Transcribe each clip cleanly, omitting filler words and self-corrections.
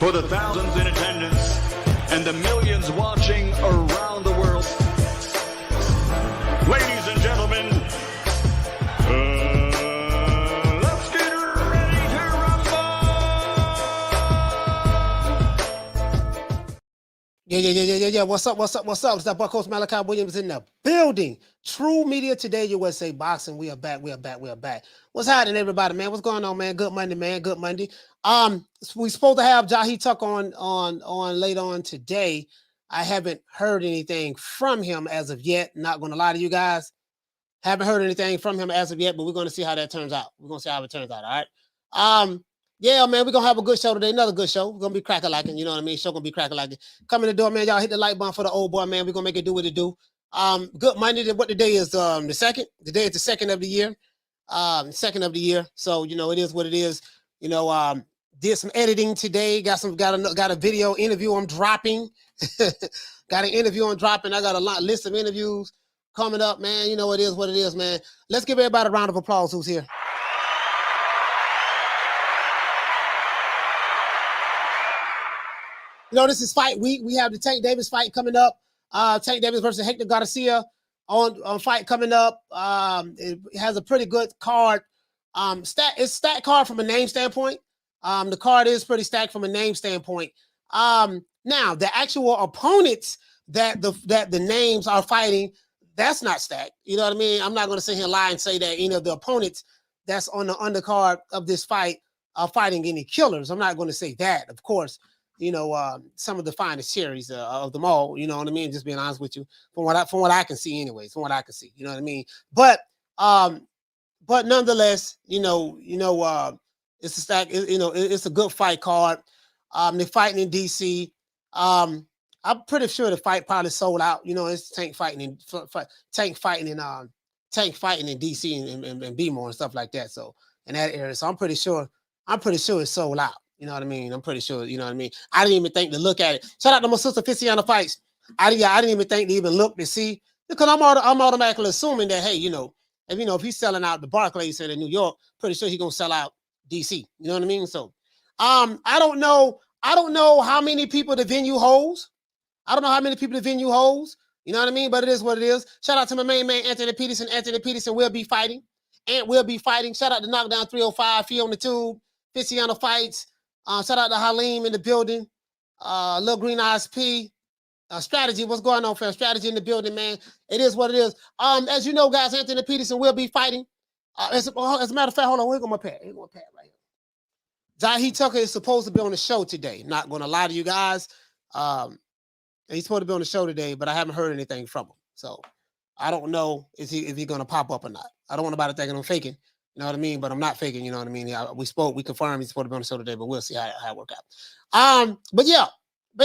For the thousands in attendance and the millions watching around the world, ladies and gentlemen, let's get ready to rumble! Yeah. What's up? It's that Buck Host Malachi Williams in the building. True Media Today USA Boxing. We are back. What's happening, everybody, man? What's going on, man? Good Monday, man. Good Monday. We supposed to have Jahi Tucker on later on today. I haven't heard anything from him as of yet. Not gonna lie to you guys. Haven't heard anything from him as of yet, but we're gonna see how that turns out. We're gonna see how it turns out. All right. Yeah, man, we're gonna have a good show today. Another good show. We're gonna be crack-a-lacking, you know what I mean? Show gonna be crack-a-lacking. Come in the door, man. Y'all hit the like button for the old boy, man. We're gonna make it do what it do. Good Monday. What the day is? The second. The day is the second of the year. So you know it is what it is. You know, did some editing today. Got a video interview I'm dropping. Got an interview I'm dropping. I got a list of interviews coming up, man. You know it is what it is, man. Let's give everybody a round of applause who's here. You know, this is fight week. We have the Tank Davis fight coming up. Tank Davis versus Hector Garcia on fight coming up. It has a pretty good card. It's stacked card from a name standpoint. The card is pretty stacked from a name standpoint. Now the actual opponents that the names are fighting, that's not stacked. You know what I mean? I'm not going to sit here and lie and say that any of the opponents that's on the undercard of this fight are fighting any killers. I'm not going to say that, of course. You know, some of the finest series of them all, you know what I mean? Just being honest with you, from what I can see anyways, you know what I mean? But nonetheless, you know, it's a stack, it's a good fight card. They're fighting in DC. I'm pretty sure the fight probably sold out. You know, it's Tank fighting in DC and B-more and stuff like that. So in that area, so I'm pretty sure it's sold out. You know what I mean? I'm pretty sure, you know what I mean? I didn't even think to look at it. Shout out to my sister Fissy on the fights. I didn't even think to even look to see, because I'm automatically assuming that, hey, if he's selling out the Barclays Center in New York, pretty sure he's gonna sell out DC. You know what I mean? So I don't know how many people the venue holds. You know what I mean? But it is what it is. Shout out to my main man, Anthony Peterson. Anthony Peterson will be fighting. Shout out to Knockdown 305, Fee on the Tube, Fissy on the fights. Shout out to Halim in the building. Lil Green Eyes P. Strategy, what's going on, fam? Strategy in the building, man. It is what it is. As you know, guys, Anthony Peterson will be fighting. As a matter of fact, hold on, here go my pad. Here go my pad right here. Jahi Tucker is supposed to be on the show today. Not going to lie to you guys. He's supposed to be on the show today, but I haven't heard anything from him. So I don't know if he's going to pop up or not. I don't want nobody thinking I'm faking. You know what I mean? But I'm not faking, you know what I mean? We confirmed he's supposed to be on the show today, but we'll see how it works out. But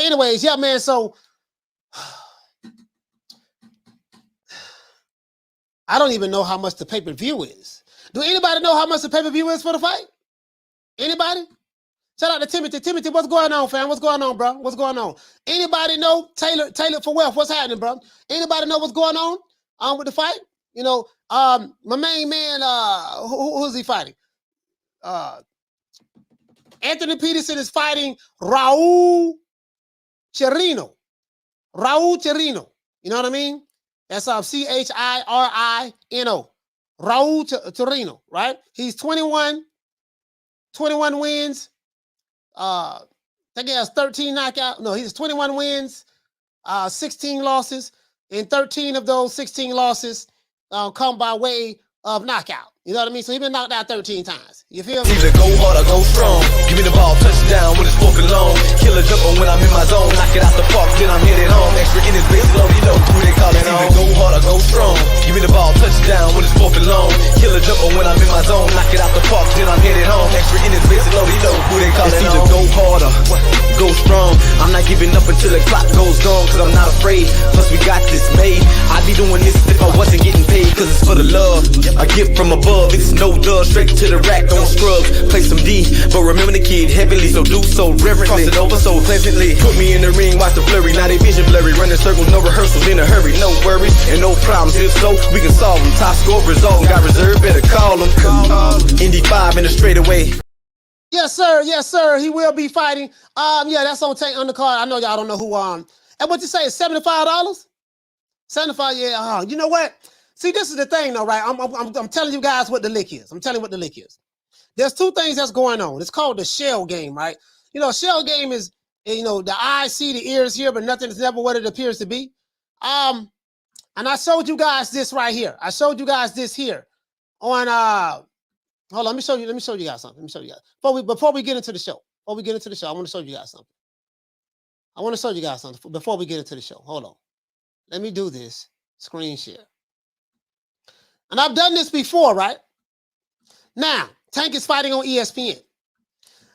anyways, yeah, man, so I don't even know how much the pay-per-view is. Do anybody know how much the pay-per-view is for the fight? Anybody? Shout out to Timothy. Timothy, what's going on, fam? What's going on, bro? What's going on? Anybody know? Taylor for Wealth, what's happening, bro? Anybody know what's going on with the fight? You know, my main man, who's he fighting? Anthony Peterson is fighting Raul Chirino. You know what I mean? That's Chirino. Raul Chirino, right? He's 21 wins. I think he has 13 knockouts. No, he's 21 wins, 16 losses. And 13 of those 16 losses come by way of knockout. You know what I mean? So he's been knocked out 13 times. You feel me? Either go hard or go strong. Give me the ball, touchdown when it's 4th and long. Kill a jumper when I'm in my zone. Knock it out the park, then I'm hitting home. Extra in his base low, you know who they call it on. Either go hard or go strong. Give me the ball, touchdown when it's 4th and long. Kill a jumper when I'm in my zone. Knock it out the park, then I'm hitting home. Extra in his base low, you know who they call it on. It's either go hard or go strong. I'm not giving up until the clock goes gone, cause I'm not afraid. Plus we got this made. I'd be doing this if I wasn't getting paid, cause it's for the love. A gift from above, it's no dub. Straight to the rack, don't scrub. Play some D, but remember the kid heavily, so do so reverently. Cross it over so pleasantly. Put me in the ring, watch the flurry. Now they vision blurry, running circles, no rehearsals in a hurry. No worries and no problems. If so, we can solve them. Top score result, got reserve, better call them. Indy 5 in the straightaway. Yes, sir. Yes, sir. He will be fighting. Yeah, that's on Tank Undercard. I know y'all don't know who. And what you say is $75? 75. Yeah. You know what? See, this is the thing, though, right? I'm telling you guys what the lick is. I'm telling you what the lick is. There's two things that's going on. It's called the shell game, right? You know, shell game is, you know, the eyes see, the ears hear, but nothing is never what it appears to be. And I showed you guys this right here. I showed you guys this here on hold on, let me show you guys something. Let me show you guys. Before we get into the show. I want to show you guys something. Before we get into the show. Hold on. Let me do this. Screen share. And I've done this before, right? Now, Tank is fighting on ESPN.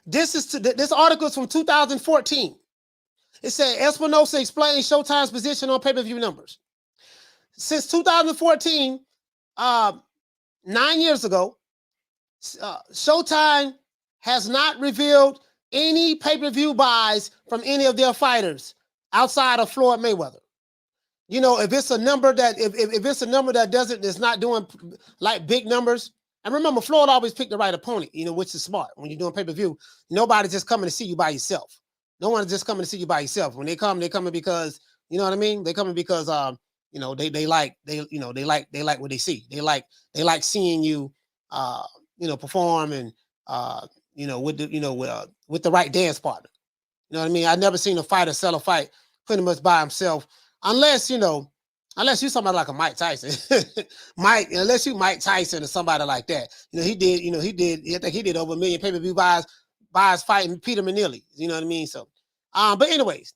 This article is from 2014. It said Espinosa explains Showtime's position on pay-per-view numbers. Since 2014, 9 years ago, Showtime has not revealed any pay-per-view buys from any of their fighters outside of Floyd Mayweather. You know, if it's a number that if it's a number that that's not doing like big numbers, and remember, Floyd always picked the right opponent, you know, which is smart. When you're doing pay-per-view, nobody's just coming to see you by yourself. No one's just coming to see you by yourself. When they come, they're coming because, you know what I mean? They're coming because you know, they like what they see. They like seeing you you know, perform and you know, with the right dance partner. You know what I mean? I've never seen a fighter sell a fight pretty much by himself, unless you somebody like a Mike Tyson. Unless you Mike Tyson or somebody like that. You know, he did, I think he did over 1 million pay-per-view buys fighting Peter Manili. You know what I mean? So but anyways,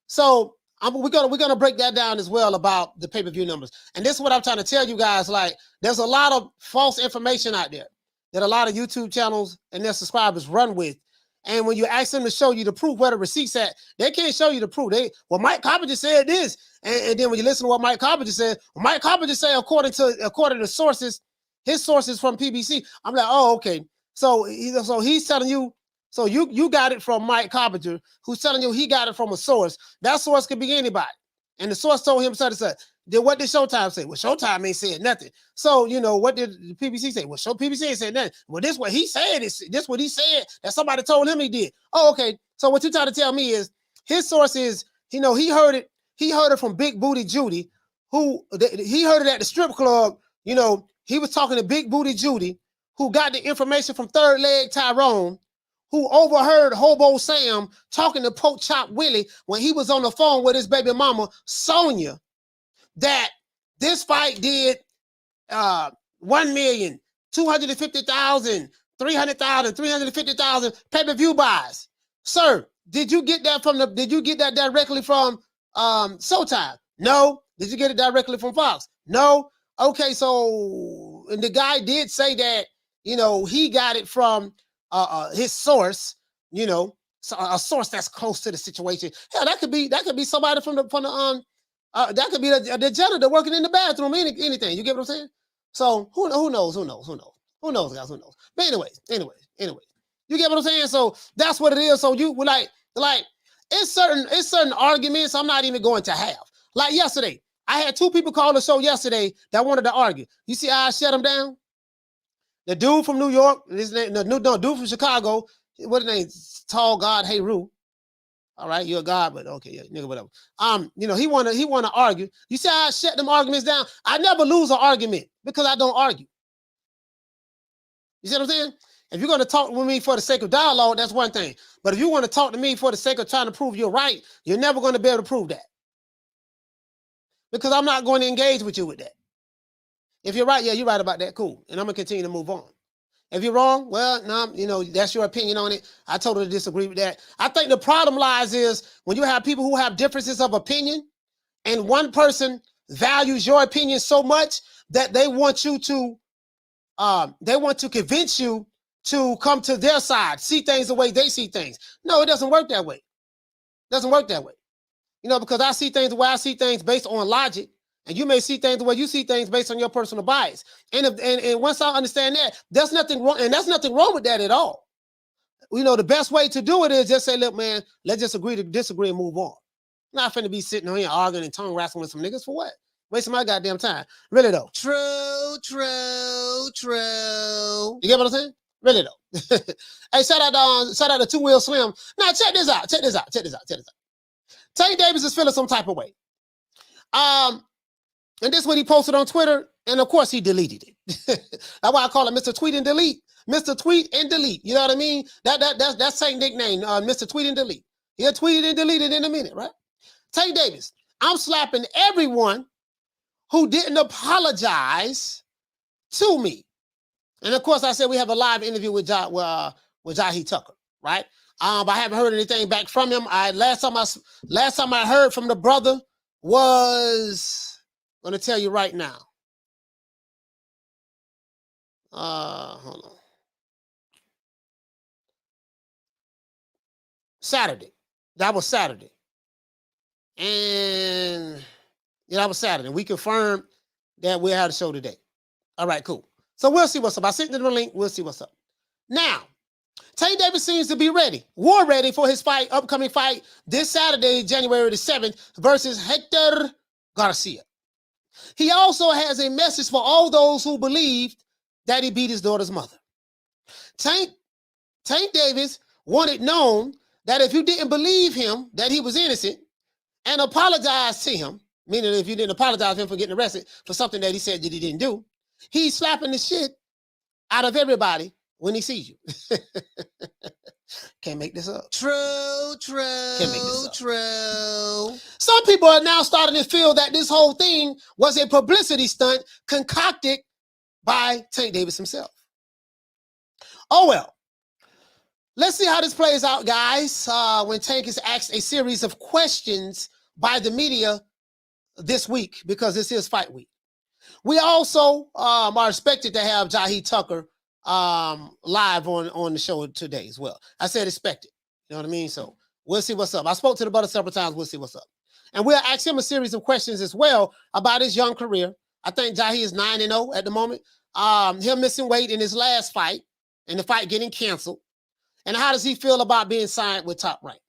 so we're gonna break that down as well about the pay-per-view numbers. And this is what I'm trying to tell you guys. Like, there's a lot of false information out there that a lot of YouTube channels and their subscribers run with. And when you ask them to show you the proof where the receipt's at, they can't show you the proof. Mike Carpenter said this, and then when you listen to what Mike Carpenter said, Mike Carpenter said according to sources, his sources from PBC. I'm like, oh, okay. So he's telling you. So you got it from Mike Carpenter, who's telling you he got it from a source. That source could be anybody. And the source told him such and such. Then what did Showtime say? Well, Showtime ain't said nothing. So, you know, what did the PBC say? Well, PBC ain't said nothing. Well, this what he said. This what he said that somebody told him he did. Oh, okay. So what you're trying to tell me is his source is, you know, he heard it from Big Booty Judy, he heard it at the strip club. You know, he was talking to Big Booty Judy, who got the information from Third Leg Tyrone, who overheard Hobo Sam talking to Poke Chop Willie when he was on the phone with his baby mama, Sonia, that this fight did 1,250,000, 300,000, 350,000 pay-per-view buys. Sir, did you get that directly from Showtime? No. Did you get it directly from Fox? No. Okay, so and the guy did say that, you know, he got it from his source, you know, so a source that's close to the situation. Hell, that could be somebody from the that could be the janitor working in the bathroom, anything. You get what I'm saying? So who knows, guys, who knows? But anyways, you get what I'm saying? So that's what it is. So you were like it's certain arguments I'm not even going to have. Like yesterday, I had two people call the show yesterday that wanted to argue. You see how I shut them down? The dude from New York, dude from Chicago, what's his name? Tall God, hey Rue. All right, you're a god, but okay, yeah, nigga, whatever. You know, he wanna argue. You see how I shut them arguments down? I never lose an argument because I don't argue. You see what I'm saying? If you're gonna talk with me for the sake of dialogue, that's one thing. But if you want to talk to me for the sake of trying to prove you're right, you're never going to be able to prove that. Because I'm not going to engage with you with that. If you're right, yeah, you're right about that, cool. And I'm gonna continue to move on. If you're wrong, well, no, you know, that's your opinion on it. I totally disagree with that. I think the problem lies is when you have people who have differences of opinion and one person values your opinion so much that they want to convince you to come to their side, see things the way they see things. No, it doesn't work that way. It doesn't work that way. You know, because I see things the way I see things based on logic. And you may see things the way you see things based on your personal bias. And once I understand that, there's nothing wrong, and there's nothing wrong with that at all. You know, the best way to do it is just say, look, man, let's just agree to disagree and move on. I'm not finna be sitting here arguing and tongue wrestling with some niggas for what? Wasting my goddamn time. Really though. True. You get what I'm saying? Really though. Hey, shout out to Two Wheel Slim. Now check this out. Tank Davis is feeling some type of way. And this is what he posted on Twitter, and of course he deleted it. That's why I call it Mr. Tweet and Delete. Mr. Tweet and Delete. You know what I mean? That's Tank nickname, Mr. Tweet and Delete. He'll tweet it and delete it in a minute, right? Tank Davis, I'm slapping everyone who didn't apologize to me. And of course, I said we have a live interview with Jahi Tucker, right? But I haven't heard anything back from him. Last time I heard from the brother was, I'm gonna tell you right now. Hold on. Saturday. That was Saturday. And yeah, that was Saturday. We confirmed that we had a show today. All right, cool. So we'll see what's up. I sent you the link. We'll see what's up. Now, Tank Davis seems to be ready, war ready for his upcoming fight this Saturday, January the 7th, versus Hector Garcia. He also has a message for all those who believed that he beat his daughter's mother. Tank Davis wanted known that if you didn't believe him that he was innocent and apologize to him, meaning if you didn't apologize to him for getting arrested for something that he said that he didn't do, he's slapping the shit out of everybody when he sees you. Can't make this up. True. Can't make this up. True. Some people are now starting to feel that this whole thing was a publicity stunt concocted by Tank Davis himself. Oh well. Let's see how this plays out, guys, when Tank is asked a series of questions by the media this week, because this is fight week. We also are expected to have Jahi Tucker live on the show today as well. I said expected. You know what I mean? So we'll see what's up. I spoke to the brother several times. We'll see what's up. And we'll ask him a series of questions as well about his young career. I think Jahi is 9-0 at the moment. Him missing weight in his last fight and the fight getting canceled. And how does he feel about being signed with Top Rank?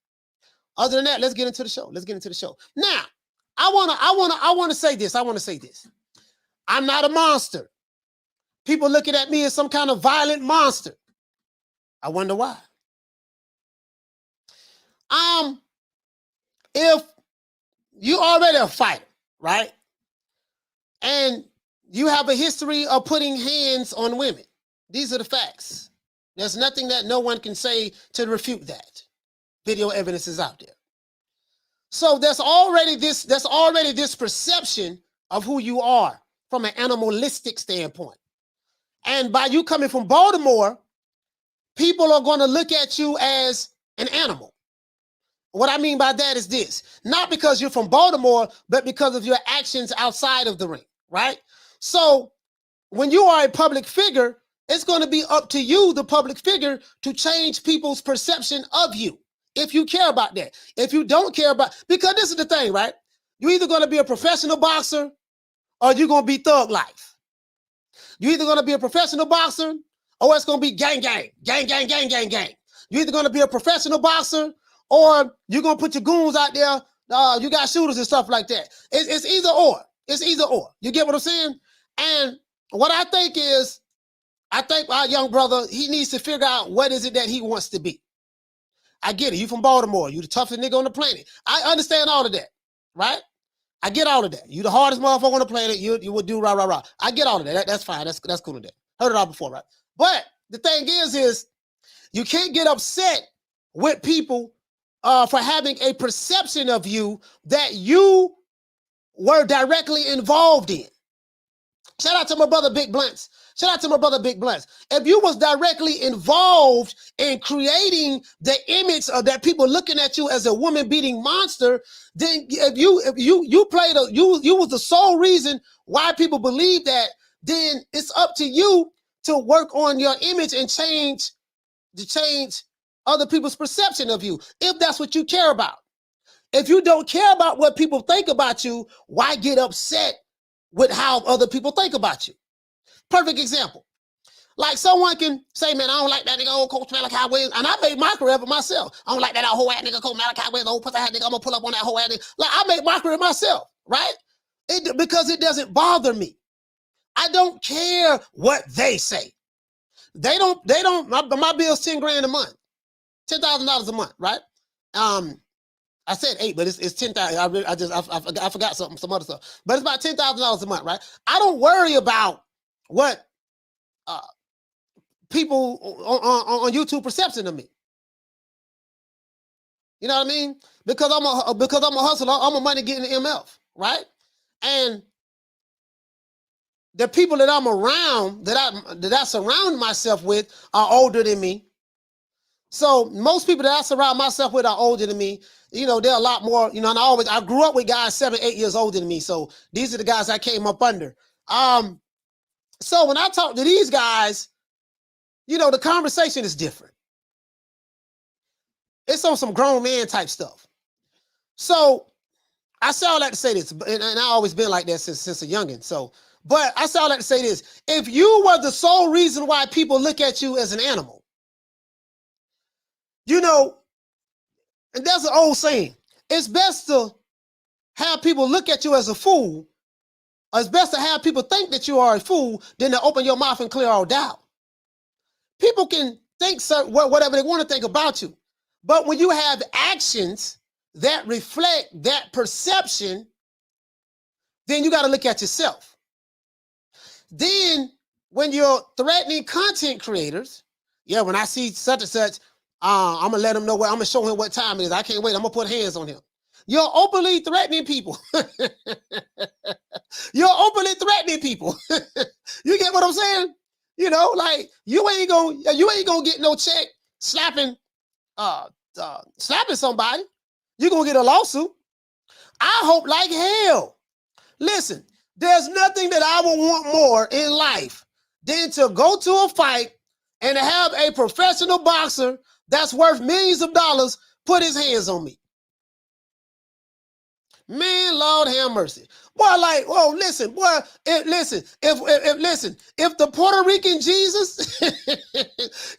Other than that, let's get into the show. Now, I wanna say this. I'm not a monster. People looking at me as some kind of violent monster. I wonder why. If you already a fighter, right? And you have a history of putting hands on women. These are the facts. There's nothing that no one can say to refute that. Video evidence is out there. So there's already this perception of who you are from an animalistic standpoint. And by you coming from Baltimore, people are going to look at you as an animal. What I mean by that is this: not because you're from Baltimore, but because of your actions outside of the ring, right? So when you are a public figure, it's going to be up to you, the public figure, to change people's perception of you. If you care about that. If you don't care about, because this is the thing, right? You're either going to be a professional boxer or you're going to be thug life. You're either going to be a professional boxer or it's going to be gang. You're either going to be a professional boxer or you're going to put your goons out there. You got shooters and stuff like that. It's either or. It's either or. You get what I'm saying? And what I think is, I think our young brother, he needs to figure out what is it that he wants to be. I get it. You from Baltimore. You the toughest nigga on the planet. I understand all of that, right? I get all of that. You the hardest motherfucker on the planet. You would do rah. I get all of that. That's fine. That's cool with that. Heard it all before, right? But the thing is you can't get upset with people for having a perception of you that you were directly involved in. Shout out to my brother Big Blunts. If you was directly involved in creating the image of that people looking at you as a woman beating monster, then if you was the sole reason why people believe that, then it's up to you to work on your image and change other people's perception of you, if that's what you care about. If you don't care about what people think about you, why get upset with how other people think about you? Perfect example. Like someone can say, man, I don't like that nigga old Coach Malachi Williams. And I made mockery of it myself. I don't like that whole ass nigga Coach Malachi Williams, old pussy ass nigga. I'm gonna pull up on that whole ass nigga. Like I make mockery of myself, right? Because it doesn't bother me. I don't care what they say. my bill's 10 grand a month, $10,000 a month, right? I said 8, but it's 10,000. I forgot some other stuff, but it's about $10,000 a month, right? I don't worry about what people on YouTube perception of me. You know what I mean? Because I'm a hustler, I'm a money getting MF, right? And the people that I'm around, that I surround myself with, are older than me. So most people that I surround myself with are older than me. You know, they're a lot more, you know, and I grew up with guys 7, 8 years older than me. So these are the guys I came up under. So when I talk to these guys, you know, the conversation is different. It's on some grown man type stuff. So I say all that to say this, and I always been like that since a youngin'. So, but I say all that to say this: if you were the sole reason why people look at you as an animal, you know, and that's an old saying, it's best to have people look at you as a fool, or it's best to have people think that you are a fool than to open your mouth and clear all doubt. People can think whatever they want to think about you, but when you have actions that reflect that perception, then you got to look at yourself. Then when you're threatening content creators, yeah, when I see such and such, I'm gonna let him know what, I'm gonna show him what time it is. I can't wait. I'm gonna put hands on him. You're openly threatening people. You're openly threatening people. You get what I'm saying? You know, like you ain't gonna get no check slapping somebody. You're gonna get a lawsuit. I hope like hell. Listen, there's nothing that I would want more in life than to go to a fight and to have a professional boxer that's worth millions of dollars put his hands on me. Man, Lord have mercy. Boy, like, oh, listen, boy, listen, if the Puerto Rican Jesus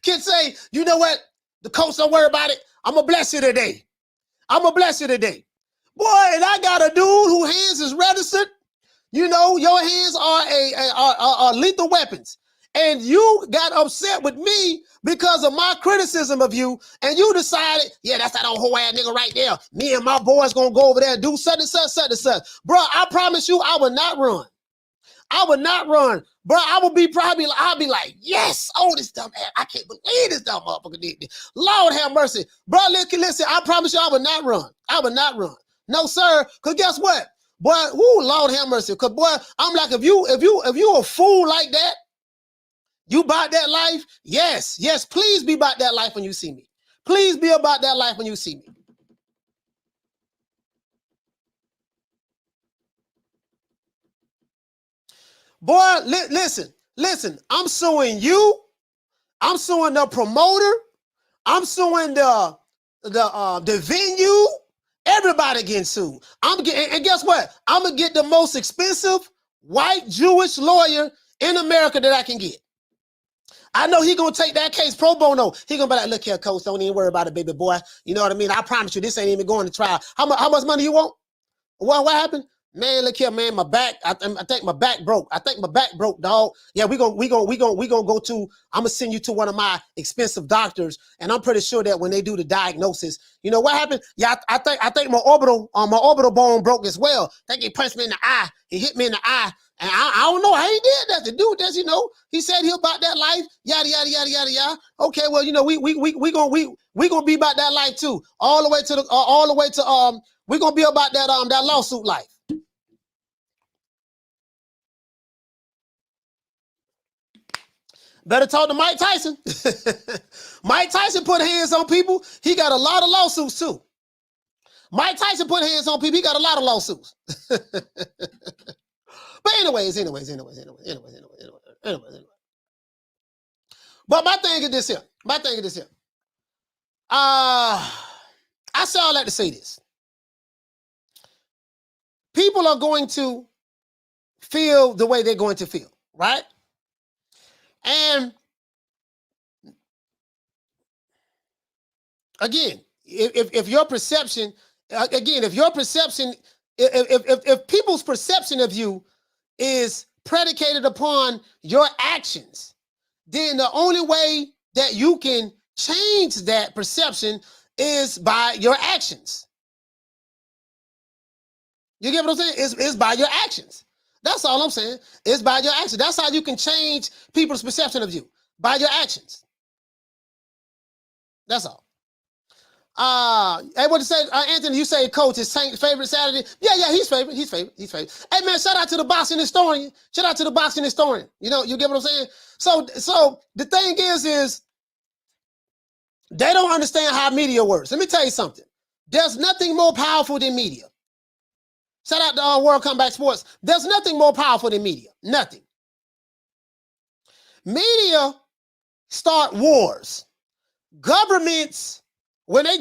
can say, you know what, the coach, don't worry about it, I'm gonna bless you today. I'm gonna bless you today. Boy, and I got a dude whose hands is registered. You know, your hands are lethal weapons. And you got upset with me because of my criticism of you, and you decided, yeah, that's that old whole ass nigga right there. Me and my boys gonna go over there and do such and such, such and such. Bro, I promise you, I would not run. I would not run. Bro, I would be I'll be like, yes, oh, this dumb ass, I can't believe this dumb motherfucker did this. Lord have mercy. Bro, listen, I promise you, I would not run. I would not run. No, sir, because guess what? Boy, whoo, Lord have mercy. Because, boy, I'm like, if you a fool like that, you about that life? Yes, please be about that life when you see me. Please be about that life when you see me. Boy, listen, I'm suing you. I'm suing the promoter. I'm suing the venue. Everybody getting sued. And guess what? I'm gonna get the most expensive white Jewish lawyer in America that I can get. I know he gonna take that case pro bono. He gonna be like, look here, coach, don't even worry about it, baby boy. You know what I mean? I promise you, this ain't even going to trial. How much money you want? Well, what happened? Man, look here, man. My back. I think my back broke. I think my back broke, dog. Yeah, we gonna go to. I'm gonna send you to one of my expensive doctors, and I'm pretty sure that when they do the diagnosis, you know what happened? Yeah, I think my orbital bone broke as well. I think he punched me in the eye. He hit me in the eye, and I don't know how he did that. The dude does, you know. He said he about that life. Yada yada yada yada yada. Okay, well, you know, we gonna be about that life too. All the way to we're gonna be about that lawsuit life. Better talk to Mike Tyson. Mike Tyson put hands on people. He got a lot of lawsuits too. Mike Tyson put hands on people. He got a lot of lawsuits. But anyways. But my thing is this here. I say all that to say this. People are going to feel the way they're going to feel, right? And again, if your perception, if people's perception of you is predicated upon your actions, then the only way that you can change that perception is by your actions. You get what I'm saying? It's by your actions. That's all I'm saying. It's by your actions. That's how you can change people's perception of you, by your actions. That's all. Hey, what you say, Anthony? You say Coach is favorite Saturday? Yeah, he's favorite. He's favorite. Hey man, shout out to the boxing historian. Shout out to the boxing historian. You know, you get what I'm saying? So the thing is they don't understand how media works. Let me tell you something. There's nothing more powerful than media. Shout out to World Combat Sports. There's nothing more powerful than media. Nothing. Media start wars. Governments, when they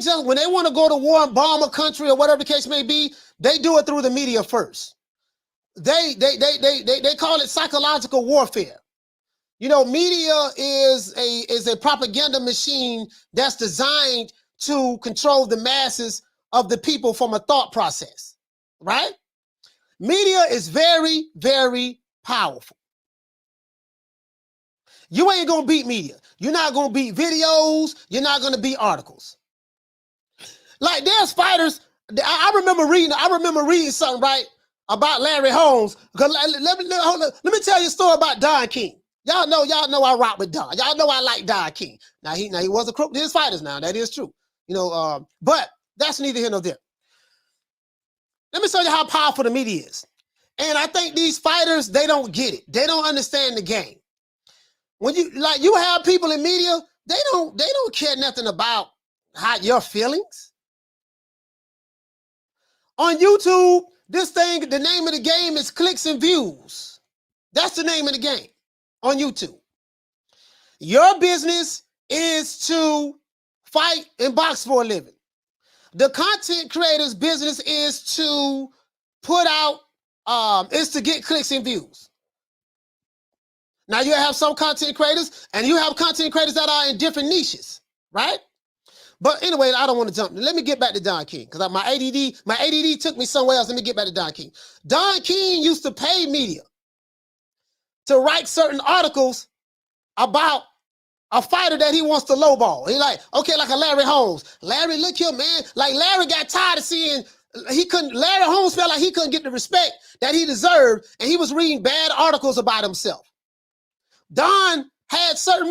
want to go to war and bomb a country or whatever the case may be, they do it through the media first. They call it psychological warfare. You know, media is a propaganda machine that's designed to control the masses of the people from a thought process, right? Media is very, very powerful. You ain't gonna beat media. You're not gonna beat videos. You're not gonna beat articles. Like there's fighters. I remember reading something right about Larry Holmes. Let me tell you a story about Don King. Y'all know I rock with Don. Y'all know I like Don King. Now he was a crook to his fighters. Now that is true. You know, but that's neither here nor there. Let me show you how powerful the media is. And I think these fighters, they don't get it. They don't understand the game. When you have people in media, they don't care nothing about your feelings. On YouTube, the name of the game is clicks and views. That's the name of the game on YouTube. Your business is to fight and box for a living. The content creator's business is to put out, is to get clicks and views. Now you have some content creators and you have content creators that are in different niches, right? But anyway, I don't want to jump. Let me get back to Don King because my ADD took me somewhere else. Let me get back to Don King. Don King used to pay media to write certain articles about a fighter that he wants to lowball. He like, okay, like a Larry Holmes. Larry, look here, man. Like Larry got tired of seeing, Larry Holmes felt like he couldn't get the respect that he deserved, and he was reading bad articles about himself. Don had certain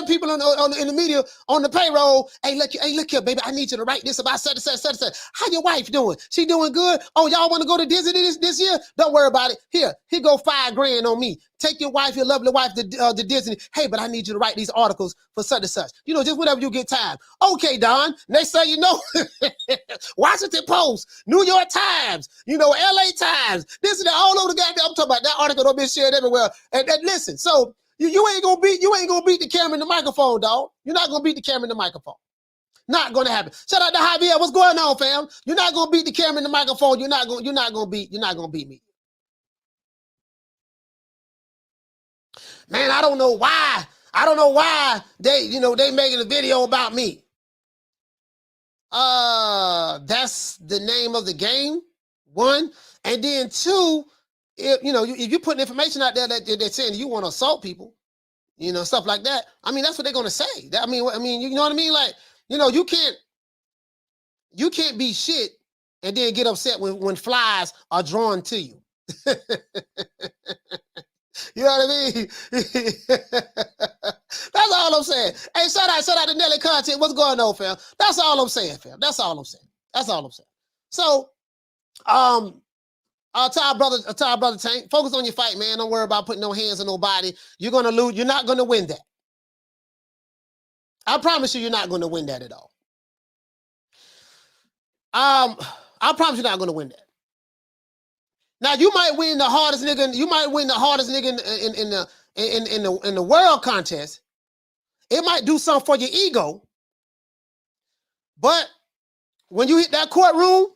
people in the media on the payroll. Hey, look here, baby. I need you to write this about such and such, such and such. How your wife doing? She doing good? Oh, y'all want to go to Disney this year? Don't worry about it. Here go $5 grand on me. Take your wife, your lovely wife, to Disney. Hey, but I need you to write these articles for such and such. You know, just whenever you get time. Okay, Don. Next thing you know, Washington Post, New York Times, you know, LA Times. This and that, all over the goddamn. I'm talking about that article don't be shared everywhere. And listen, so. You ain't gonna beat the camera in the microphone, dog. You're not gonna beat the camera in the microphone. Not gonna happen. Shout out to Javier. What's going on, fam? You're not gonna beat the camera in the microphone. You're not gonna beat me. Man, I don't know why they making a video about me. That's the name of the game, one. And then two, if you're putting information out there that they're saying you want to assault people, you know, stuff like that. I mean, that's what they're gonna say. I mean, you know what I mean? Like, you know, you can't be shit and then get upset when flies are drawn to you. You know what I mean? That's all I'm saying. Hey, shout out to Nelly Content. What's going on, fam? That's all I'm saying, fam. That's all I'm saying. So, to our brother Tank, focus on your fight, man. Don't worry about putting no hands on nobody. You're gonna lose. You're not gonna win that. I promise you're not gonna win that at all. I promise you're not gonna win that. Now you might win the hardest nigga. You might win the hardest nigga in the world contest. It might do something for your ego, but when you hit that courtroom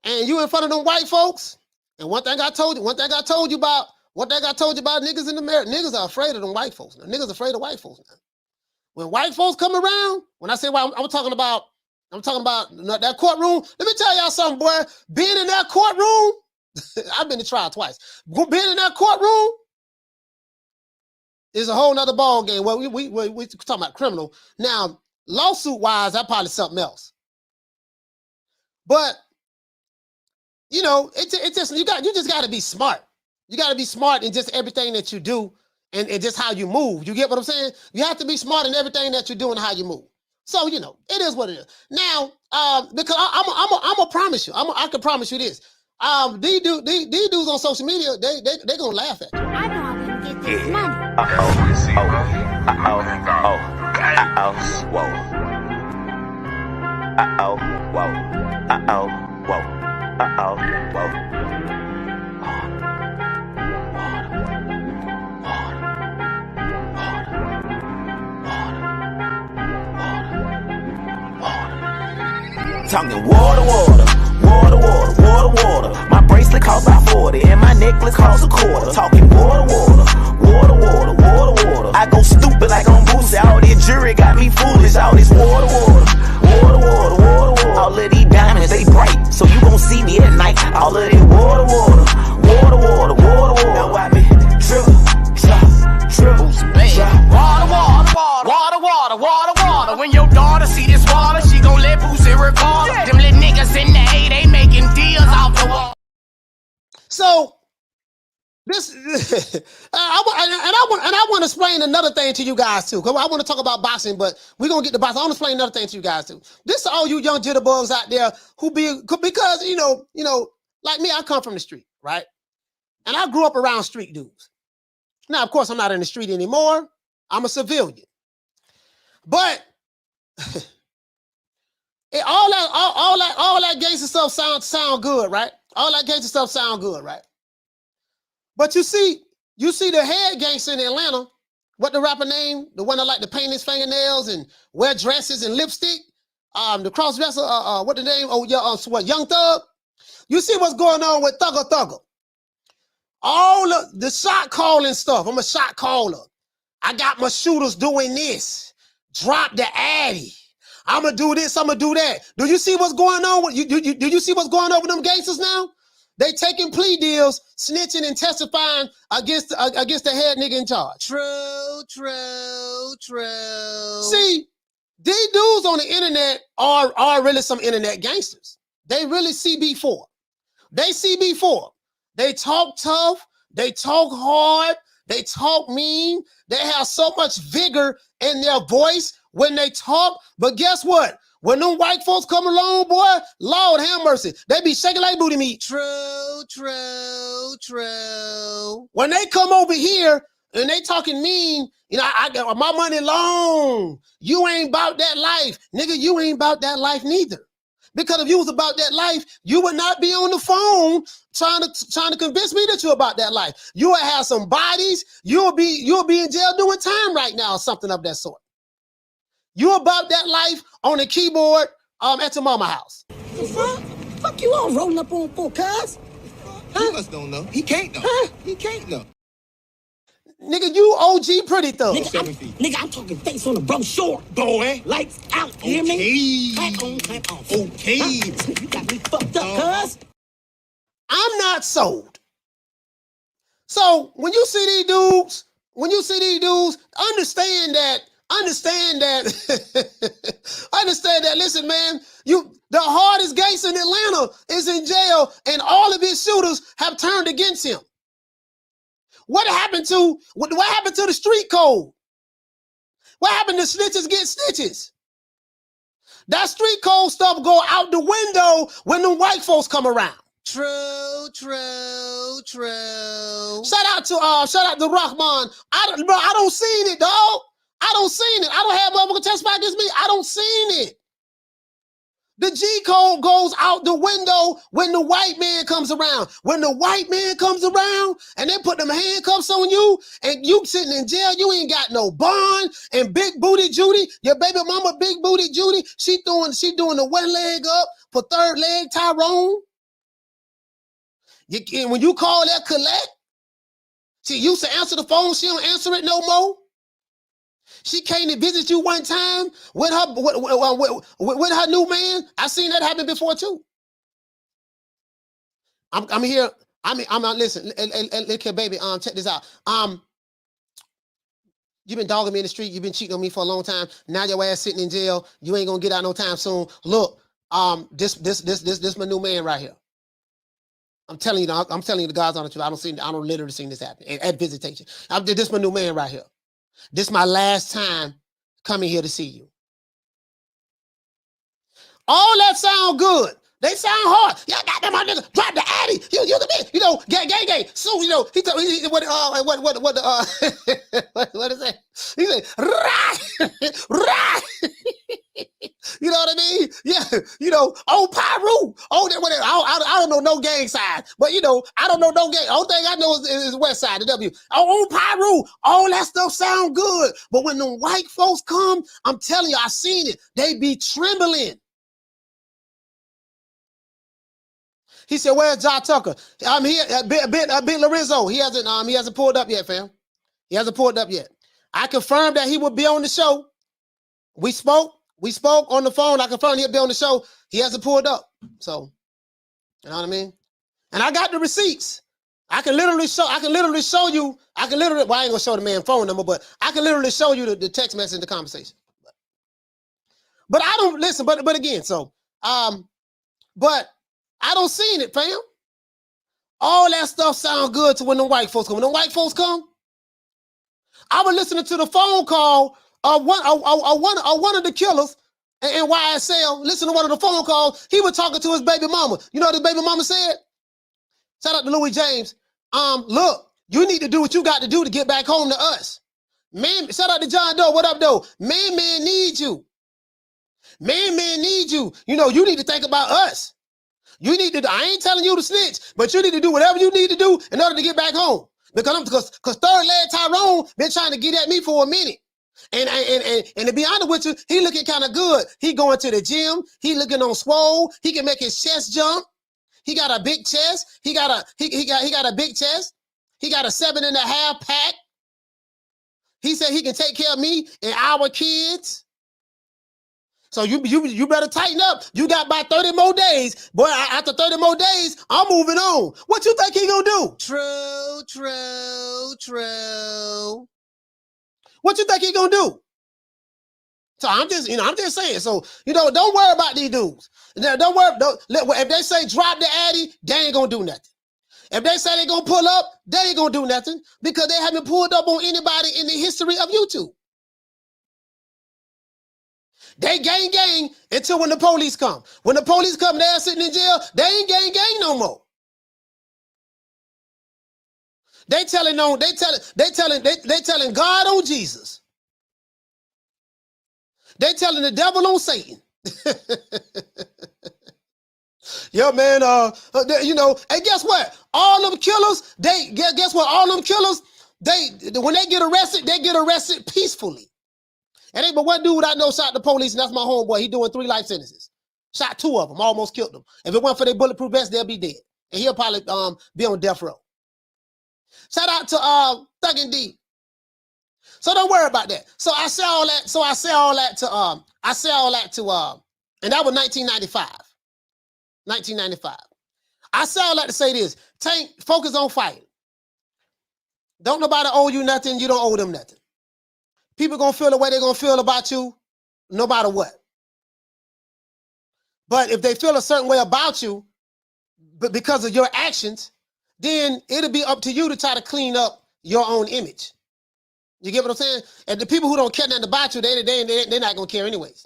and you in front of them white folks, and one thing I told you about niggas in America, niggas are afraid of them white folks. Now, niggas afraid of white folks now. When white folks come around, when I say white, I'm talking about that courtroom. Let me tell y'all something, boy. Being in that courtroom, I've been to trial twice. Being in that courtroom, is a whole nother ball game. Well, we talking about criminal. Now, lawsuit wise, that probably something else. But you know, it just you just got to be smart. You got to be smart in just everything that you do and just how you move. You get what I'm saying? You have to be smart in everything that you do and how you move. So you know, it is what it is. Now, because I'm gonna promise you, I can promise you this. These dudes on social media, they gonna laugh at you. I know I'm gonna get this money. Talking water, my bracelet costs about 40 and my necklace costs a quarter. Talking water. I go stupid like on Boosie. All this jury got me foolish. All this water. All of these diamonds, they bright, so you gon' see me at night. All of this water. Now why me drip. Water. When your daughter see this water, she gon' let Boosie record. Them little niggas in the A, they making deals off the wall. So this, I want to explain another thing to you guys too. Cause I want to talk about boxing, but we're gonna get to boxing. I want to explain another thing to you guys too. This to all you young jitterbugs out there because you know, like me, I come from the street, right? And I grew up around street dudes. Now, of course, I'm not in the street anymore. I'm a civilian. But all that gangster stuff sound good, right? All that gangster stuff sound good, right? But you see the head gangster in Atlanta, what the rapper name? The one that like to paint his fingernails and wear dresses and lipstick. The cross-dresser, what the name? Oh, yeah, what, Young Thug? You see what's going on with Thugger. All of the shot calling stuff. I'm a shot caller. I got my shooters doing this. Drop the addy. I'm gonna do this. I'm gonna do that. Do you see what's going on with you? Do you see what's going on with them gangsters now? They taking plea deals, snitching and testifying against the head nigga in charge. True. See, these dudes on the internet are really some internet gangsters. They really CB4. They CB4. They talk tough. They talk hard. They talk mean. They have so much vigor in their voice when they talk. But guess what? When them white folks come along, boy, Lord have mercy, they be shaking like booty meat. True. When they come over here and they talking mean, you know, I got my money long. You ain't about that life. Nigga, you ain't about that life neither. Because if you was about that life, you would not be on the phone trying to convince me that you're about that life. You would have some bodies. You'll be in jail doing time right now or something of that sort. You about that life on the keyboard at your mama house. Fuck you all rolling up on for, cuz? He must don't know. He can't know. Huh? He can't know. Nigga, you OG pretty thug. Nigga, I'm talking face on the brochure. Boy. Lights out, you hear me? Clap on, clap off. Okay. Huh? You got me fucked up, cuz. I'm not sold. So when you see these dudes, understand that, listen, man, the hardest gangster in Atlanta is in jail and all of his shooters have turned against him. What happened to the street code? What happened to snitches get stitches? That street code stuff go out the window when the white folks come around. True. Shout out to Rahman. I don't seen it, dog. I don't seen it. I don't have motherfucker testify against me. I don't seen it. The G code goes out the window when the white man comes around. When the white man comes around and they put them handcuffs on you and you sitting in jail, you ain't got no bond. And Big Booty Judy, your baby mama Big Booty Judy, she doing the one leg up for third leg Tyrone. When you call that collect, she used to answer the phone, she don't answer it no more. She came to visit you one time with her new man. I seen that happen before too. I'm here. I'm not listen. Look here, baby. Check this out. You've been dogging me in the street. You've been cheating on me for a long time. Now your ass sitting in jail. You ain't gonna get out no time soon. Look, this my new man right here. I'm telling you, the God's honest truth. I don't literally seen this happen at visitation. This my new man right here. This my last time coming here to see you. All that sound good. They sound hard. Yeah, goddamn, my nigga, drop the Addy. You the bitch. You know, gang. So, you know, what is that? He said, rah. You know what I mean? Yeah, you know, old Pyru. Oh, whatever. I don't know no gang side, but you know, I don't know no gang. Only thing I know is West Side, the W. Old Pyru. All that stuff sound good, but when the white folks come, I'm telling you, I seen it. They be trembling. He said, "Where's Jahi Tucker?" I'm here. Big Lorenzo. He hasn't pulled up yet, fam. He hasn't pulled up yet. I confirmed that he would be on the show. We spoke on the phone. I confirmed he'll be on the show. He hasn't pulled up. So, you know what I mean? And I got the receipts. I can literally show you. Well, I ain't gonna show the man phone number, but I can literally show you the text message, the conversation. But I don't listen. But again, so but I don't seen it, fam. All that stuff sound good to when the white folks come. When the white folks come, I was listening to the phone call of one of the killers in YSL. Listen to one of the phone calls. He was talking to his baby mama. You know what his baby mama said? Shout out to Louis James. Look, you need to do what you got to do to get back home to us. Man, shout out to John Doe. What up, Doe? Man needs you. Man needs you. You know, you need to think about us. You need to, I ain't telling you to snitch, but you need to do whatever you need to do in order to get back home. Because third leg Tyrone been trying to get at me for a minute. And to be honest with you, he looking kind of good. He going to the gym. He looking on swole. He can make his chest jump. He got a big chest. He got a big chest. He got a 7.5 pack. He said he can take care of me and our kids. So you better tighten up. You got about 30 more days. Boy, after 30 more days, I'm moving on. What you think he gonna do? True. What you think he gonna do? So I'm just saying. So, don't worry about these dudes. If they say drop the Addy, they ain't gonna do nothing. If they say they gonna pull up, they ain't gonna do nothing because they haven't pulled up on anybody in the history of YouTube. They gang until when the police come. When the police come, they're sitting in jail. They ain't gang no more. They telling God on Jesus. They telling the devil on Satan. Yeah, man. And guess what? All them killers, guess what? All them killers, when they get arrested peacefully. It ain't but one dude I know shot the police, and that's my homeboy. He doing 3 life sentences. Shot 2 of them, almost killed them. If it weren't for their bulletproof vests, they'll be dead. And he'll probably be on death row. Shout out to Thug and D. So don't worry about that. So I say all that to and that was 1995. 1995. I say all that to say this. Tank, focus on fighting. Don't nobody owe you nothing, you don't owe them nothing. People gonna feel the way they're gonna feel about you, no matter what. But if they feel a certain way about you, but because of your actions, then it'll be up to you to try to clean up your own image. You get what I'm saying? And the people who don't care nothing about you, they're not gonna care anyways.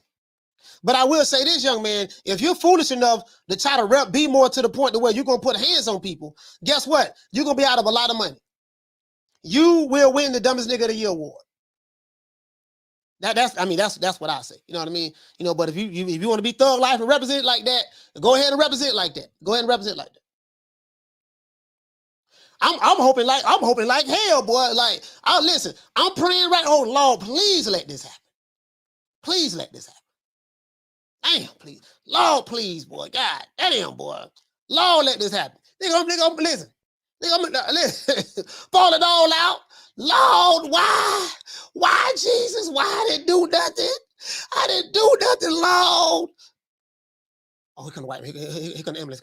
But I will say this, young man, if you're foolish enough to try to be more to the point to where you're gonna put hands on people, guess what? You're gonna be out of a lot of money. You will win the Dumbest Nigga of the Year award. That's what I say. You know what I mean? But if you want to be thug life and represent it like that, go ahead and represent it like that. Go ahead and represent it like that. I'm hoping like hell, boy. Like, listen, I'm praying right. Oh Lord, please let this happen. Please let this happen. Damn, please. Lord, please, boy. God, damn, boy. Lord, let this happen. Nigga, listen. Listen. Fall it all out. Lord, why? Why, Jesus? Why I didn't do nothing? I didn't do nothing, Lord. Oh, he couldn't wipe me. He couldn't ambulance.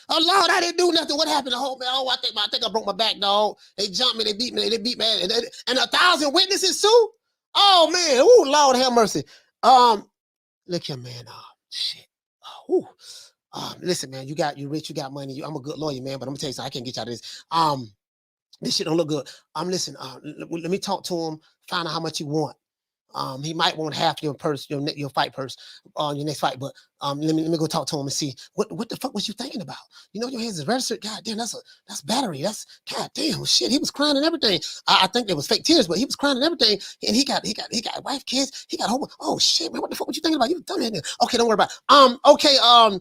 Oh, Lord, I didn't do nothing. What happened? Oh, man. I think I broke my back, dog. They jumped me. They beat me. And 1,000 witnesses, too? Oh man, oh Lord have mercy. Look here, man. Shit. Listen, man, you rich, you got money. I'm a good lawyer, man, but I'm gonna tell you something. I can't get you out of this. This shit don't look good. Listen, let me talk to him, find out how much you want. He might want half your purse, your fight purse on your next fight, but let me go talk to him and see what the fuck was you thinking about? You know, your hands is registered. God damn, that's battery. That's god damn shit. He was crying and everything. I think there was fake tears, but he was crying and everything. And he got wife, kids. He got home. Oh shit, man, what the fuck was you thinking about? You dumb man. Okay, don't worry about it. Okay, I'm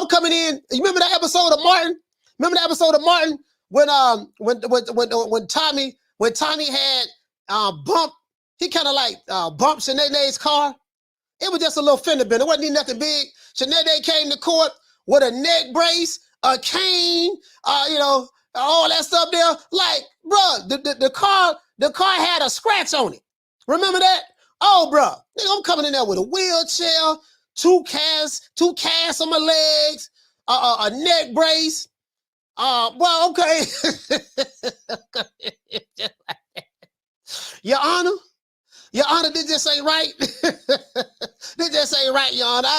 coming in. You remember that episode of Martin? Remember that episode of Martin when Tommy had bumped. He kind of like bumped Shanae's car. It was just a little fender bender. It wasn't even nothing big. Shanae came to court with a neck brace, a cane, all that stuff there. Like, bro, the car had a scratch on it. Remember that? Oh, bro, nigga, I'm coming in there with a wheelchair, two casts on my legs, a neck brace. Well, okay. Your Honor, this just ain't right. This just ain't right, Your Honor.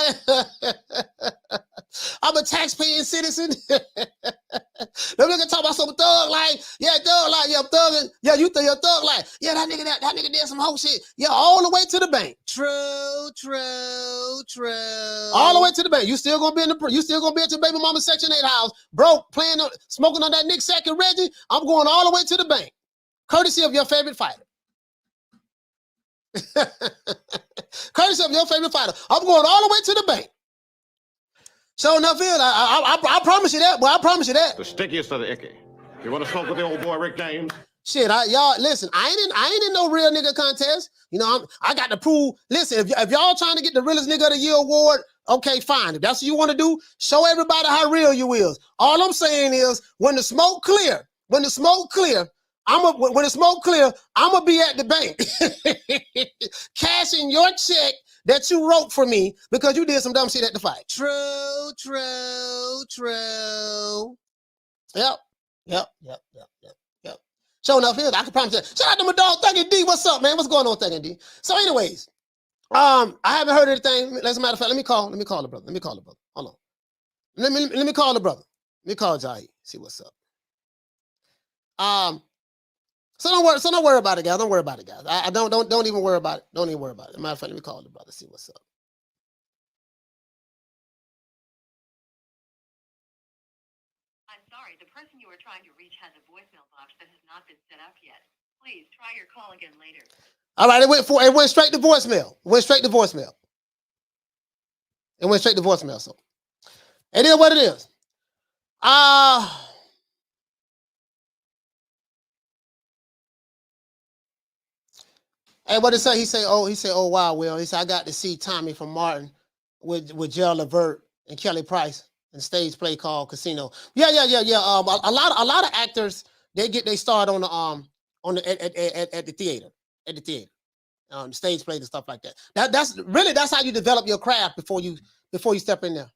I'm a taxpaying citizen. Them nigga talk about some thug life. Yeah, thug life. Yeah, thugging. Yeah, you think you're thug life. Yeah, that nigga did some whole shit. Yeah, all the way to the bank. True. All the way to the bank. You still gonna be at your baby mama Section 8 house, broke, smoking on that Nick Sack and Reggie. I'm going all the way to the bank, courtesy of your favorite fighter. Courtesy of your favorite fighter. I'm going all the way to the bank. So enough is, I promise you that, boy. I promise you that. The stickiest of the icky. You want to smoke with the old boy Rick James? Shit, y'all listen. I ain't in no real nigga contest. You know, I got to prove. Listen, if y'all trying to get the realest nigga of the year award, okay, fine. If that's what you want to do, show everybody how real you is. All I'm saying is, when the smoke clear, I'm gonna be at the bank cashing your check that you wrote for me because you did some dumb shit at the fight. True. Yep. Sure enough, I can promise you. Shout out to my dog Thuggy D. What's up, man? What's going on, Thuggy D? So, anyways, I haven't heard anything. As a matter of fact, let me call the brother. Hold on. Let me call the brother. Let me call Jahi. See what's up. So don't worry about it, guys. Don't worry about it, guys. I don't even worry about it. Don't even worry about it. Matter of fact, let me call the brother, see what's up. I'm sorry, the person you were trying to reach has a voicemail box that has not been set up yet. Please try your call again later. All right, it went straight to voicemail. It went straight to voicemail. So it is what it is. Hey, what did he say? He said, oh wow, Will. He said, I got to see Tommy from Martin with Gerald Levert and Kelly Price and stage play called Casino. Yeah. A lot of actors, they get they start at the theater. Stage plays and stuff like that. That's how you develop your craft before you step in there.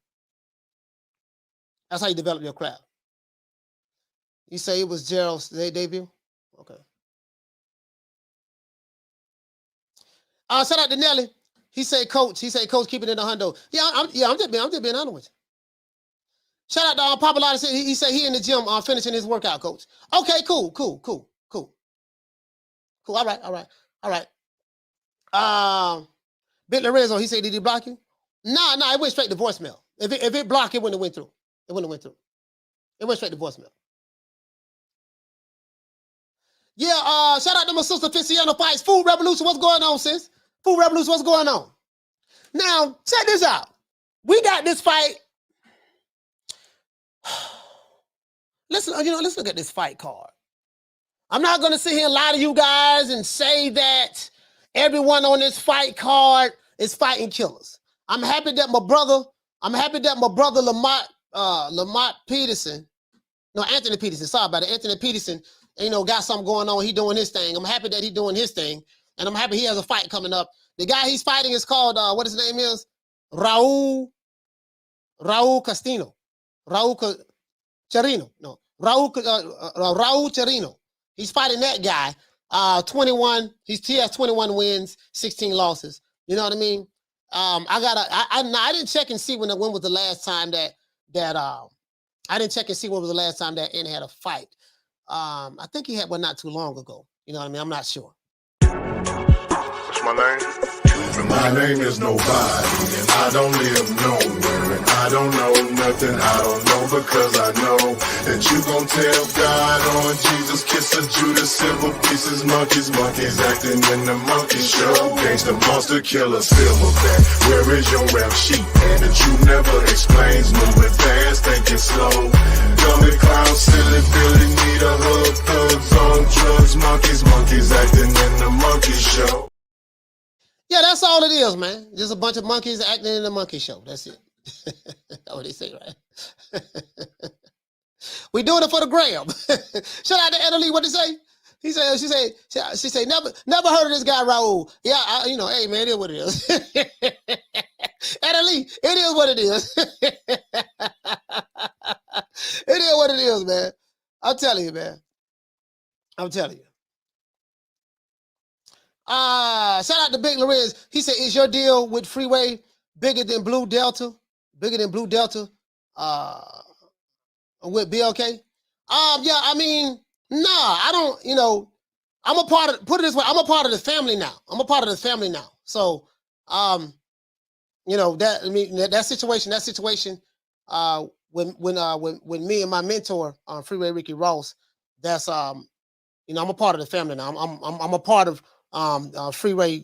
That's how you develop your craft. You say it was Gerald's debut? Okay. Shout out to Nelly. He said, Coach, keep it in the hundo. Yeah, I'm just being honest with you. Shout out to Popular. He said he in the gym finishing his workout, Coach. Okay, cool. All right. Bit Lorenzo, he said, did he block you? Nah, it went straight to voicemail. If it blocked, it wouldn't have went through. It went straight to voicemail. Yeah, shout out to my sister Ficiano Fights. Food Revolution, what's going on, sis? Food Revolution, what's going on? Now, check this out. We got this fight. Let's look at this fight card. I'm not going to sit here and lie to you guys and say that everyone on this fight card is fighting killers. I'm happy that my brother Lamont Peterson, no, Anthony Peterson, sorry about it. Anthony Peterson, got something going on. He doing his thing. I'm happy that he doing his thing. And I'm happy he has a fight coming up. The guy he's fighting is called, what his name is? Raul Castino. Raul Charino. He's fighting that guy. 21. He has 21 wins, 16 losses. You know what I mean? I didn't check and see when was the last time that I didn't check and see when was the last time that N had a fight. I think he had one not too long ago. You know what I mean? I'm not sure. What's my name? My name is nobody, and I don't live nowhere, and I don't know nothing. I don't know because I know that you gon' tell God on Jesus, kiss a Judas, silver pieces, monkeys acting in the monkey show. Gangsta monster killer, silverback. Where is your rap sheet? And that you never explains, moving fast, thinking slow. Dummy clown, silly Billy, need a hug, thugs on drugs, monkeys acting in the monkey show. Yeah, that's all it is, man. Just a bunch of monkeys acting in a monkey show. That's it. That's what they say, right? We doing it for the gram. Shout out to Italy. What they say? She said, never heard of this guy Raul. Yeah, hey man, it is what it is. Italy, it is what it is. It is what it is, man. I'm telling you, man. I'm telling you. Shout out to Big Lorenz. He said, is your deal with Freeway bigger than Blue Delta? Bigger than Blue Delta? With BLK? Yeah, I mean, nah, I don't, I'm a part of, put it this way, I'm a part of the family now. So, that situation, when me and my mentor, Freeway Ricky Ross, that's, I'm a part of the family now. I'm a part of Freeway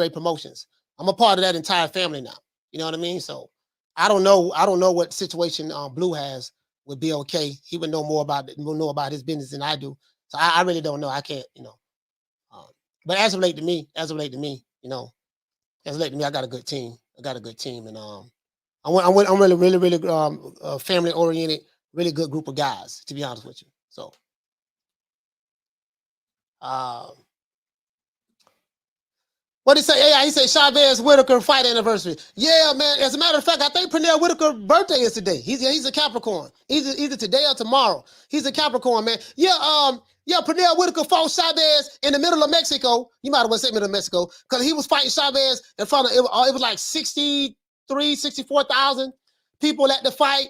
Promotions. I'm a part of that entire family now. You know what I mean? So I don't know what situation Blue has with BLK. He would know more about his business than I do. So I really don't know. I can't, but as of late to me, I got a good team. And I'm really family oriented, really good group of guys, to be honest with you. So what did he say? Yeah, he said Chavez Whitaker fight anniversary. Yeah, man. As a matter of fact, I think Pernell Whitaker's birthday is today. He's a Capricorn. Either today or tomorrow. He's a Capricorn, man. Yeah, Pernell Whitaker fought Chavez in the middle of Mexico. You might as well say middle of Mexico, because he was fighting Chavez in front of it was like 64,000 people at the fight.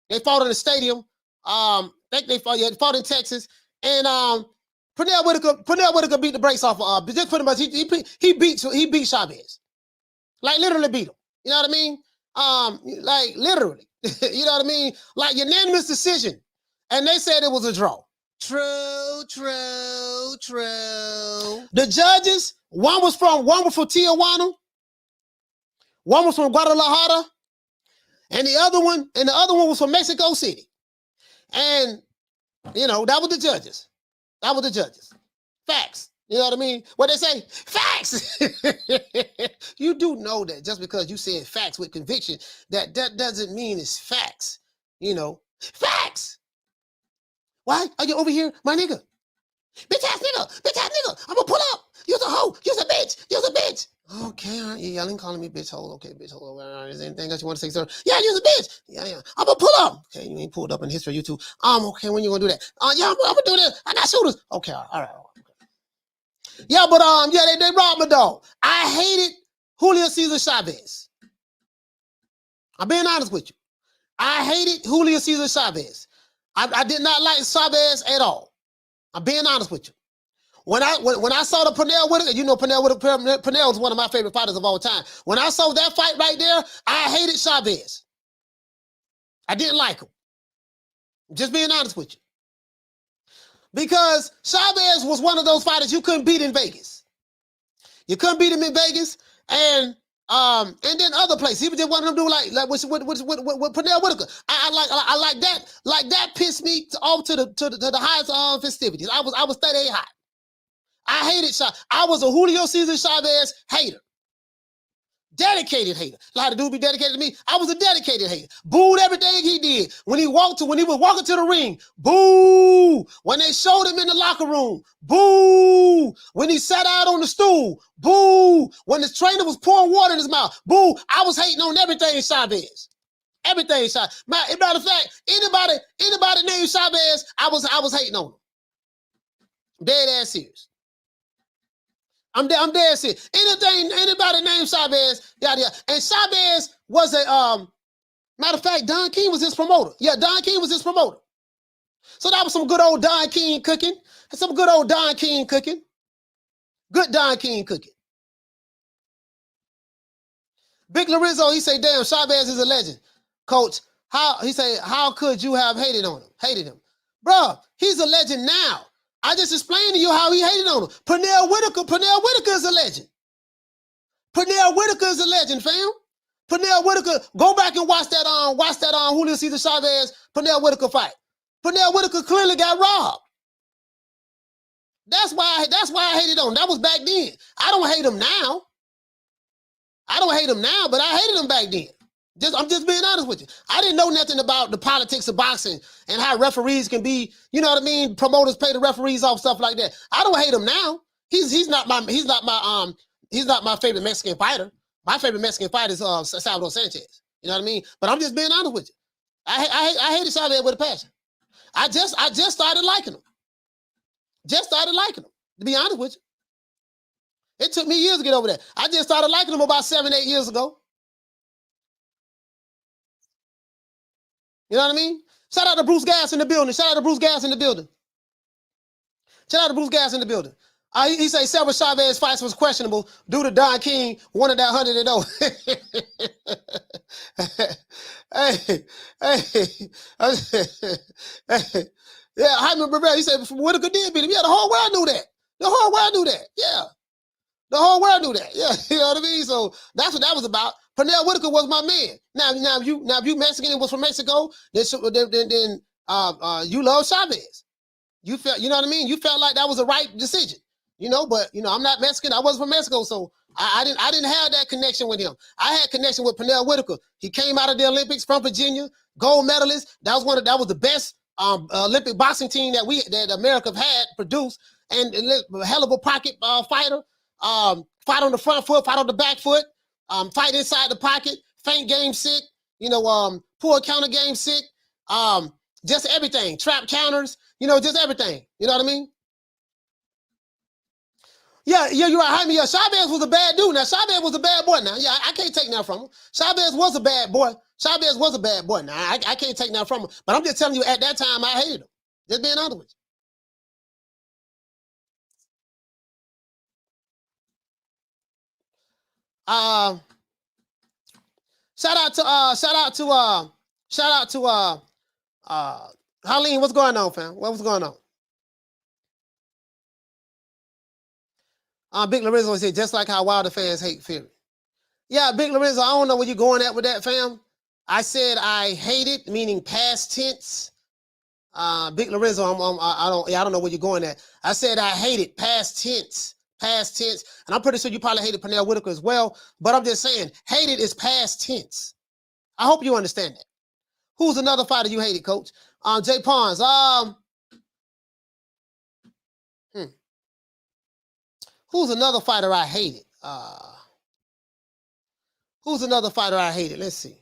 They fought in the stadium. I think they fought in Texas. And Pernell Whitaker beat the brakes off of just pretty much he beat Chavez. Like literally beat him. You know what I mean? Like literally. You know what I mean? Like unanimous decision. And they said it was a draw. True. The judges, one was from Tijuana, one was from Guadalajara, and the other one was from Mexico City. And that was the judges. Facts. You know what I mean? What they say? Facts. You do know that just because you said facts with conviction, that doesn't mean it's facts. Facts. Why are you over here, my nigga? Bitch ass nigga. I'm gonna pull up. You're a hoe. You're a bitch. Okay, all right. You're yelling, calling me bitch hole. Okay, bitch hole. Is there anything else you want to say, sir? Yeah, you're a bitch. Yeah. I'm gonna pull up. Okay, you ain't pulled up in history of YouTube. Okay, when you gonna do that? Yeah, I'm gonna do this. I got shooters. Okay, all right. Okay. Yeah, but they robbed my dog. I hated Julio Cesar Chavez. I'm being honest with you. I hated Julio Cesar Chavez. I did not like Chavez at all. I'm being honest with you. When I saw the Pernell Whitaker, Pernell is one of my favorite fighters of all time. When I saw that fight right there, I hated Chavez. I didn't like him. Just being honest with you. Because Chavez was one of those fighters you couldn't beat in Vegas. You couldn't beat him in Vegas, and then other places. He was just one of them dudes like with Pernell Whitaker. I like that. Like that pissed me off to the highest festivities. I was 38 hot. I hated Chavez. I was a Julio Cesar Chavez hater. Dedicated hater. A lot of dudes be dedicated to me. I was a dedicated hater. Booed everything he did. When he was walking to the ring, boo. When they showed him in the locker room, boo. When he sat out on the stool, boo. When the trainer was pouring water in his mouth, boo. I was hating on everything Chavez. Everything Chavez. Matter of fact, anybody named Chavez, I was hating on him. Dead ass serious. I'm dead serious. Anybody named Chavez, yada yada. And Chavez was a matter of fact, Don King was his promoter. Yeah, Don King was his promoter. So that was some good old Don King cooking. Some good old Don King cooking. Good Don King cooking. Big Lorenzo, he say, damn, Chavez is a legend. Coach, how could you have hated him? Bruh, he's a legend now. I just explained to you how he hated on him. Pernell Whitaker is a legend. Pernell Whitaker is a legend, fam. Pernell Whitaker, go back and watch that Julio Cesar Chavez Pernell Whitaker fight. Pernell Whitaker clearly got robbed. That's why I hated on him. That was back then. I don't hate him now. But I hated him back then. I'm just being honest with you. I didn't know nothing about the politics of boxing and how referees can be, you know what I mean? Promoters pay the referees off, stuff like that. I don't hate him now. He's not my favorite Mexican fighter. My favorite Mexican fighter is Salvador Sanchez. You know what I mean? But I'm just being honest with you. I hated Chavez with a passion. I just started liking him. To be honest with you. It took me years to get over that. I just started liking him about 7-8 years ago. You know what I mean? Shout out to Bruce Gas in the building. He say several Chavez fights was questionable due to Don King wanted that 100-0. Hey. Yeah, Hyman Barrera, he said Whitaker did beat him. Yeah, the whole world knew that. Yeah. The whole world knew that. Yeah, you know what I mean? So that's what that was about. Pernell Whitaker was my man. Now if you Mexican and was from Mexico, then you love Chavez. You felt, you know what I mean? You felt like that was the right decision. You know, but you know, I'm not Mexican. I wasn't from Mexico, so I didn't have that connection with him. I had connection with Pernell Whitaker. He came out of the Olympics from Virginia, gold medalist. That was the best Olympic boxing team that America had produced, and a hell of a pocket fighter. Fight on the front foot, fight on the back foot, fight inside the pocket, feint game sick, pull counter game sick, just everything, trap counters, just everything. You know what I mean? Yeah, you're right, Jaime. Yeah, Chavez was a bad dude. Now, Chavez was a bad boy. Now, yeah, I can't take that from him. Chavez was a bad boy. Now, I can't take that from him. But I'm just telling you, at that time, I hated him. Just being honest with you. Shout out to Harleen. What's going on, fam? What's going on? Big Lorenzo said, just like how Wilder fans hate Fury. Yeah, Big Lorenzo, I don't know where you're going at with that, fam. I said I hate it, meaning past tense. Big Lorenzo, I don't know where you're going at. I said I hate it, past tense. And I'm pretty sure you probably hated Pernell Whitaker as well, but I'm just saying, hated is past tense. I hope you understand that. Who's another fighter you hated, Coach? Jay Pons. Who's another fighter I hated? Let's see.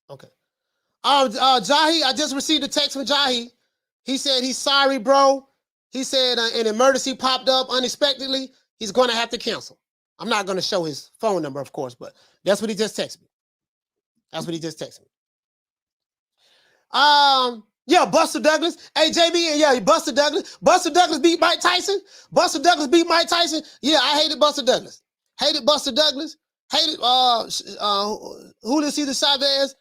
Okay. Jahi, I just received a text from Jahi. He said he's sorry, bro. He said an emergency popped up unexpectedly. He's going to have to cancel. I'm not going to show his phone number, of course, but that's what he just texted me. Yeah, Buster Douglas. Hey, JB, yeah, Buster Douglas. Buster Douglas beat Mike Tyson. Yeah, I hated Buster Douglas. Hated Julio Cesar Chavez.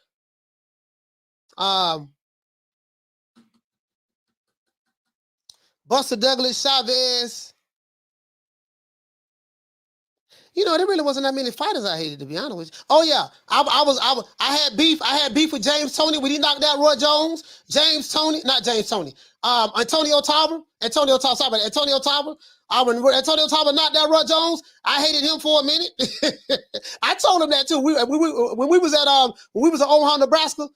Buster Douglas, Chavez. There really wasn't that many fighters I hated, to be honest with you. Oh yeah, I had beef. I had beef with James Toney when he knocked out Roy Jones. Antonio Tarver. When Antonio Tarver knocked out Roy Jones, I hated him for a minute. I told him that too. When we was at Omaha, Nebraska.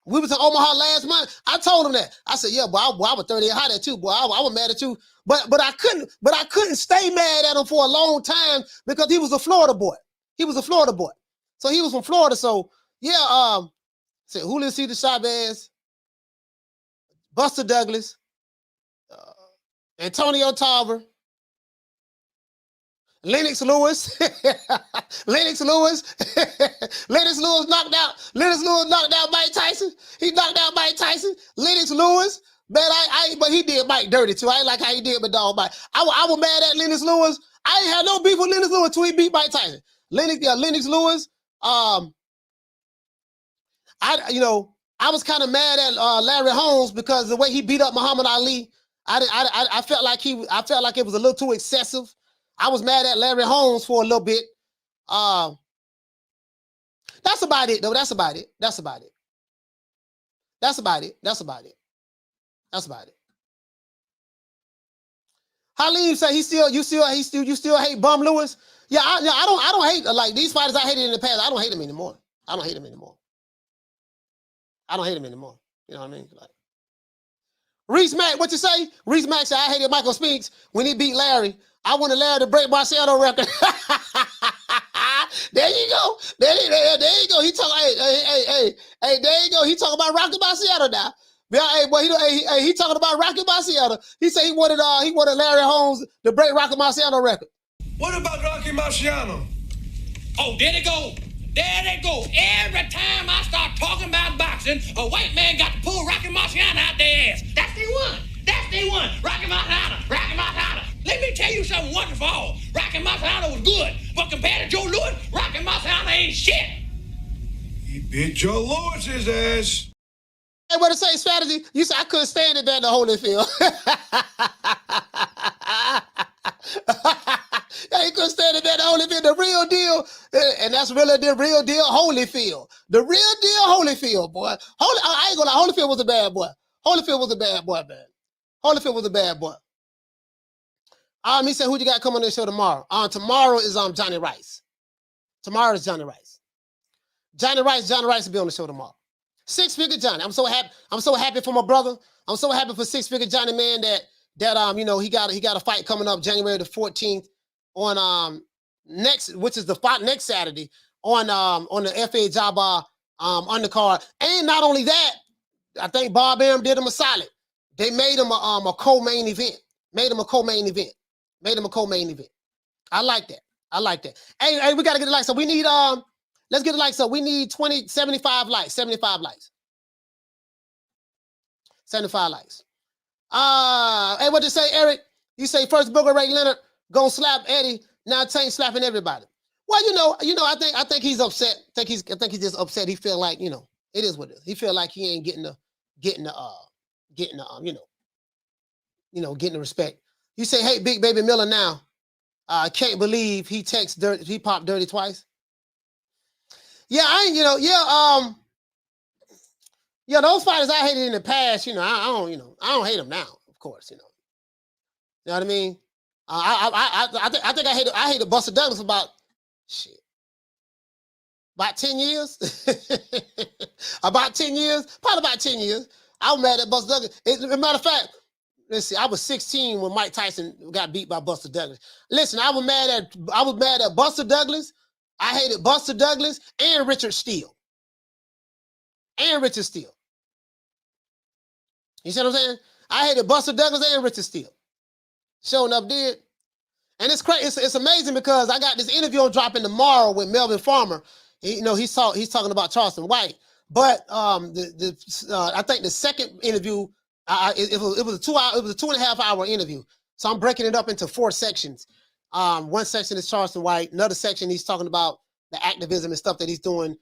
We was in Omaha last month. I told him that. I said, yeah, boy, I was 30 hot at you, boy. I was mad at you. But I couldn't stay mad at him for a long time because he was a Florida boy. So he was from Florida. So yeah, Said Julio Cesar Chavez, Buster Douglas, Antonio Tarver, Lennox Lewis, Lennox Lewis knocked out Mike Tyson. He knocked out Mike Tyson. Lennox Lewis, man, but he did Mike dirty too. I ain't like how he did my dog Mike. I was mad at Lennox Lewis. I ain't had no beef with Lennox Lewis until he beat Mike Tyson. Lennox Lewis. I was kind of mad at Larry Holmes because the way he beat up Muhammad Ali. I felt like it was a little too excessive. I was mad at Larry Holmes for a little bit. That's about it, though. That's about it. Halim say you still hate Bum Lewis? Yeah, I don't hate like these fighters I hated in the past. I don't hate them anymore. You know what I mean? Like Reese Mack, what you say? Reese Mack said I hated Michael Spinks when he beat Larry. I wanted Larry to break Marciano record. There you go. There you go. He talk. Hey. There you go. He talking about Rocky Marciano now. Yeah, hey, boy. He talking about Rocky Marciano. He said he wanted Larry Holmes to break Rocky Marciano record. What about Rocky Marciano? Oh, there they go. Every time I start talking about boxing, a white man got to pull Rocky Marciano out their ass. That's the one. Rocky Marciano. Let me tell you something once for all. Rocky Marciano was good, but compared to Joe Louis, Rocky Marciano ain't shit. He beat Joe Louis's ass. Hey, what to say, strategy? You said I couldn't stand it there in the Holyfield. Yeah, he couldn't stand it there in the Holyfield. The real deal, and that's really the real deal Holyfield. The real deal Holyfield, boy. I ain't gonna lie, Holyfield was a bad boy. Holyfield was a bad boy. He said, who you got coming on the show tomorrow? Tomorrow is Johnny Rice. Johnny Rice will be on the show tomorrow. Six-figure Johnny. I'm so happy for my brother. I'm so happy for Six-figure Johnny, man, that he got a fight coming up January the 14th on next Saturday on the FA Jabbar undercard. And not only that, I think Bob Arum did him a solid. They made him a co-main event. I like that. Hey, we gotta get the likes. So we need let's get the likes up. We need 75 likes. 75 likes. Hey, what you say, Eric? You say first Booger Ray Leonard gonna slap Eddie. Now Tank slapping everybody. Well, I think he's upset. I think he's just upset. He feel like, it is what it is. He feel like he ain't getting the respect. You say, hey, Big Baby Miller now. I can't believe he popped Dirty twice. Yeah, those fighters I hated in the past, I don't hate them now, of course, You know what I mean? I think I hated Buster Douglas for about 10 years. About 10 years. I was mad at Buster Douglas. As a matter of fact, let's see, I was 16 when Mike Tyson got beat by Buster Douglas. Listen, I was mad at Buster Douglas. I hated Buster Douglas and Richard Steele. You see what I'm saying? I hated Buster Douglas and Richard Steele. Showing up did. And it's crazy. It's amazing because I got this interview dropping tomorrow with Melvin Farmer. He's talking about Charleston White. But I think the second interview, it was a 2.5 hour interview. So I'm breaking it up into 4 sections. One section is Charleston White. Another section, he's talking about the activism and stuff that he's doing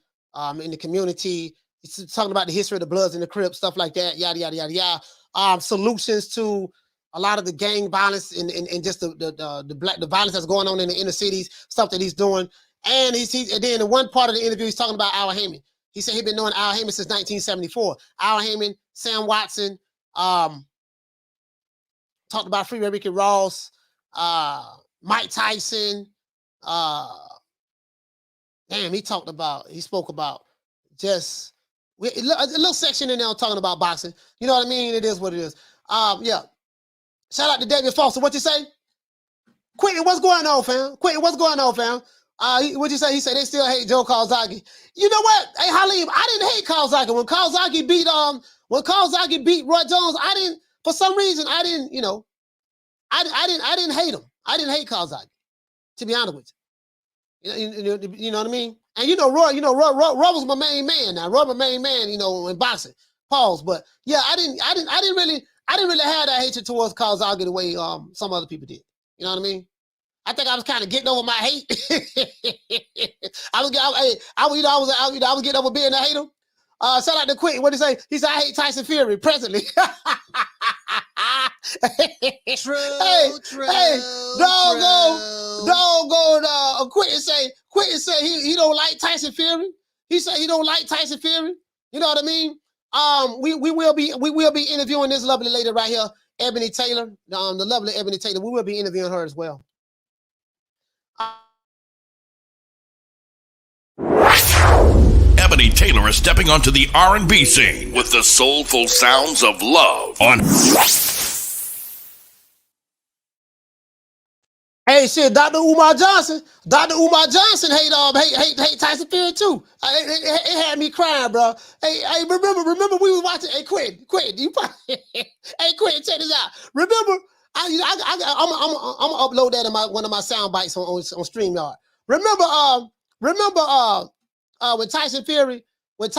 in the community. He's talking about the history of the Bloods and the Crips, stuff like that, yada, yada, yada, yada. Solutions to a lot of the gang violence and just the violence that's going on in the inner cities, stuff that he's doing. And and then in one part of the interview, he's talking about Al Heyman. He said he'd been knowing Al Heyman since 1974. Al Heyman, Sam Watson, talked about Free Ricky Ross, Mike Tyson. He spoke about just a little section in there talking about boxing. You know what I mean? It is what it is. Yeah. Shout out to David Foster. What you say? Quentin, what's going on, fam? What'd you say? He said they still hate Joe Kawasaki. You know what? Hey, Halim, I didn't hate Kawasaki when Kawasaki beat Roy Jones. I didn't, for some reason, I didn't, you know, I didn't hate him. I didn't hate Kawasaki, to be honest with you. You know what I mean? And you know, Roy was my main man. Now, Roy my main man, you know, in boxing. Pause. But yeah, I didn't really have that hatred towards Kawasaki the way some other people did. You know what I mean? I think I was kind of getting over my hate. I was getting over being a hater. Shout out to Quick. What did he say? He said, I hate Tyson Fury presently. True. Quentin say he don't like Tyson Fury. He said he don't like Tyson Fury. You know what I mean? We will be interviewing this lovely lady right here, Ebony Taylor, the lovely Ebony Taylor. We will be interviewing her as well. Ebony Taylor is stepping onto the R&B scene with the soulful sounds of love on. Hey, shit, Dr. Umar Johnson hate Tyson Fury too. It had me crying, bro. Hey, remember we was watching. Hey, Quentin, you probably. Hey, Quentin, check this out. Remember, I'm gonna upload that in one of my sound bites on StreamYard. Remember, when Tyson Fury, when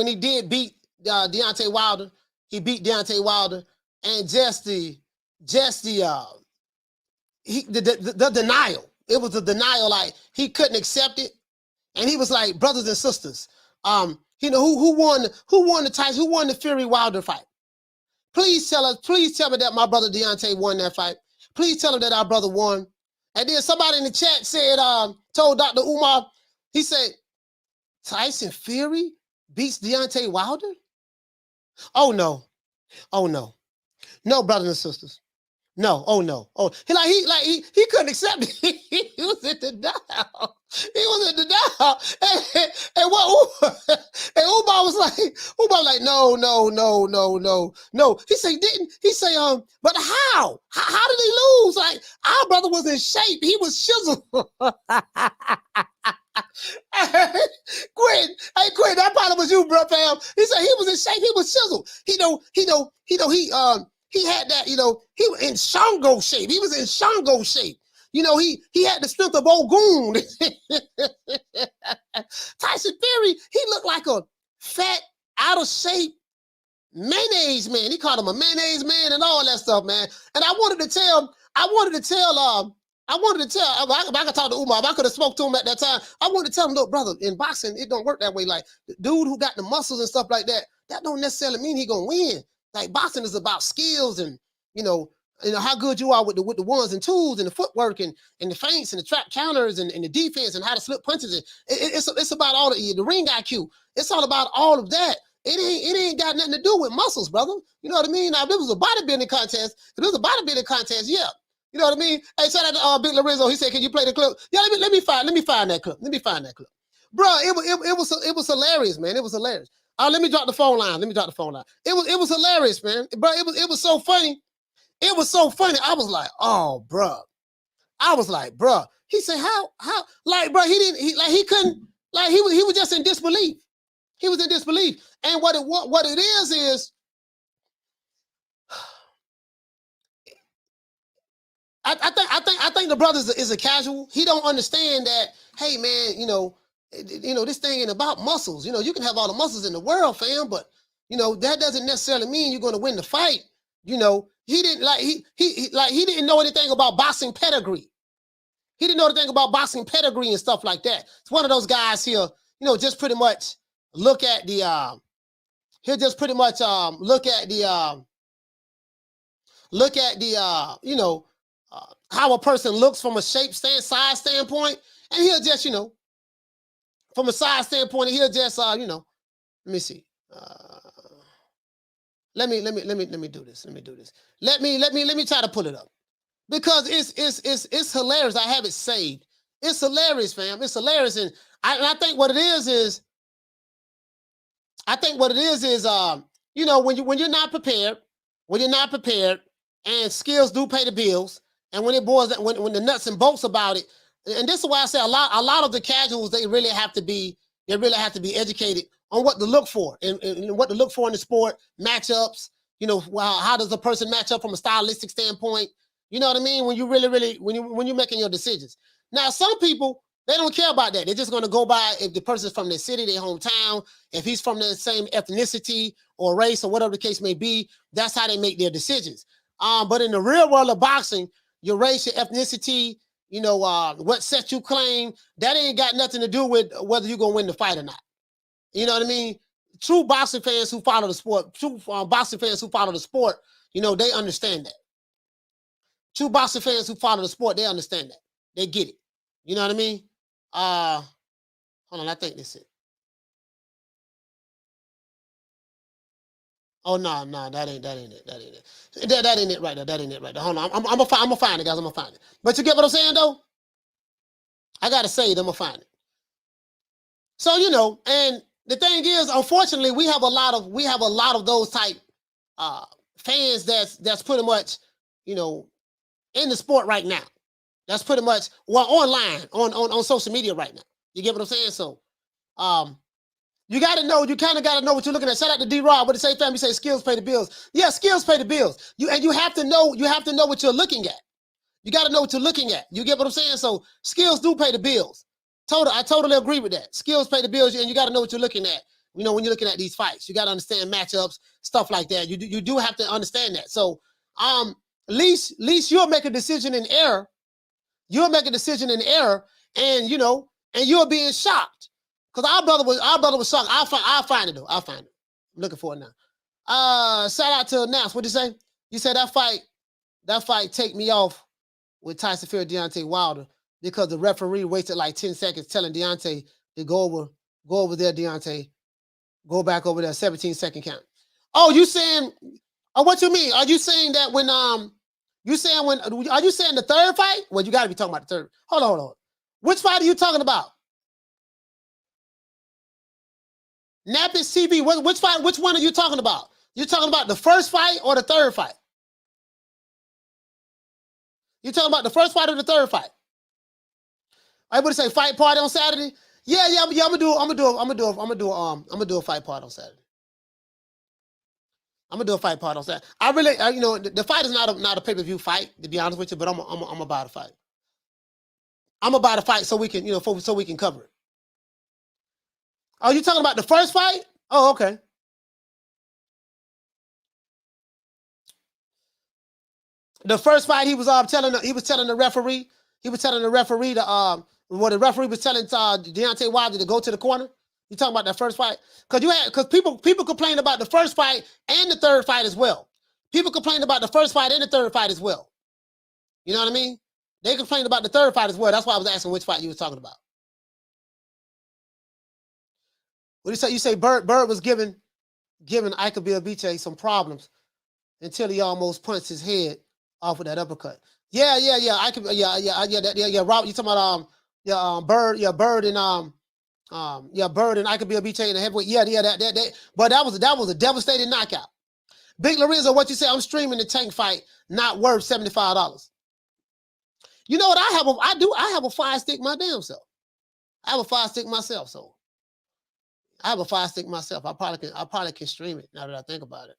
he did beat Deontay Wilder, he beat Deontay Wilder, and the denial. It was a denial, like he couldn't accept it, and he was like, brothers and sisters, you know who won the Fury Wilder fight? Please tell me that my brother Deontay won that fight. Please tell him that our brother won. And then somebody in the chat said, told Dr. Umar, he said, Tyson Fury beats Deontay Wilder? Oh no. No, brothers and sisters. No, oh no. Oh, he couldn't accept it. He was in denial. And Umar was like, no. He said, but how? How did he lose? Like, our brother was in shape. He was chiseled. Quinn, that probably was you, bro, fam. He said he was in shape. He was chiseled. He had that, you know, he was in Shango shape. He was in Shango shape. You know, he had the strength of Ogun. Tyson Fury, he looked like a fat, out of shape mayonnaise man. He called him a mayonnaise man and all that stuff, man. And I wanted to tell, if I could talk to Umar, if I could have spoke to him at that time, I wanted to tell him, look, brother, in boxing, it don't work that way. Like, the dude who got the muscles and stuff like that, that don't necessarily mean he gonna win. Like, boxing is about skills and, you know how good you are with the ones and twos and the footwork and the feints and the trap counters and the defense and how to slip punches. It's about all the ring IQ. It's all about all of that. It ain't got nothing to do with muscles, brother. You know what I mean? Now, if it was a bodybuilding contest, yeah. You know what I mean? Hey, shout out to Big Lorenzo. He said, "Can you play the clip?" Yeah, let me find that clip. Bro, it was hilarious, man. It was hilarious. Let me drop the phone line. It was hilarious, man. Bro, it was so funny. It was so funny. I was like, oh, bro. He said, how, like, bro, he was just in disbelief. He was in disbelief. And what it is, I think the brother is a casual. He don't understand that, hey, man, this thing ain't about muscles. You can have all the muscles in the world, fam, but that doesn't necessarily mean you're going to win the fight. He didn't he didn't know anything about boxing pedigree. He didn't know anything about boxing pedigree and stuff like that. It's one of those guys here, just pretty much look at the how a person looks from a size standpoint, and he'll just, from a size standpoint, he'll just, let me see. Let me do this. Let me try to pull it up because it's hilarious. I have it saved. It's hilarious, fam. It's hilarious, and I think what it is when you're not prepared, and skills do pay the bills, And when it boils, when the nuts and bolts about it, and this is why I say a lot of the casuals, they really have to be educated on what to look for and what to look for in the sport, matchups. You know, how does a person match up from a stylistic standpoint? You know what I mean? When you really when you're making your decisions. Now, some people, they don't care about that. They're just going to go by if the person's from their city, their hometown, if he's from the same ethnicity or race or whatever the case may be. That's how they make their decisions. But in the real world of boxing, your race, your ethnicity, you know, what set you claim, that ain't got nothing to do with whether you're going to win the fight or not. You know what I mean? True boxing fans who follow the sport, you know, they understand that. True boxing fans who follow the sport, they understand that. They get it. You know what I mean? Hold on, I think this is it. Oh no, that ain't it. That ain't it right there. That ain't it right there. Hold on, I'm gonna find it, guys. I'm gonna find it. But you get what I'm saying, though? I gotta say it. I'm gonna find it. So you know, and the thing is, unfortunately, we have a lot of those type fans that's pretty much, you know, in the sport right now. That's pretty much online on social media right now. You get what I'm saying? So, you kind of got to know what you're looking at. Shout out to D-Rob. What it say, family? Say skills pay the bills. Yeah, skills pay the bills. You have to know what you're looking at. You got to know what you're looking at. You get what I'm saying? So skills do pay the bills. I totally agree with that. Skills pay the bills, and you got to know what you're looking at. You know, when you're looking at these fights, you got to understand matchups, stuff like that. You do have to understand that. So, at least you'll make a decision in error. You'll make a decision in error, and you know, and you're being shocked. Because our brother was shocked. I'll find it though. I'll find it. I'm looking for it now. Shout out to Naps. What'd you say? You said that fight take me off with Tyson Fury, Deontay Wilder, because the referee wasted like 10 seconds telling Deontay to go over there, Deontay. Go back over there, 17-second count. Oh, you saying, what you mean? Are you saying that when are you saying the third fight? Well, you gotta be talking about the third. Hold on. Which fight are you talking about? Nappis TV, which fight? Which one are you talking about? You talking about the first fight or the third fight? You talking about the first fight or the third fight? I would say fight party on Saturday. Yeah. I'm gonna do a fight party on Saturday. I'm gonna do a fight party on Saturday. I really, you know, the fight is not a pay-per-view fight, to be honest with you. But I'm about to fight. I'm about to fight so we can, you know, so we can cover it. Oh, you talking about the first fight? Oh, okay. The first fight, he was telling the referee. He was telling the referee the referee was telling Deontay Wilder to go to the corner. You talking about that first fight? Because people complained about the first fight and the third fight as well. People complained about the first fight and the third fight as well. You know what I mean? They complained about the third fight as well. That's why I was asking which fight you was talking about. What do you say? You say Bird was giving Ike Biabiche some problems until he almost punched his head off with that uppercut. Yeah. Rob, you talking about Bird and Bird and Ike Biabiche in the heavyweight. Yeah, that. But that was a devastating knockout. Big Lorenzo, what you say? I'm streaming the Tank fight, not worth $75. You know what? I have a fire stick my damn self. I have a fire stick myself, so. I have a fire stick myself. I probably can stream it now that I think about it.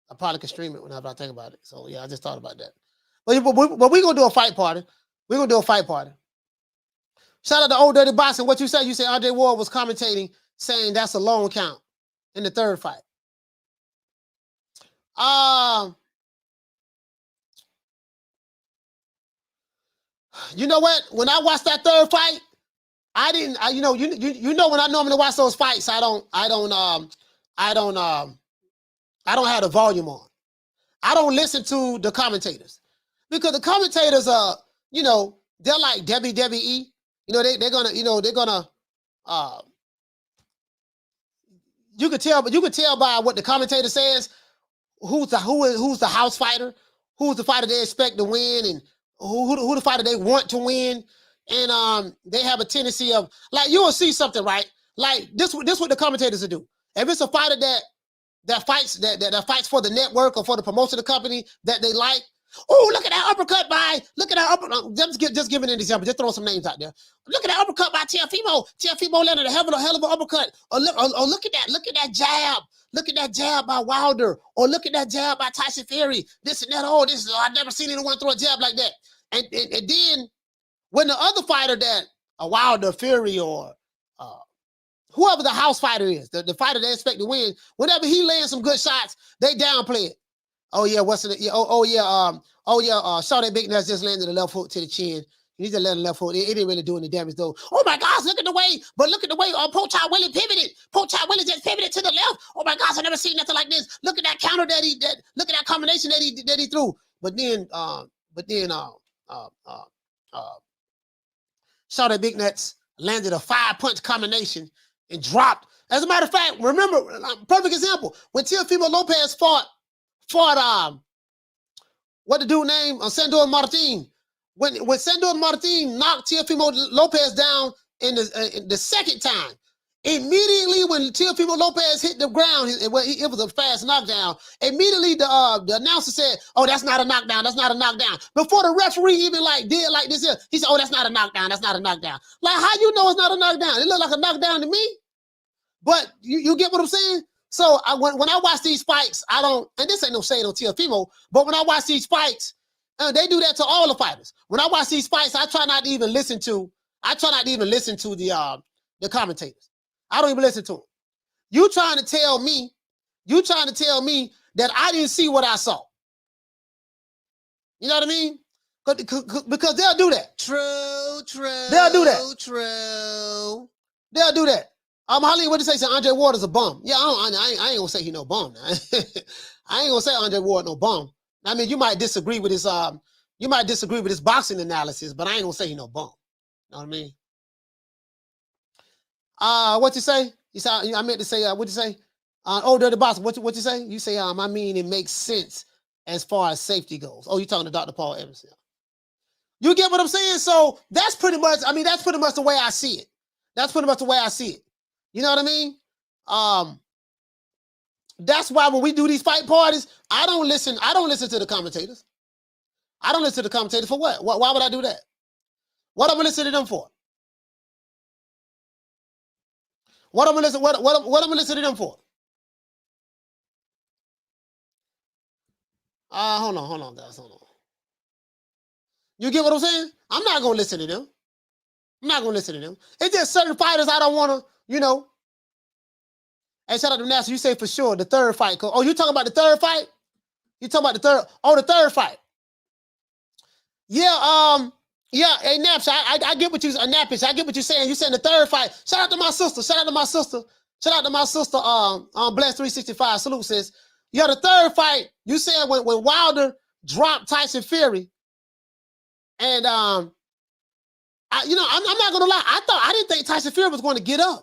I probably can stream it whenever I think about it. So yeah, I just thought about that. But we're gonna do a fight party. We're gonna do a fight party. Shout out to Old Dirty Boxing. What you said? You said Andre Ward was commentating, saying that's a long count in the third fight. You know what? When I watched that third fight, you know when I normally watch those fights, I don't have the volume on. I don't listen to the commentators because the commentators are, you know, they're like WWE. You know, they're gonna you could tell by what the commentator says who's the house fighter, who's the fighter they expect to win, and who the fighter they want to win. And they have a tendency of, like, you will see something, right? Like this what the commentators will do. If it's a fighter that fights for the network or for the promotion of the company that they like, Oh, look at that uppercut by, look at that uppercut. Just giving an example, just throwing some names out there. Look at that uppercut by Teofimo. Teofimo landed a hell of an uppercut. Or look at that jab. Look at that jab by Wilder. Or look at that jab by Tyson Fury. This and that. Oh, I've never seen anyone throw a jab like that. And then when the other fighter that a Wilder, Fury, or whoever the house fighter is, the fighter they expect to win, whenever he lands some good shots, they downplay it. Oh yeah, Shawty Big Nuts just landed a left hook to the chin. He just landed a left hook. It didn't really do any damage though. Oh my gosh, look at the way Pochai Willie pivoted. Pochai Willie just pivoted to the left. Oh my gosh, I never seen nothing like this. Look at that counter look at that combination that he threw. But then Shawty Big Nuts landed a 5-punch combination and dropped. As a matter of fact, remember, perfect example, when Teofimo Lopez fought what the dude named Sandor Martin. When Sandor Martin knocked Teofimo Lopez down in the second time, immediately when Teofimo Lopez hit the ground, it was a fast knockdown. Immediately the announcer said, "Oh, that's not a knockdown. That's not a knockdown." Before the referee even did like this here, he said, "Oh, that's not a knockdown. That's not a knockdown." Like, how you know it's not a knockdown? It looked like a knockdown to me. But you get what I'm saying? So when I watch these fights, I don't, and this ain't no shade on Teofimo, but when I watch these fights, they do that to all the fighters. When I watch these fights, I try not to even listen to the commentators. I don't even listen to them. You trying to tell me that I didn't see what I saw. You know what I mean? Because they'll do that. True. They'll do that. True. They'll do that. Holly, what did you say? Andre Ward is a bum. Yeah, I ain't gonna say he no bum. Now. I ain't gonna say Andre Ward no bum. I mean, you might disagree with his boxing analysis, but I ain't gonna say he no bum. You know what I mean? What you say? You said I meant to say what you say? Dirty Box. What you say? You say I mean it makes sense as far as safety goes. Oh, you talking to Dr. Paul Evans? You get what I'm saying? So that's pretty much. I mean, that's pretty much the way I see it. That's pretty much the way I see it. You know what I mean? That's why when we do these fight parties, I don't listen to the commentators. I don't listen to the commentators for what? Why would I do that? What I'm gonna listen to them for? What I'm gonna listen to them for? Hold on, guys. Hold on. You get what I'm saying? I'm not gonna listen to them. I'm not gonna listen to them. It's just certain fighters I don't wanna, you know. Hey, shout out to Nassau. You say for sure the third fight. Oh, you talking about the third fight? You talking about the third? Oh, the third fight. Yeah, yeah. Hey, Naps, I get what you, Napish. I get what you're saying. You saying the third fight. Shout out to my sister. Shout out to my sister. Shout out to my sister. Bless 365. Salute, sis. Yeah, the third fight. You said when Wilder dropped Tyson Fury, and I'm not gonna lie. I didn't think Tyson Fury was going to get up.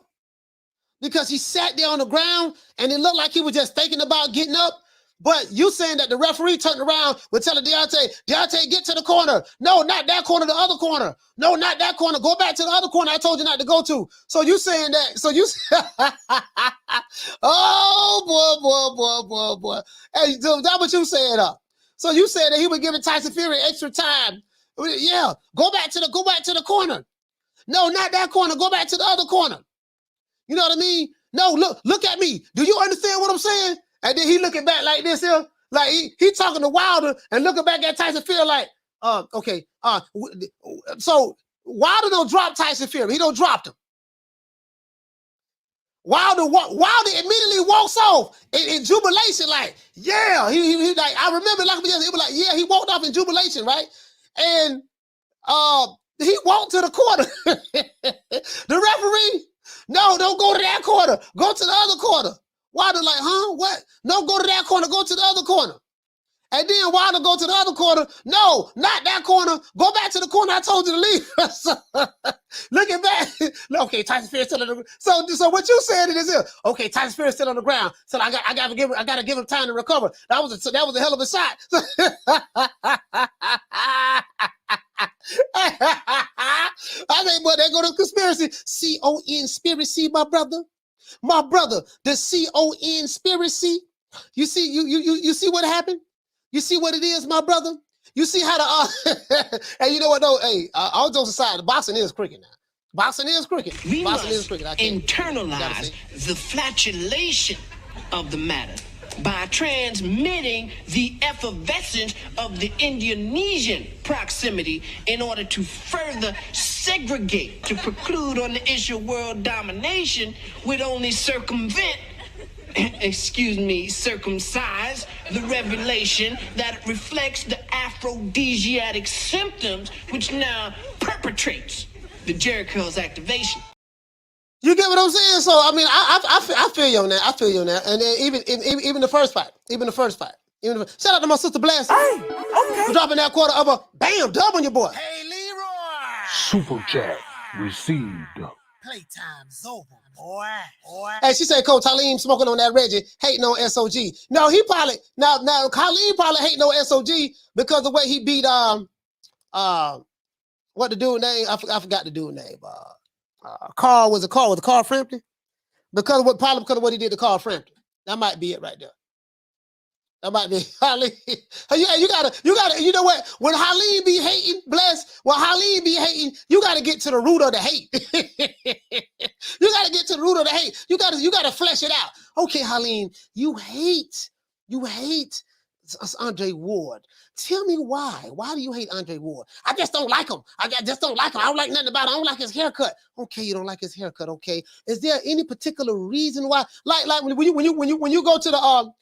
Because he sat there on the ground and it looked like he was just thinking about getting up. But you saying that the referee turned around with telling Deontay, get to the corner. No, not that corner, the other corner. No, not that corner. Go back to the other corner I told you not to go to. So you saying that, so you, oh, boy. Hey, that's what you saying up. So you said that he would give Tyson Fury extra time. Yeah, go back to the corner. No, not that corner. Go back to the other corner. You know what I mean? No, look at me. Do you understand what I'm saying? And then he looking back like this here, like he talking to Wilder and looking back at Tyson Fury like, okay. So Wilder don't drop Tyson Fury. He don't drop him. Wilder immediately walks off in jubilation, like, yeah. He like, I remember like he was like, yeah. He walked off in jubilation, right? And he walked to the corner. The referee. No, don't go to that corner. Go to the other corner. Wilder like, huh? What? No, go to that corner. Go to the other corner. And then Wilder go to the other corner. No, not that corner. Go back to the corner I told you to leave. Looking back. Okay, Tyson Fury still on the ground. So what you said is here. Okay, Tyson Fury still on the ground. So I gotta give him time to recover. That was a hell of a shot. I think, boy, they go to conspiracy. C-O-N-spiracy, my brother. My brother, the C-O-N-spiracy. You see what happened? You see what it is, my brother? You see how the hey, you know what though? Hey, all jokes aside, boxing is cricket now. Boxing is cricket. We Boxing must is cricket. internalize the flatulation of the matter by transmitting the effervescence of the Indonesian proximity in order to further segregate, to preclude on the issue of world domination would only circumvent, excuse me, circumcise the revelation that reflects the aphrodisiac symptoms which now perpetrates the Jericho's activation. You get what I'm saying? So I mean, I feel you on that. I feel you on that. And then even the first fight, shout out to my sister Bless. Hey, okay. For dropping that quarter of a bam dub on your boy. Hey Leroy. Super chat received. Playtime's over, boy. Hey, she said Coach Halim smoking on that Reggie, hating on SOG. No, he probably now Halim probably hating on SOG because of the way he beat what the dude name? I forgot the dude name. Carl was Carl Frampton? Because of what he did to Carl Frampton. That might be it right there. That might be Halim. Yeah, you gotta, you know what? When Halim be hating, you gotta get to the root of the hate. You gotta get to the root of the hate. You gotta flesh it out. Okay, Halim, you hate Andre Ward. Tell me why. Why do you hate Andre Ward? I just don't like him. I just don't like him. I don't like nothing about him. I don't like his haircut. Okay, you don't like his haircut. Okay. Is there any particular reason why? Like when you go to the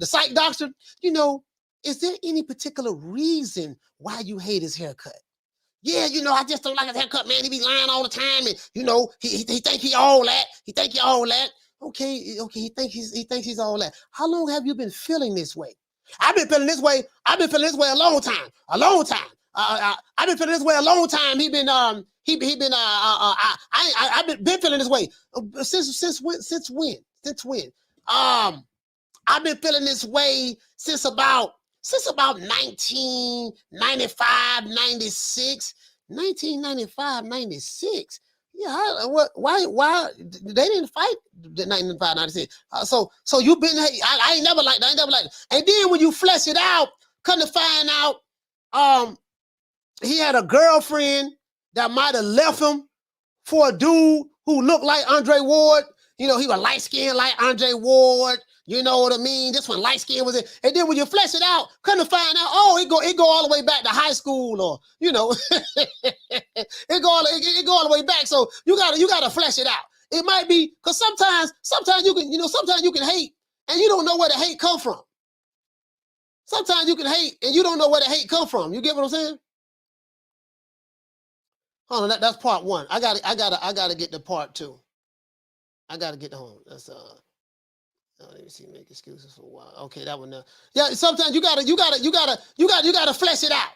psych doctor, you know, is there any particular reason why you hate his haircut? Yeah, you know, I just don't like his haircut, man. He be lying all the time, and you know, he think he all that. He think he all that. Okay, he thinks he's all that. How long have you been feeling this way? I've been feeling this way a long time. I've been feeling this way a long time. I've been feeling this way since when? I've been feeling this way since about 1995, 96. 1995, 96. Yeah, why they didn't fight the 1995, 96. So you've been, I ain't never liked that. And then when you flesh it out, come to find out, he had a girlfriend that might have left him for a dude who looked like Andre Ward. You know, he was light skinned like Andre Ward. You know what I mean? This one light skin was it. And then when you flesh it out, come to find out, oh, it go all the way back to high school, or you know, it go all the way back. So you gotta flesh it out. It might be because sometimes you can, sometimes you can hate and you don't know where the hate come from. Sometimes you can hate and you don't know where the hate come from. You get what I'm saying? Hold on, that's part one. I gotta get to part two. I gotta get home. That's let me see. Make excuses for a while. Okay, that one. Yeah, sometimes you gotta flesh it out.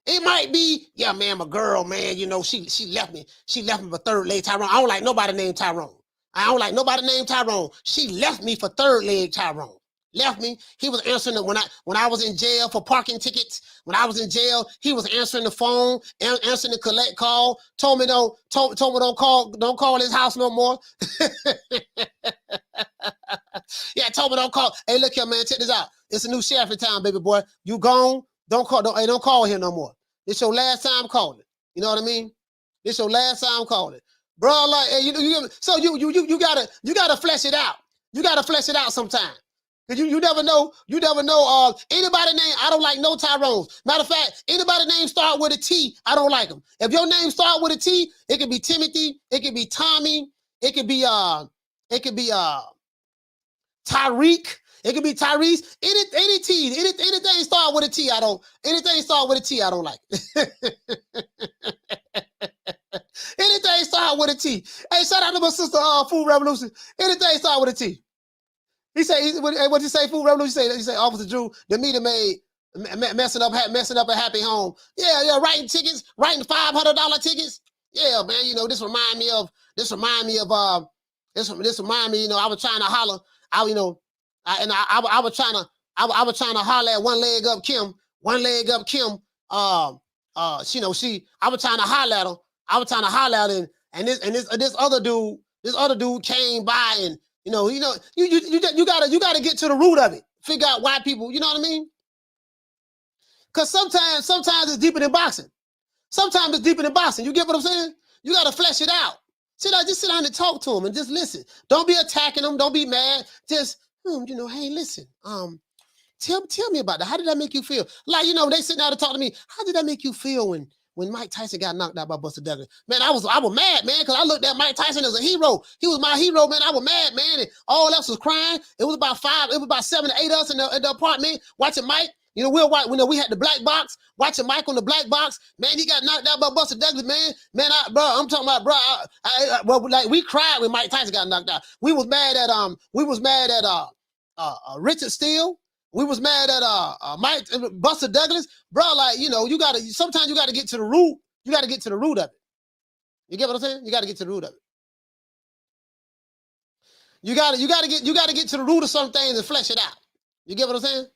It might be, yeah, man, my girl, man, you know, she left me. She left me for third leg Tyrone. I don't like nobody named Tyrone. She left me for third leg Tyrone. Left me. He was answering when I was in jail for parking tickets. When I was in jail, he was answering the phone, answering the collect call. Told me don't call his house no more. Yeah, told me don't call. Hey, look here, man, check this out. It's a new sheriff in town, baby boy. You gone? Don't call here no more. This your last time calling. You know what I mean? This your last time calling, bro. Like, hey, you gotta flesh it out. You gotta flesh it out sometime. Cause you never know. Anybody named, I don't like no Tyrones. Matter of fact, anybody name start with a T, I don't like them. If your name start with a T, it could be Timothy, it could be Tommy, it could be Tyreek, it could be Tyrese. Any T, anything start with a T, I don't. Anything start with a T, I don't like. Anything start with a T. Hey, shout out to my sister, Food Revolution. Anything start with a T. He said, what you say, Food Revolution? He said, Officer Drew, the meter maid messing up a happy home. Yeah, writing tickets, writing $500 tickets. Yeah, man, you know, this remind me, you know, I was trying to holler. I was trying to holler at one leg up Kim. I was trying to holler at her. And this other dude came by and you gotta get to the root of it. figure out why people, you know what I mean? Because sometimes it's deeper than boxing. Sometimes it's deeper than boxing. You get what I'm saying? You got to flesh it out. Just sit down and talk to them and just listen. Don't be attacking them. Don't be mad. Just, hey, listen. Tell me about that. How did that make you feel? Like, they sitting down to talk to me. How did that make you feel when Mike Tyson got knocked out by Buster Douglas? Man, I was mad, man, because I looked at Mike Tyson as a hero. He was my hero, man. I was mad, man, and all else was crying. It was about 7 or 8 of us in the apartment watching Mike. We had the black box, watching Mike on the black box. Man, he got knocked out by Buster Douglas, man. Man, I'm talking about, bro. We cried when Mike Tyson got knocked out. We was mad at Richard Steele. We was mad at Buster Douglas, bro. Like, sometimes you gotta get to the root. You gotta get to the root of it. You get what I'm saying? You gotta get to the root of it. You gotta get to the root of some things and flesh it out. You get what I'm saying?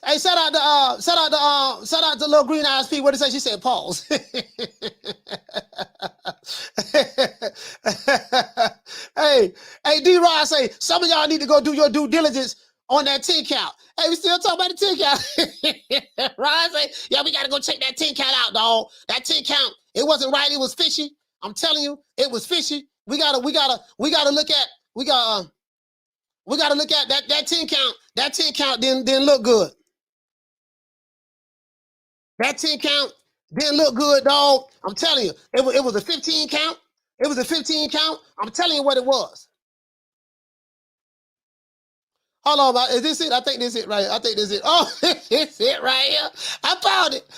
Hey, shout out to little green eyes P. What did it say? She said, pause. Hey, D-Rod say, some of y'all need to go do your due diligence on that 10 count. Hey, we still talking about the 10 count. Rod say, yeah, we got to go check that 10 count out, dog. That 10 count, it wasn't right. It was fishy. I'm telling you, it was fishy. We gotta look at that 10 count. That 10 count didn't look good. That 10 count didn't look good, dog. I'm telling you, it was a 15 count. It was a 15 count. I'm telling you what it was. Hold on, is this it? I think this is it right here. I think this is it. Oh, this is it right here. I found it.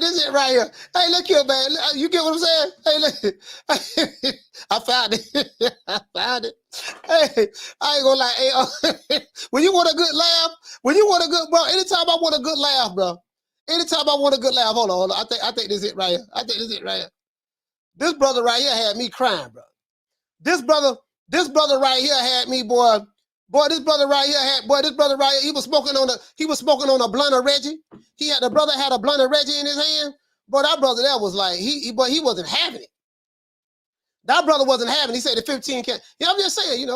This is it right here. Hey, look here, man. You get what I'm saying? Hey, look. I found it. I found it. Hey, I ain't gonna lie. Hey, when you want a good laugh, bro, anytime I want a good laugh, bro. Anytime I want a good laugh, hold on. I think this is it right here. This brother right here had me crying, bro. This brother right here had me, boy. This brother right here, he was smoking on a blunt of Reggie. The brother had a blunt of Reggie in his hand. But that brother there was like, he wasn't having it. That brother wasn't having it. He said the 15 can. Yeah, I'm just saying,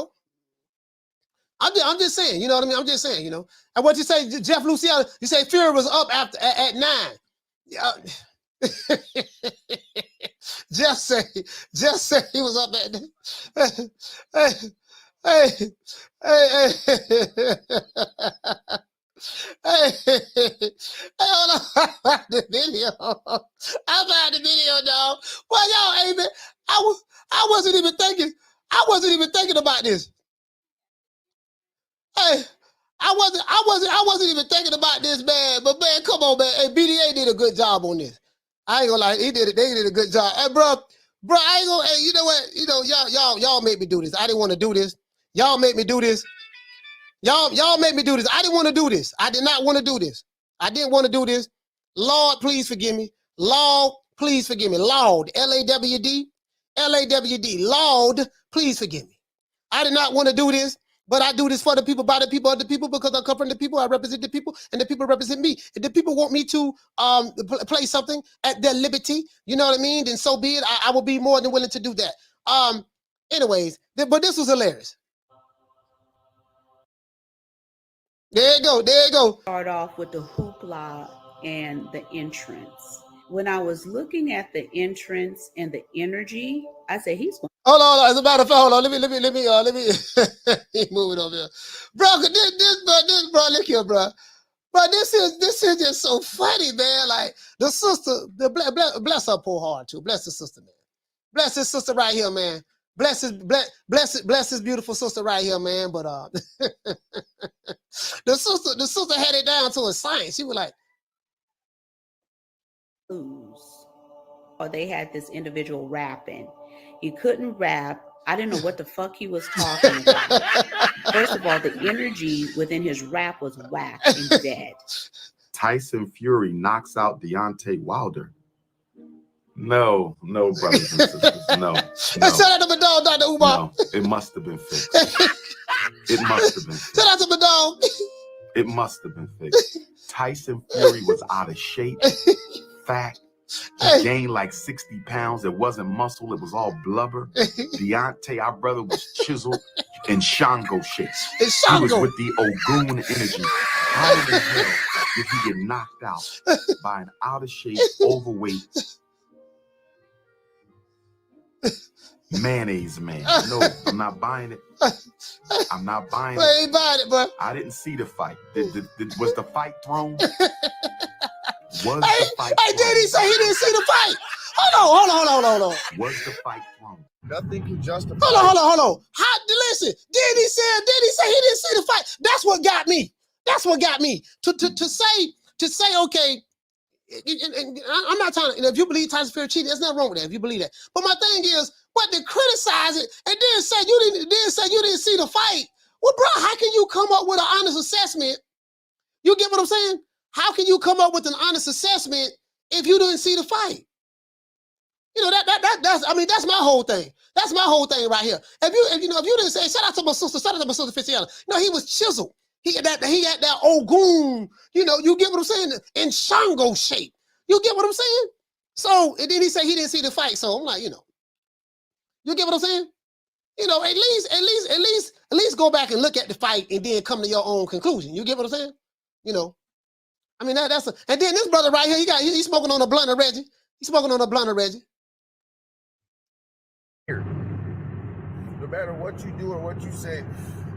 I'm just saying, you know what I mean? I'm just saying, And what you say, Jeff Luciano, you say Fury was up at 9. Yeah. Just say he was up at 9. Hey, hold on. I found the video, dog. Well, y'all, hey, man, I wasn't even thinking about this. Hey, I wasn't even thinking about this, man. But man, come on, man. Hey, BDA did a good job on this. I ain't gonna lie, they did a good job. Hey, bro, I ain't gonna. Hey, you know what? Y'all made me do this. I didn't want to do this. Y'all made me do this. Y'all made me do this. I didn't want to do this. I did not want to do this. I didn't want to do this. Lord, please forgive me. Lord, please forgive me. Lord, L-A-W-D. Lord, please forgive me. I did not want to do this. But I do this for the people, by the people, of the people, because I come from the people, I represent the people, and the people represent me. If the people want me to play something at their liberty, you know what I mean, then so be it. I will be more than willing to do that. Anyways, but this was hilarious. There you go. Start off with the hoopla and the entrance. When I was looking at the entrance and the energy, I said, he's going. Hold on. As a matter of fact, hold on. Let me move it over here. Bro, this, bro, look here, bro. Bro, this is just so funny, man. Like, the sister, bless her poor heart, too. Bless the sister, man. Bless this sister right here, man. Bless his beautiful sister right here, man. But the sister had it down to a science. She was like, or they had this individual rapping. He couldn't rap. I didn't know what the fuck he was talking about. First of all, the energy within his rap was whack and dead. Tyson Fury knocks out Deontay Wilder. No, brothers and sisters, no. Shout out to my dog, Dr. Umar. No, it must have been fixed. It must have been fixed. Shout out to my dog. It must have been fixed. Tyson Fury was out of shape, fat, He gained like 60 pounds. It wasn't muscle. It was all blubber. Deontay, our brother, was chiseled in Shango shape. He was with the Ogun energy. How in the hell did he get knocked out by an out-of-shape, overweight mayonnaise man? No, I'm not buying it. I'm not buying it. I ain't buying it, bro. I didn't see the fight. Was the fight thrown? Was the fight thrown? Did he say he didn't see the fight? Hold on. Was the fight thrown? Nothing can justify. Hold on. Listen, did he say he didn't see the fight? That's what got me. To say, okay, and I'm not trying to, if you believe Tyson Fury cheated, there's nothing wrong with that if you believe that. But my thing is, but to criticize it and then say you didn't see the fight. Well, bro, how can you come up with an honest assessment? You get what I'm saying? How can you come up with an honest assessment if you didn't see the fight? You know, that's my whole thing. That's my whole thing right here. If you didn't say, shout out to my sister Fisiana. You know, he was chiseled. He had that Ogun, you know, you get what I'm saying? In Shango shape. You get what I'm saying? So, and then he said he didn't see the fight. So I'm like, you know, you get what I'm saying? You know, at least go back and look at the fight and then come to your own conclusion. You get what I'm saying? You know, I mean, and then this brother right here, he's smoking on a blunt of Reggie. No matter what you do or what you say,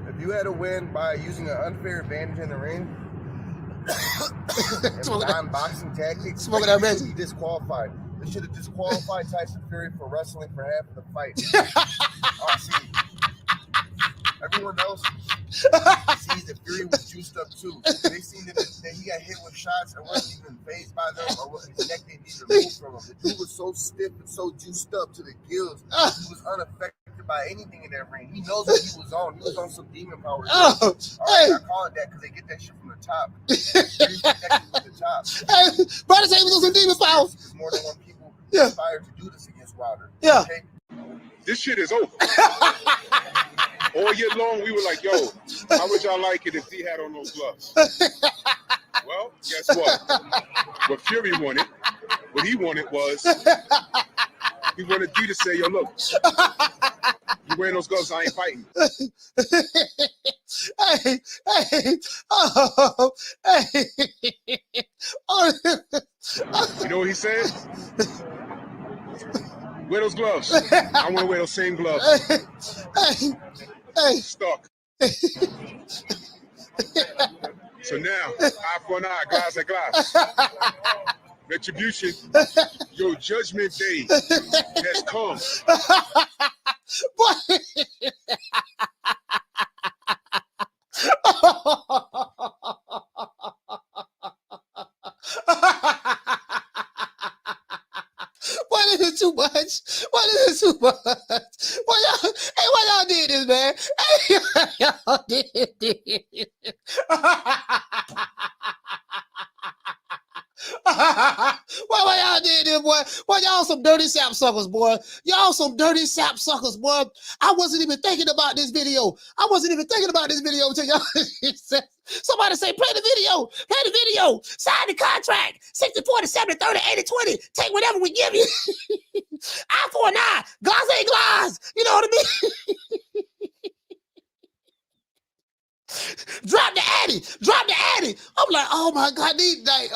if you had to win by using an unfair advantage in the ring and non-boxing tactics, you should be disqualified. They should have disqualified Tyson Fury for wrestling for half of the fight. See, everyone else sees that Fury was juiced up too. They seen that he got hit with shots and wasn't even fazed by them, or what his neck they needed to move from him. The dude was so stiff and so juiced up to the gills, he was unaffected by anything in that ring. He knows what he was on. He was on some demon power. I call it that because they get that shit from the top. Fury's connected with the top. Brother said he was on some demon power. There's more than one people inspired to do this against Wilder. Yeah. Okay? This shit is over. All year long, we were like, yo, how would y'all like it if he had on those gloves? Well, guess what? What Fury wanted, what he wanted was, he wanted you to say, yo, look, you wearing those gloves, I ain't fighting. You know what he said? Wear those gloves. I want to wear those same gloves. Stuck. So now, eye for an eye, glass at glass. Retribution, your judgment day has come. What is it too much? Why y'all did this, man? Hey, y'all did this. Why y'all did this, boy? Boy, y'all some dirty sapsuckers, boy. Y'all some dirty sapsuckers, boy. I wasn't even thinking about this video. Until y'all said, somebody say, play the video. Sign the contract. 60-40, 70-30, 80-20. Take whatever we give you. Eye for an eye. Glass ain't glass. You know what I mean? Drop the Addy. I'm like, oh my God, these like,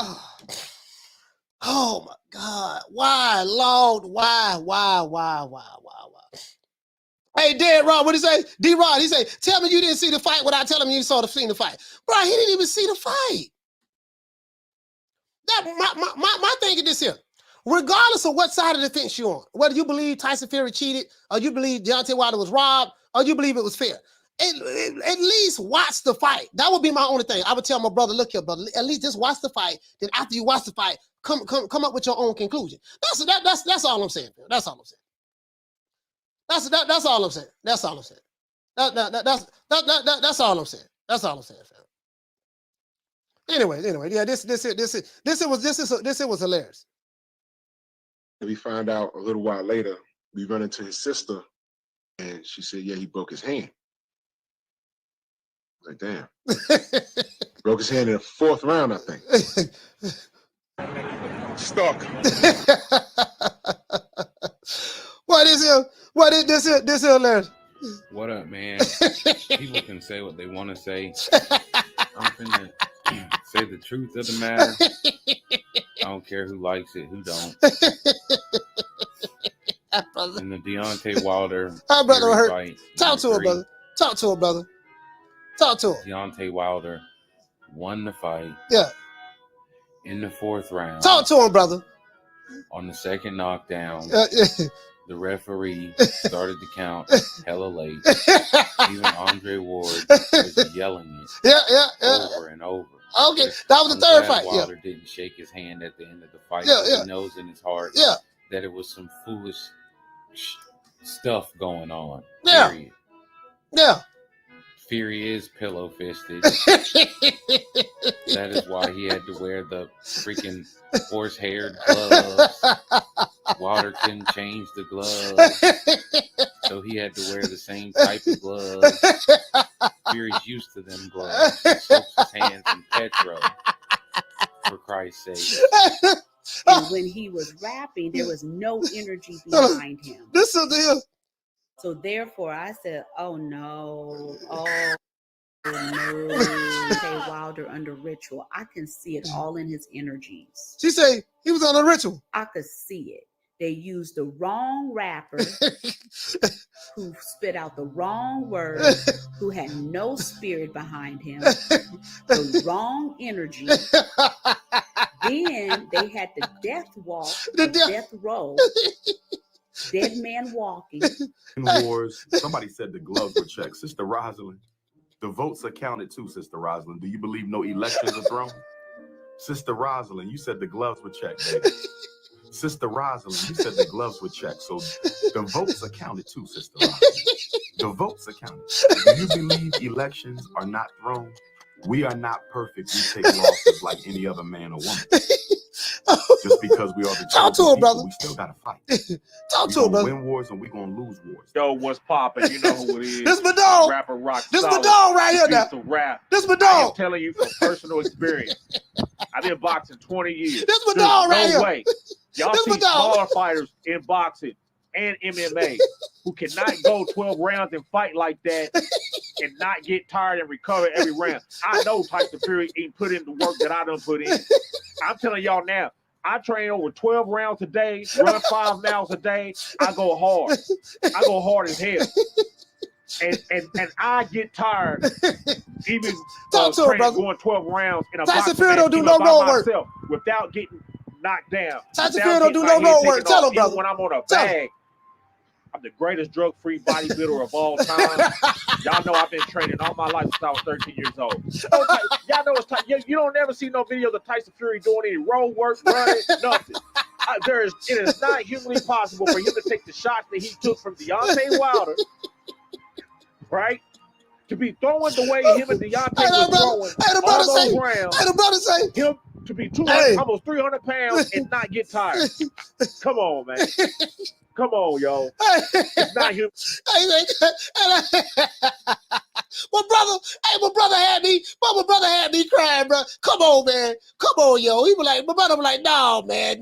oh my God. Why, Lord? Why? Hey, Dead Rod, what did he say? D-Rod, he say, tell me you didn't see the fight without telling me you seen the fight. Bro, he didn't even see the fight. My thing is this here. Regardless of what side of the fence you're on, whether you believe Tyson Fury cheated, or you believe Deontay Wilder was robbed, or you believe it was fair, at least watch the fight. That would be my only thing. I would tell my brother, look here, brother, at least just watch the fight. Then after you watch the fight, come up with your own conclusion. That's all I'm saying. That's all I'm saying. That's all I'm saying. That's all I'm saying. That's all I'm saying. That's all I'm saying, fam. Anyway, yeah, this was hilarious. We found out a little while later, we run into his sister, and she said, yeah, he broke his hand. Like, damn. Broke his hand in the 4th round, I think. Stuck. What is it? What is this here, Larry? What up, man? People can say what they want to say. I'm finna say the truth of the matter. I don't care who likes it, who don't. In the Deontay Wilder fight, Talk to him, brother. Talk to him, brother. Talk to him. Deontay Wilder won the fight. Yeah. In the 4th round. Talk to him, brother. On the 2nd knockdown, the referee started to count hella late. Even Andre Ward was yelling it over and over. Okay, that was the 3rd fight. Wilder didn't shake his hand at the end of the fight. He knows in his heart that it was some foolish stuff going on. Period. Yeah. Fury is pillow fisted. That is why he had to wear the freaking horse-haired gloves. Wilder couldn't change the gloves, so he had to wear the same type of gloves. Fury's used to them gloves. He soaks his hands in petrol, for Christ's sake. And when he was rapping, there was no energy behind him. This is the. So therefore, I said, "Oh no, oh no, Tay Wilder under ritual." I can see it all in his energies. She said he was on a ritual. I could see it. They used the wrong rapper who spit out the wrong word, who had no spirit behind him, the wrong energy. Then they had the death walk, the death roll. Dead man walking. In wars, somebody said the gloves were checked. Sister Rosalind, the votes are counted too, Sister Rosalind. Do you believe no elections are thrown? Sister Rosalind, you said the gloves were checked, baby. Sister Rosalind, you said the gloves were checked. So the votes are counted too, Sister Rosalind. The votes are counted. Do you believe elections are not thrown? We are not perfect. We take losses like any other man or woman. Just because we are the talk to him, people, brother. We still gotta fight. Talk to him, brother. Win wars and we gonna lose wars. Yo, what's popping? You know who it is. This my dog. Rapper Rock. This my dog right here now. Rap. This my I dog. am telling you from personal experience. I've been boxing 20 years. This my dog right here. No way. Y'all This my see dog. smaller fighters in boxing and MMA who cannot go 12 rounds and fight like that and not get tired and recover every round. I know Tyson Fury ain't put in the work that I done put in. I'm telling y'all now, I train over 12 rounds a day, run 5 miles a day. I go hard. I go hard as hell. And I get tired even going 12 rounds in a Tyson boxing Fury don't match, do no road work myself without getting knocked down. Tyson Fury don't do no road work. Tell him, brother. When I'm on a bag, I'm the greatest drug-free bodybuilder of all time. Y'all know I've been training all my life since I was 13 years old. Y'all know it's you don't never see no videos of Tyson Fury doing any road work, running, nothing. It is not humanly possible for him to take the shots that he took from Deontay Wilder, right? To be throwing the way him and Deontay was throwing all those rounds. Hey, the brother say him to be 200, almost 300 pounds and not get tired. Come on, man. Come on, yo. It's not human. My brother had me crying, bro. Come on, man. Come on, yo. He was like, my brother was like, no, man.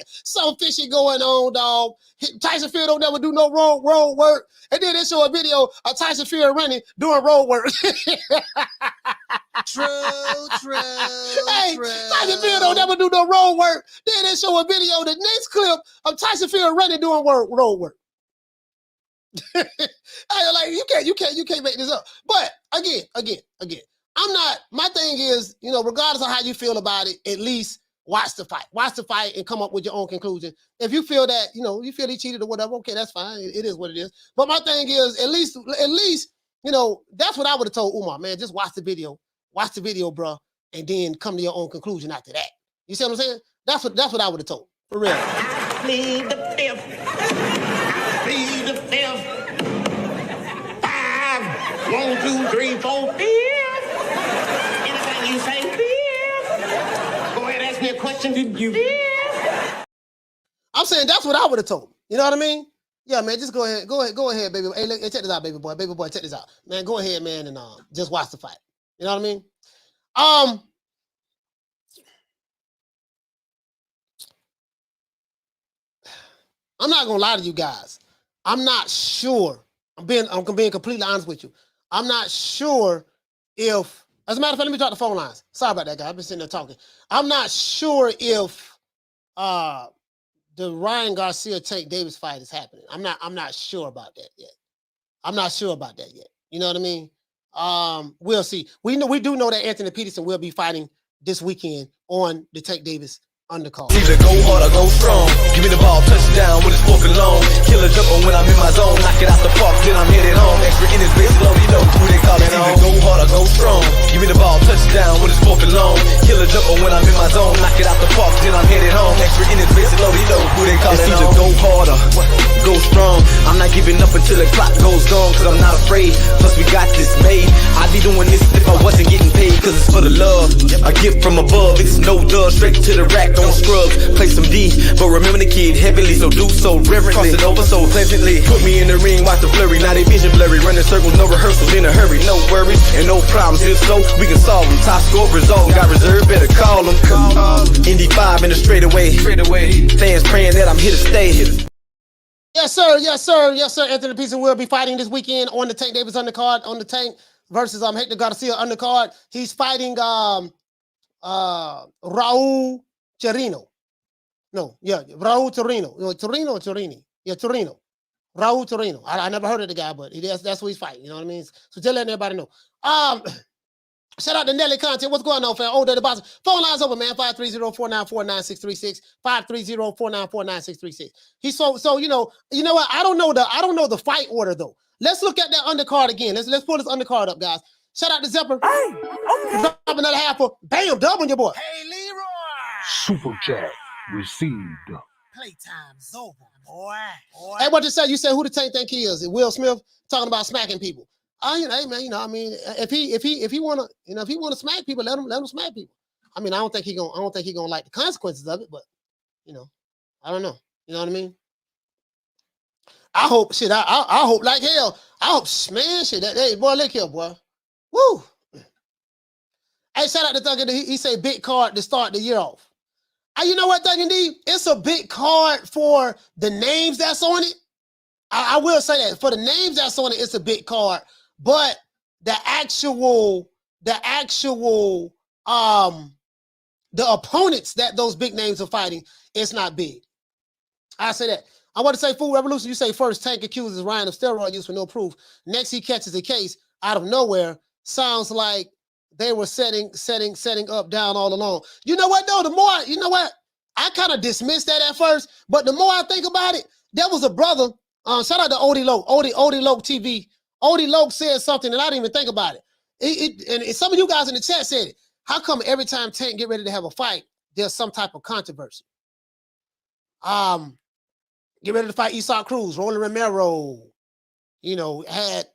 Some fishy going on, dog. Tyson Fury don't never do no road work. And then they show a video of Tyson Fury running, doing road work. True. Hey, Tyson Fury don't never do no road work. Then they show a video, the next clip of Tyson Fury running, doing road work. Like you can't make this up. But again, I'm not. My thing is, regardless of how you feel about it, at least watch the fight and come up with your own conclusion. If you feel that, you feel he cheated or whatever, okay, that's fine. It is what it is. But my thing is, at least, that's what I would have told Umar, man. Just watch the video, bro, and then come to your own conclusion after that. You see what I'm saying? That's what I would have told, for real. I plead the fifth. I plead the fifth. 5, 1, 2, 3, 4, 5. Anything you say, 5. Go ahead, ask me a question. Did you? 5. I'm saying that's what I would have told him. You know what I mean? Yeah, man, just go ahead, baby. Hey, look, check this out, baby boy, check this out, man. Go ahead, man, and just watch the fight. You know what I mean? I'm not gonna lie to you guys. I'm not sure. I'm being completely honest with you. I'm not sure if, as a matter of fact, let me drop the phone lines. Sorry about that, guy. I've been sitting there talking. I'm not sure if the Ryan Garcia Tank Davis fight is happening. I'm not sure about that yet. I'm not sure about that yet. You know what I mean? We'll see. We do know that Anthony Peterson will be fighting this weekend on the Tank Davis undercard. Either go hard or go strong. Give me the ball, touchdown when it's fourth and long. Killer jumper when I'm in my zone. Knock it out the park, then I'm headed home. Extra in his base low, you know who they call it on. Either go hard or go strong. Give me the ball, touchdown when it's fourth and long. Killer jumper when I'm in my zone. Knock it out the park, then I'm headed home. Extra in his base low, you know who they call it on. It's either go hard or go strong. I'm not giving up until the clock goes gone, cause I'm not afraid. Plus we got this made. I'd be doing this if I wasn't getting paid, cause it's for the love. A gift from above, it's no dub. Straight to the rack, don't scrubs. Play some D, but remember the kid heavily, so do so reverently. Cross it over so pleasantly. Put me in the ring, watch the flurry. Now they vision blurry, running circles, no rehearsals, in a hurry. No worries and no problems. If so, we can solve them. Top score, result, got reserve, better call them. Indy 5 in the straightaway. Fans praying that I'm here to stay. Yes, sir. Yes, sir. Yes, sir. Anthony Peterson will be fighting this weekend on the Tank Davis undercard, on the Tank versus Hector Garcia undercard. He's fighting Raul Torino. No, yeah, Raul Torino. No, Torino or Torini? Yeah, Torino. Raul Torino. I never heard of the guy, but that's who he's fighting. You know what I mean? So just letting everybody know. Shout out to Nelly Content. What's going on, fam? Oh, the boss. Phone lines open, man. 530-494-9636. 530-494-9636. He's so you know what? I don't know the fight order though. Let's look at that undercard again. Let's pull this undercard up, guys. Shout out to Zephyr. Hey, okay. Drop another half for bam, double on your boy. Hey, Leroy. Super chat received. Playtime's over, boy. Hey, what you say? You said who the Tank think he is? Will Smith talking about smacking people. You know, hey man, you know, I mean, if he wanna, you know, if he wanna smack people, let him smack people. I mean, I don't think he gonna like the consequences of it, but you know, I don't know. You know what I mean? I hope shit. I hope like hell. I hope man shit. Hey boy, look here, boy. Woo. Hey, shout out to Thugger. He say big card to start the year off. You know what, Thugger D? It's a big card for the names that's on it. I will say that for the names that's on it, it's a big card. But the actual the opponents that those big names are fighting, it's not big. I say that. I want to say Food Revolution. You say first Tank accuses Ryan of steroid use for no proof. Next, he catches a case out of nowhere. Sounds like they were setting up down all along. You know what though? The more, you know what? I kind of dismissed that at first, but the more I think about it, there was a brother. Shout out to Odie Loke, Odie Loke TV. Odie Loke said something and I didn't even think about it. And some of you guys in the chat said it. How come every time Tank get ready to have a fight, there's some type of controversy? Get ready to fight Esau Cruz, Roland Romero, you know, had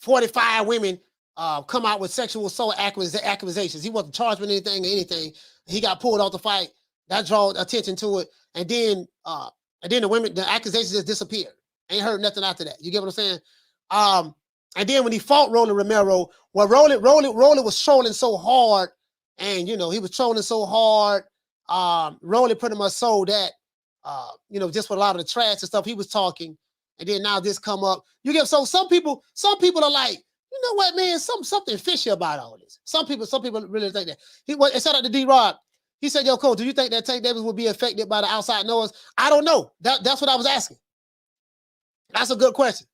45 women come out with sexual assault accusations. He wasn't charged with anything. He got pulled off the fight. That drew attention to it. And then the accusations just disappeared. Ain't heard nothing after that. You get what I'm saying? And then when he fought Roland Romero, well, Roland was trolling so hard, and you know, he was trolling so hard. Roland pretty much sold that, you know, just with a lot of the trash and stuff he was talking. And then now this come up. You get so some people are like, you know what, man, something fishy about all this. Some people really think that. Shout out to D-Rod. He said, yo, Cole, do you think that Tank Davis will be affected by the outside noise? I don't know. That's what I was asking. That's a good question.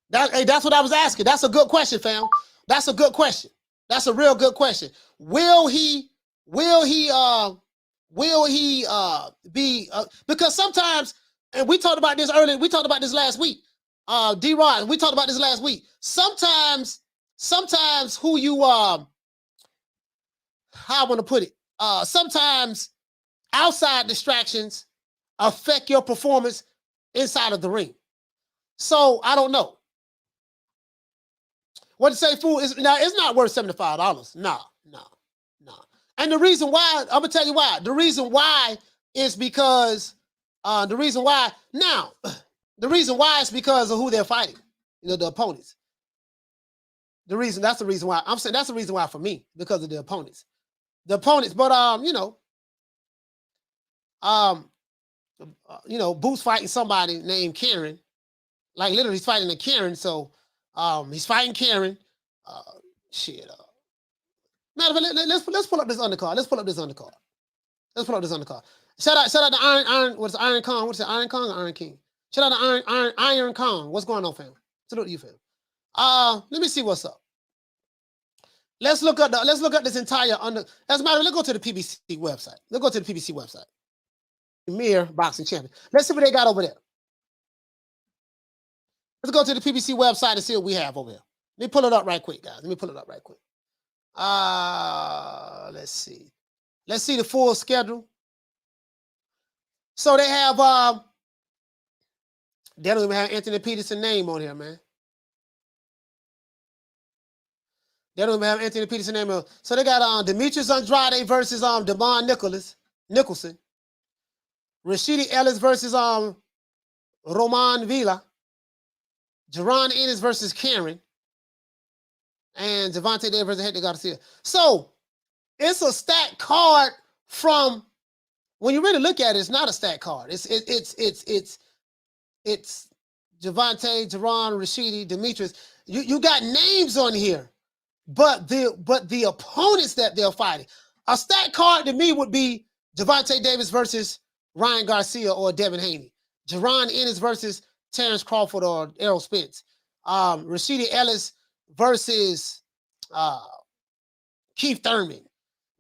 That's what I was asking. That's a good question, fam. That's a good question. That's a real good question. Will he be because sometimes, and we talked about this earlier, we talked about this last week. D-Rod, we talked about this last week. Sometimes who you how I want to put it, sometimes outside distractions affect your performance inside of the ring. So I don't know. What to say, fool? Now it's not worth $75. No. And the reason why, I'm gonna tell you why. The reason why is because the reason why is because of who they're fighting. You know, the opponents. That's the reason why. I'm saying that's the reason why for me, because of the opponents. The opponents, but you know, Boots fighting somebody named Karen. Like literally he's fighting a Karen. So he's fighting Karen. Matter of fact, let's pull up this undercard. Let's pull up this undercard. Shout out to Iron. What's Iron Kong? What's it? Iron Kong or Iron King? Shout out to Iron Kong. What's going on, fam? Salute to you, fam. Let me see what's up. Let's look up this entire under. As a matter of fact, let's go to the PBC website. Let's go to the PBC website. Premier Boxing Champion. Let's see what they got over there. Let's go to the PBC website and see what we have over here. Let me pull it up right quick, guys. Let's see. Let's see the full schedule. So they have they don't even have Anthony Peterson name on here, man. They don't even have Anthony Peterson name on. So they got Demetrius Andrade versus Devon Nicholson. Rashidi Ellis versus Roman Villa. Jerron Ennis versus Karen. And Javante Davis versus Hector Garcia. So it's a stacked card from, when you really look at it, it's not a stacked card. It's Javante, Jerron, Rashidi, Demetrius. You got names on here, but the opponents that they're fighting. A stacked card to me would be Javante Davis versus Ryan Garcia or Devin Haney. Jerron Ennis versus Terrence Crawford or Errol Spence. Rashidi Ellis versus Keith Thurman.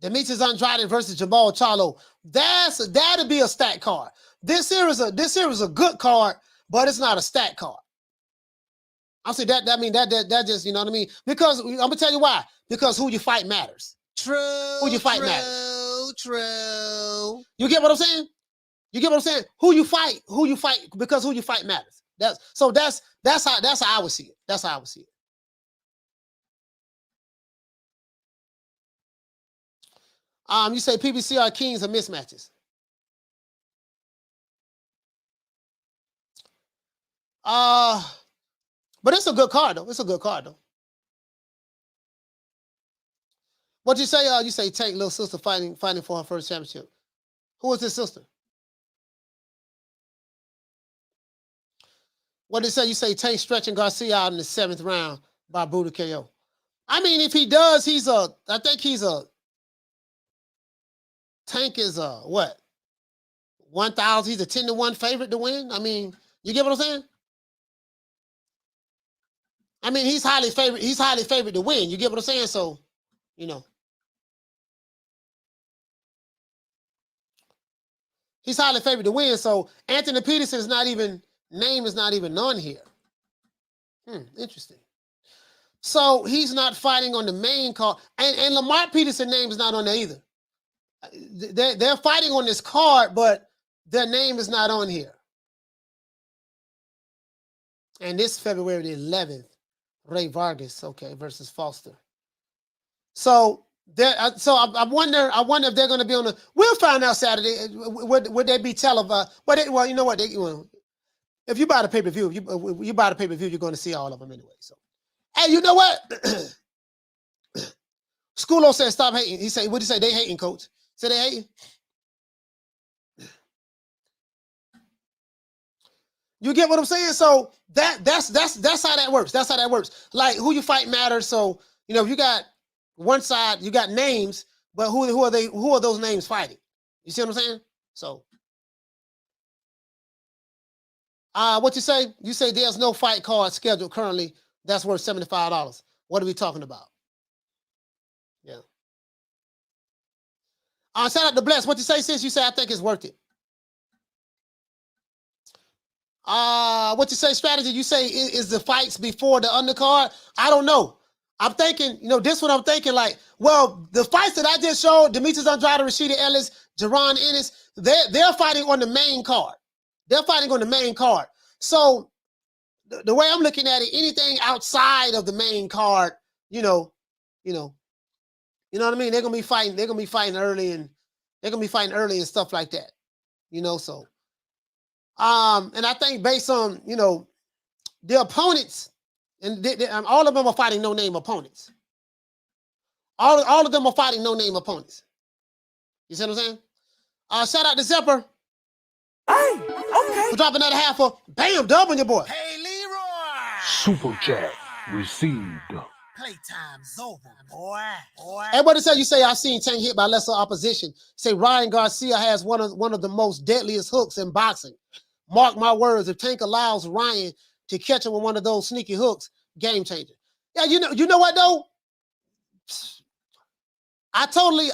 Demetrius Andrade versus Jamal Charlo. That'd be a stack card. This here is a good card, but it's not a stack card. I'll say that. I mean that just, you know what I mean? Because I'm gonna tell you why. Because who you fight matters. True. Who you fight matters. True. You get what I'm saying? Who you fight, because who you fight matters. That's how I would see it. That's how I would see it. You say PBC are kings of mismatches. But it's a good card though. What you say? You say Tank little sister fighting for her first championship. Who is his sister? What did it say? You say Tank stretching Garcia out in the 7th round by brutal KO. I mean, if he does, Tank is what? 1,000. He's a 10-1 favorite to win. I mean, you get what I'm saying? I mean, he's highly favored to win. You get what I'm saying? So, he's highly favored to win. So Anthony Peterson's name is not even on here. Interesting. So he's not fighting on the main card. And Lamar Peterson's name is not on there either. They're fighting on this card, but their name is not on here. And this February the 11th, Ray Vargas, versus Foster. So I wonder if they're going to be on the. We'll find out Saturday. Would they be televised? Well, you know what? If you buy the pay-per-view, you're going to see all of them anyway. So, hey, you know what? Schoolo said, "Stop hating." He said, "What'd you say? They hating, coach." Say they hating. You get what I'm saying? So that's how that works. That's how that works. Like who you fight matters. So if you got one side, you got names, but who are they? Who are those names fighting? You see what I'm saying? So, what you say? You say there's no fight card scheduled currently that's worth $75. What are we talking about? Yeah. Shout out to Bless. What you say, sis? You say I think it's worth it. What you say, strategy? You say is the fights before the undercard? I don't know. I'm thinking, this what I'm thinking. Like, well, the fights that I just showed, Demetrius Andrade, Rashida Ellis, Jerron Ennis, they're fighting on the main card. So the way I'm looking at it, anything outside of the main card, you know what I mean? They're gonna be fighting early and stuff like that. So and I think based on the opponents, and all of them are fighting no-name opponents. All of them are fighting no-name opponents. You see what I'm saying? Shout out to Zepper. Hey, okay. We'll drop another half of bam, dub on your boy. Hey, Leroy. Super chat received. Playtime's over, boy. And what to tell you say I seen Tank hit by lesser opposition. Say Ryan Garcia has one of the most deadliest hooks in boxing. Mark my words, if Tank allows Ryan to catch him with one of those sneaky hooks, game changer. Yeah, you know what though? I totally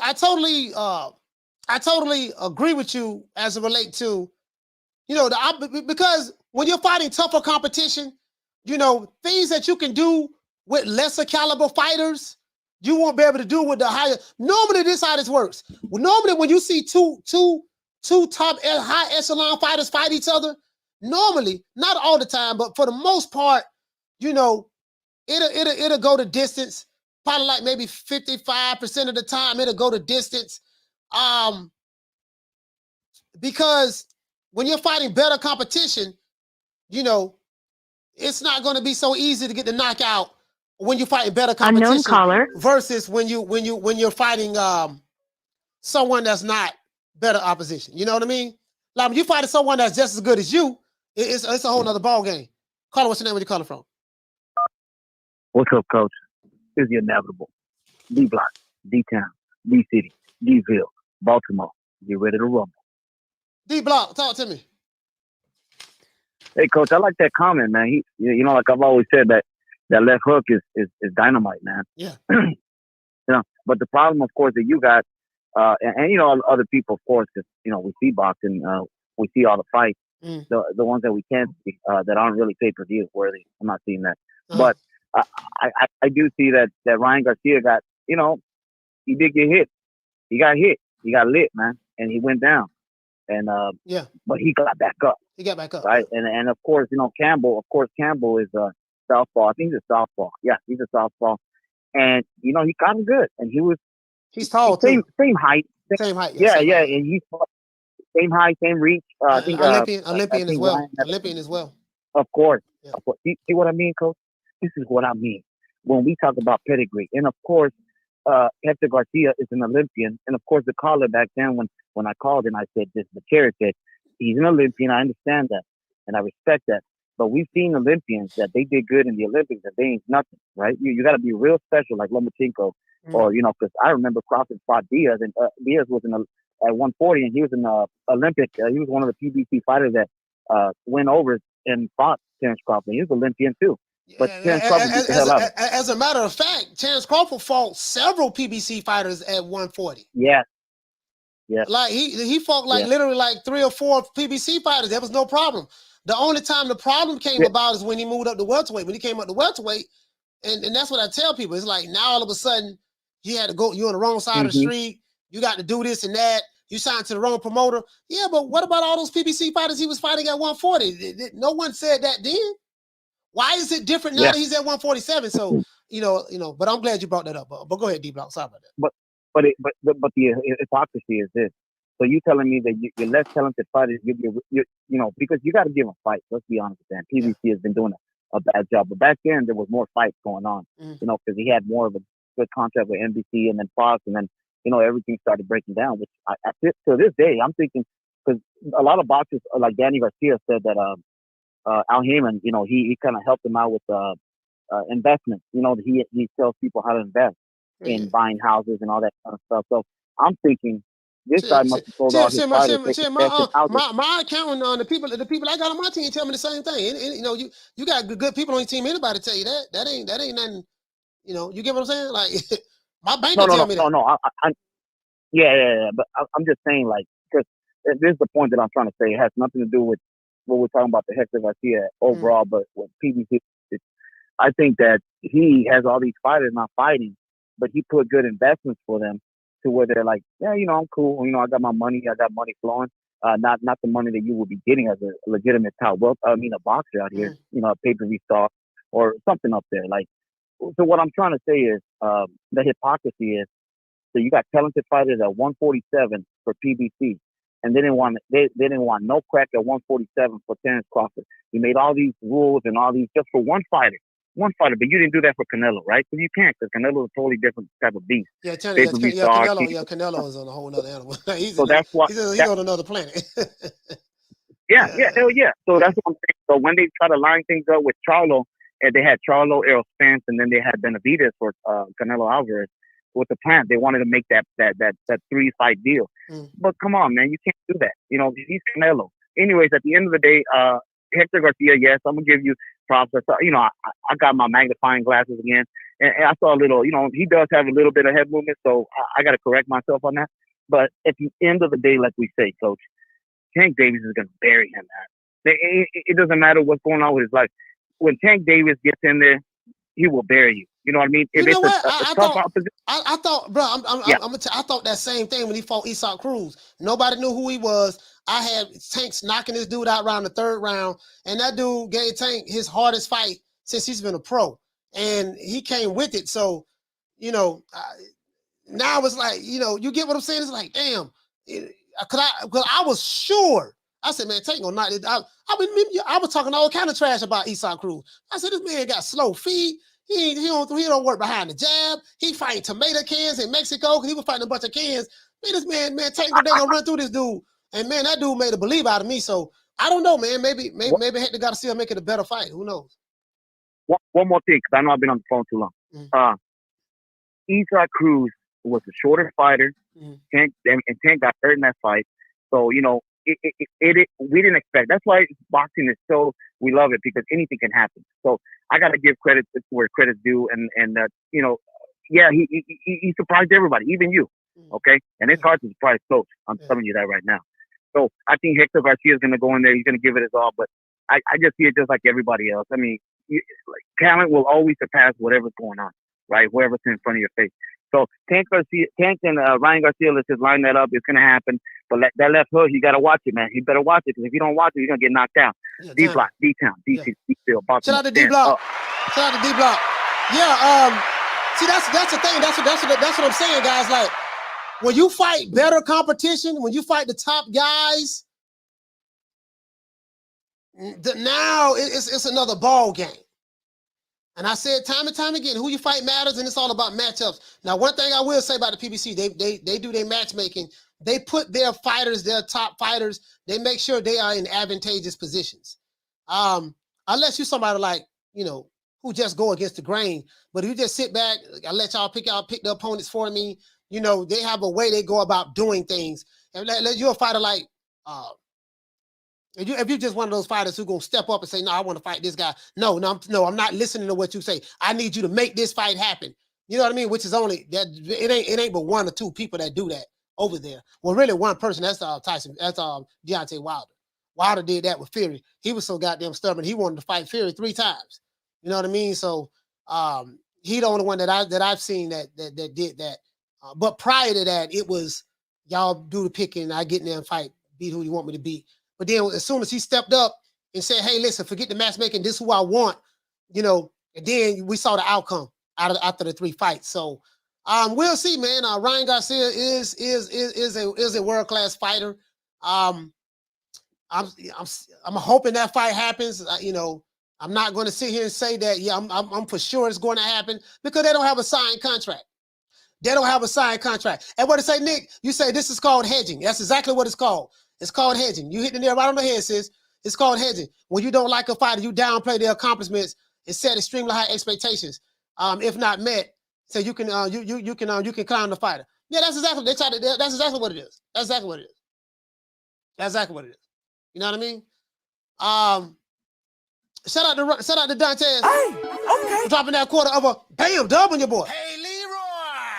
agree with you as it relates to, because when you're fighting tougher competition, things that you can do with lesser caliber fighters, you won't be able to do with the higher. Normally, this is how this works. Well, normally, when you see two top high echelon fighters fight each other, normally, not all the time, but for the most part, it'll go the distance. Probably like maybe 55% of the time, it'll go the distance. Because when you're fighting better competition, it's not going to be so easy to get the knockout when you're fighting better competition. Unknown caller. Versus when you're fighting someone that's not better opposition. You know what I mean? Like when you're fighting someone that's just as good as you, it's a whole nother ball game. Caller, what's your name? Where you calling from? What's up, Coach? It's the inevitable. D Block, D Town, D City, Dville, Baltimore. Get ready to rumble. D Block, talk to me. Hey, Coach, I like that comment, man. Like I've always said, that left hook is dynamite, man. Yeah. But the problem, of course, that you got, and other people, of course, because we see boxing, we see all the fights, the ones that we can't see, that aren't really pay-per-view worthy. I'm not seeing that, but I do see that Ryan Garcia got, he did get hit. He got hit. He got lit, man, and he went down. And but he got back up. He got back up, right? And of course, Campbell. Of course, Campbell is a southpaw. I think he's a southpaw. Yeah, he's a southpaw. And he got him good. And he's tall same too. Height. Same height. Yeah. And he's same height, same reach. I think Olympian as well. Olympian as well. Of course. Yeah. Of course. See what I mean, Coach? This is what I mean when we talk about pedigree. And of course, Hector Garcia is an Olympian. And of course, the caller back then, when I called and I said this, the carrier said, he's an Olympian. I understand that. And I respect that. But we've seen Olympians that they did good in the Olympics and they ain't nothing, right? You got to be real special like Lomachenko or, because I remember Crawford fought Diaz and Diaz was at 140 and he was in the Olympic. He was one of the PBC fighters that went over and fought Terrence Crawford. He was Olympian too. But Terrence Crawford beat the hell out of him. As a matter of fact, Terrence Crawford fought several PBC fighters at 140. Yeah. Yeah. Like he fought literally like 3 or 4 PBC fighters. There was no problem. The only time the problem came about is when he moved up to welterweight. When he came up to welterweight, and that's what I tell people. It's like now all of a sudden you had to go. You're on the wrong side of the street. You got to do this and that. You signed to the wrong promoter. Yeah, but what about all those PBC fighters he was fighting at 140? No one said that then. Why is it different now that he's at 147? So but I'm glad you brought that up. But go ahead, D Block. Sorry about that. But the hypocrisy is this. So you telling me that you're less talented fighters, because you got to give them fights. Let's be honest with that. PBC has been doing a bad job, but back then there was more fights going on. Because he had more of a good contract with NBC and then Fox, and then everything started breaking down. Which to this day, I'm thinking, because a lot of boxers like Danny Garcia said that Al Heyman, he kind of helped him out with investment. He tells people how to invest in buying houses and all that kind of stuff. So I'm thinking this guy must have sold all his fighters. My accountant, the people I got on my team tell me the same thing. And, you got good people on your team. Anybody tell you that? That ain't nothing. You get what I'm saying? Like my banker tell me that. No. Yeah. But I'm just saying, like, because this is the point that I'm trying to say. It has nothing to do with what we're talking about the Hector Garcia overall, but with PBC, I think that he has all these fighters not fighting, but he put good investments for them to where they're like, yeah, I'm cool. I got my money. I got money flowing. Not the money that you would be getting as a legitimate top a boxer out here, a pay-per-view star or something up there. Like, so what I'm trying to say is the hypocrisy is, so you got talented fighters at 147 for PBC, and they didn't want no crack at 147 for Terrence Crawford. You made all these rules and all these just for one fighter, but you didn't do that for Canelo, right? Because you can't, because Canelo is a totally different type of beast. Canelo is on a whole nother animal. He's on another planet. Hell yeah. So that's what I'm saying. So when they try to line things up with Charlo, and they had Charlo, Errol Spence, and then they had Benavidez for Canelo Alvarez with the plan. They wanted to make that 3-fight deal. But come on, man, you can't do that. You know, he's Canelo. Anyways, at the end of the day, Hector Garcia, yes, I'm gonna give you props. You know, I got my magnifying glasses again, and I saw a little. You know, he does have a little bit of head movement, so I got to correct myself on that. But at the end of the day, like we say, Coach, Tank Davis is gonna bury him, man. It doesn't matter what's going on with his life. When Tank Davis gets in there, he will bury you. You know what I mean? If you know it's what? a tough opposition. I thought, bro, I thought that same thing when he fought Isak Cruz. Nobody knew who he was. I had Tank knocking this dude out around the 3rd round, and that dude gave Tank his hardest fight since he's been a pro, and he came with it. So, you know, now it's like, you know, you get what I'm saying? It's like, damn, because I was sure. I said, man, Tank gonna knock it out. I was talking all kind of trash about Isak Cruz. I said, this man got slow feet. He don't work behind the jab. He fighting tomato cans in Mexico because he was fighting a bunch of cans. Man, this man, Tank, they gonna run through this dude. And man, that dude made a believe out of me. So I don't know, man. Maybe Hector got to still make it a better fight. Who knows? One more thing, because I know I've been on the phone too long. Isak Cruz was a shorter fighter. Tank got hurt in that fight. So, you know, we didn't expect. That's why boxing is so, we love it, because anything can happen. So I got to give credit where credit's due, and you know, yeah, he surprised everybody, even you. Okay, and it's hard to surprise Coach. I'm telling you that right now. So I think Hector Garcia is going to go in there. He's going to give it his all, but I just see it just like everybody else. I mean, talent will always surpass whatever's going on, right? Whoever's in front of your face. So Tank and Ryan Garcia, let's just line that up. It's going to happen. But that left hook, you got to watch it, man. You better watch it, because if you don't watch it, you're going to get knocked out. D-Block, D-Town, D-Field. Shout out to D-Block. Shout out to D-Block. Yeah, see, that's the thing. That's what I'm saying, guys. Like, when you fight better competition, when you fight the top guys, now it's another ball game. And I said time and time again, who you fight matters, and it's all about matchups. Now, one thing I will say about the PBC, they do their matchmaking. They put their fighters, their top fighters, they make sure they are in advantageous positions. Unless you're somebody like, you know, who just go against the grain. But if you just sit back, I let y'all pick the opponents for me. You know, they have a way they go about doing things. And you're a fighter like, if you're just one of those fighters who gonna step up and say, no, I want to fight this guy. No, I'm not listening to what you say. I need you to make this fight happen. You know what I mean? Which is only that it ain't but 1 or 2 people that do that over there. Well, really one person. That's Tyson. That's Deontay Wilder. Wilder did that with Fury. He was so goddamn stubborn. He wanted to fight Fury 3 times. You know what I mean? So he the only one that I've seen that did that. But prior to that, it was y'all do the picking. I get in there and fight, beat who you want me to beat. But then as soon as he stepped up and said, hey, listen, forget the matchmaking, this is who I want, you know, and then we saw the outcome after the 3 fights. So we'll see, man. Ryan Garcia is a world-class fighter. I'm hoping that fight happens. You know, I'm not going to sit here and say that, yeah, I'm for sure it's going to happen, because they don't have a signed contract. They don't have a signed contract. And what to say, Nick, you say this is called hedging. That's exactly what it's called. It's called hedging. You hit the nail right on the head, sis. It's called hedging. When you don't like a fighter, you downplay their accomplishments and set extremely high expectations. If not met, so you can clown the fighter. Yeah, that's exactly that's exactly what it is. That's exactly what it is. That's exactly what it is. You know what I mean? Shout out to Dantes. Hey, okay. For dropping that quarter of a bam dub on your boy. Hey, Leroy.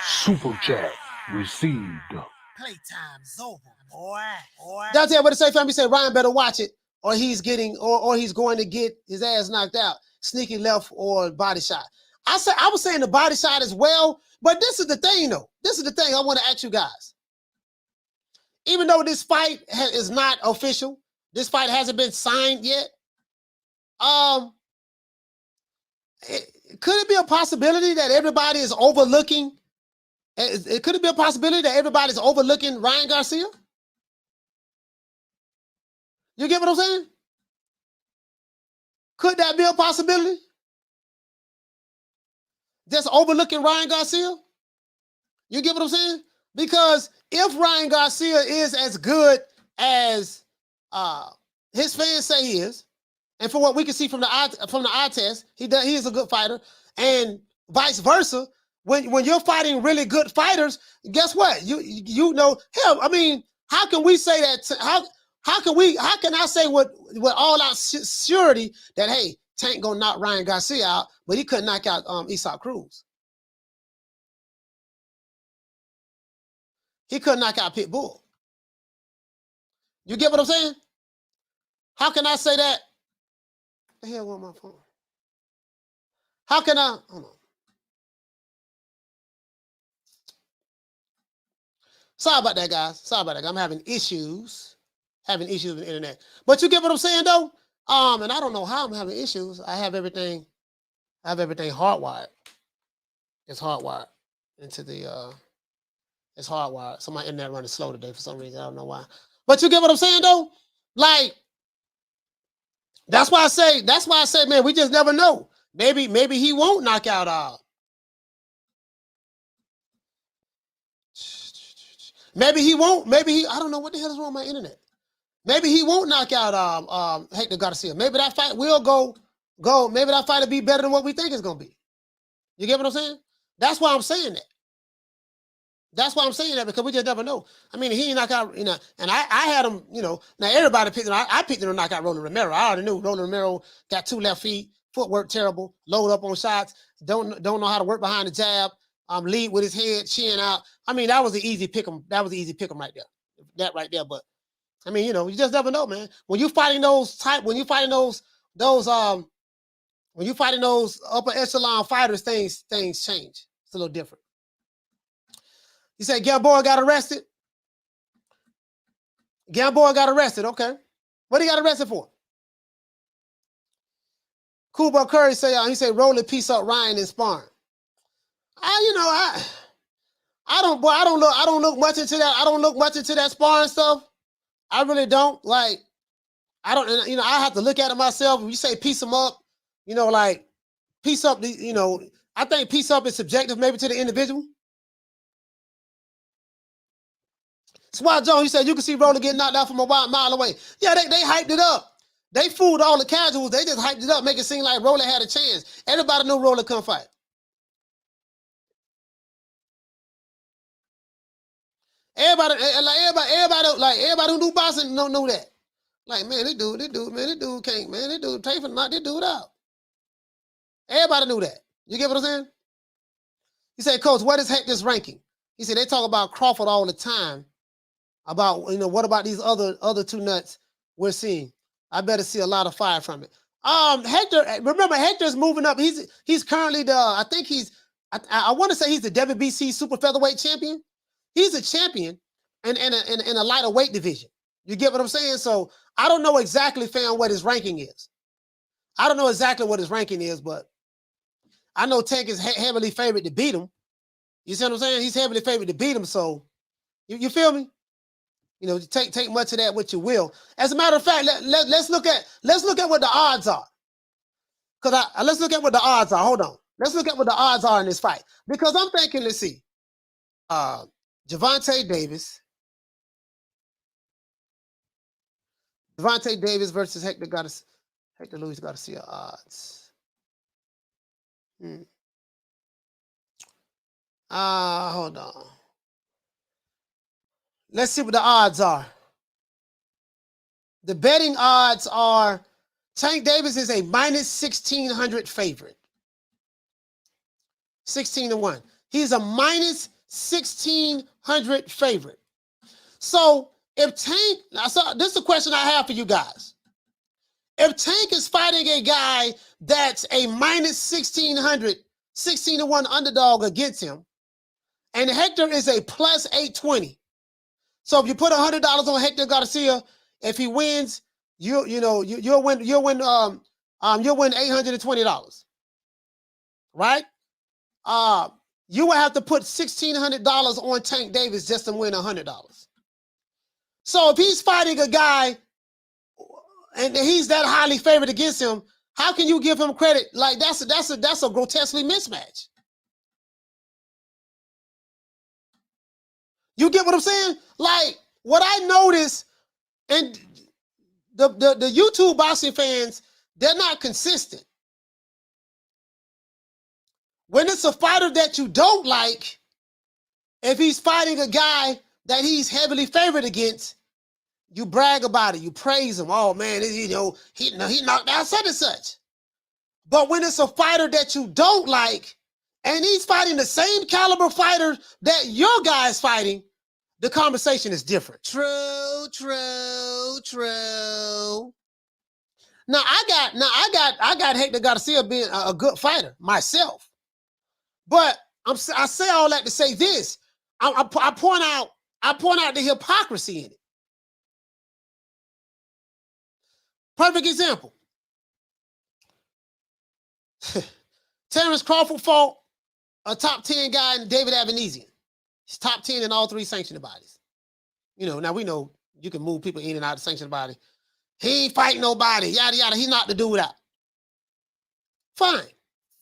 Super chat received. Playtime's over, boy. Dante, what to say, family? Say Ryan better watch it, or he's going to get his ass knocked out, sneaky left or body shot. I was saying the body shot as well, but this is the thing, though. This is the thing I want to ask you guys. Even though this fight is not official, this fight hasn't been signed yet. Could it be a possibility that everybody is overlooking? Could it be a possibility that everybody's overlooking Ryan Garcia? You get what I'm saying? Could that be a possibility? Just overlooking Ryan Garcia? You get what I'm saying? Because if Ryan Garcia is as good as His fans say he is. And for what we can see from the eye test, he is a good fighter. And vice versa. When you're fighting really good fighters, guess what? You know, hell, I mean, how can we say that? How can I say with all out surety that, hey, Tank gonna knock Ryan Garcia out, but he couldn't knock out Isak Cruz? He couldn't knock out Pitbull. You get what I'm saying? How can I say that? What the hell with my phone? How can I? Hold on. Sorry about that, guys. Sorry about that. I'm having issues. Having issues with the internet. But you get what I'm saying, though? And I don't know how I'm having issues. I have everything hardwired. It's hardwired into the it's hardwired. So my internet running slow today for some reason. I don't know why. But you get what I'm saying, though? Like, that's why I say, man, we just never know. Maybe he won't knock out maybe he won't. I don't know what the hell is wrong with my internet. Maybe he won't knock out Hector Garcia. Maybe that fight will go. Maybe that fight will be better than what we think it's gonna be. You get what I'm saying? That's why I'm saying that. That's why I'm saying that, because we just never know. I mean, he knock out, you know, and I had him, you know. Now everybody picked him. I picked him to knock out Roland Romero. I already knew Roland Romero got 2 left feet, footwork terrible, load up on shots, don't know how to work behind the jab, lead with his head, chin out. I mean, that was an easy pick 'em. That was an easy pick 'em right there. That right there. But I mean, you know, you just never know, man. When you fighting those upper echelon fighters, things change. It's a little different. You say Gamboa got arrested? Gamboa got arrested, okay. What he got arrested for? Kuba Curry say, he said, Roland piece up Ryan in sparring. I don't look much into that. I don't look much into that sparring stuff. I really don't. Like, I don't, you know, I have to look at it myself. When you say piece them up, you know, like piece up, you know, I think piece up is subjective maybe to the individual. Swat Jones, he said, you can see Roller get knocked out from a mile away. Yeah, they hyped it up. They fooled all the casuals. They just hyped it up, make it seem like Roller had a chance. Everybody knew Roller couldn't fight. Everybody who knew boxing don't know that. Like, man, this dude can't, man, this dude Tafer knocked this dude out. Everybody knew that. You get what I'm saying? He said, Coach, what is Hector's ranking? He said, they talk about Crawford all the time. About, you know, what about these other 2 nuts we're seeing? I better see a lot of fire from it. Hector, remember, Hector's moving up. He's currently I want to say he's the WBC super featherweight champion. He's a champion in a lighter weight division. You get what I'm saying? So I don't know exactly, fam, what his ranking is. I don't know exactly what his ranking is, but I know Tank is heavily favored to beat him. You see what I'm saying? He's heavily favored to beat him. So you feel me? You know, take much of that what you will. As a matter of fact, let's look at what the odds are. Let's look at what the odds are. Hold on. Let's look at what the odds are in this fight. Because I'm thinking, let's see. Gervonta Davis. Gervonta Davis versus Hector Luis Garcia odds. Hold on. Let's see what the odds are. The betting odds are Tank Davis is a minus 1,600 favorite. 16-1. He's a minus 1,600 favorite. So if Tank, this is a question I have for you guys. If Tank is fighting a guy that's a minus 1,600, 16-1 underdog against him, and Hector is a plus 820. So if you put $100 on Hector Garcia, if he wins, you'll win $820, right? You would have to put $1,600 on Tank Davis just to win $100. So if he's fighting a guy and he's that highly favored against him, how can you give him credit? Like that's a grotesquely mismatch. You get what I'm saying? Like what I noticed, and the YouTube boxing fans, they're not consistent. When it's a fighter that you don't like, if he's fighting a guy that he's heavily favored against, you brag about it. You praise him. Oh man, he knocked out such and such. But when it's a fighter that you don't like, and he's fighting the same caliber fighter that your guy's fighting, the conversation is different. True. Now I got Hector Garcia being a good fighter myself. But I say all that to say this. I point out the hypocrisy in it. Perfect example. Terrence Crawford fought a top 10 guy in David Avanesian. He's top 10 in all 3 sanctioned bodies. Now we know you can move people in and out of the sanctioned body. He ain't fighting nobody, yada, yada. He knocked the dude out. Fine.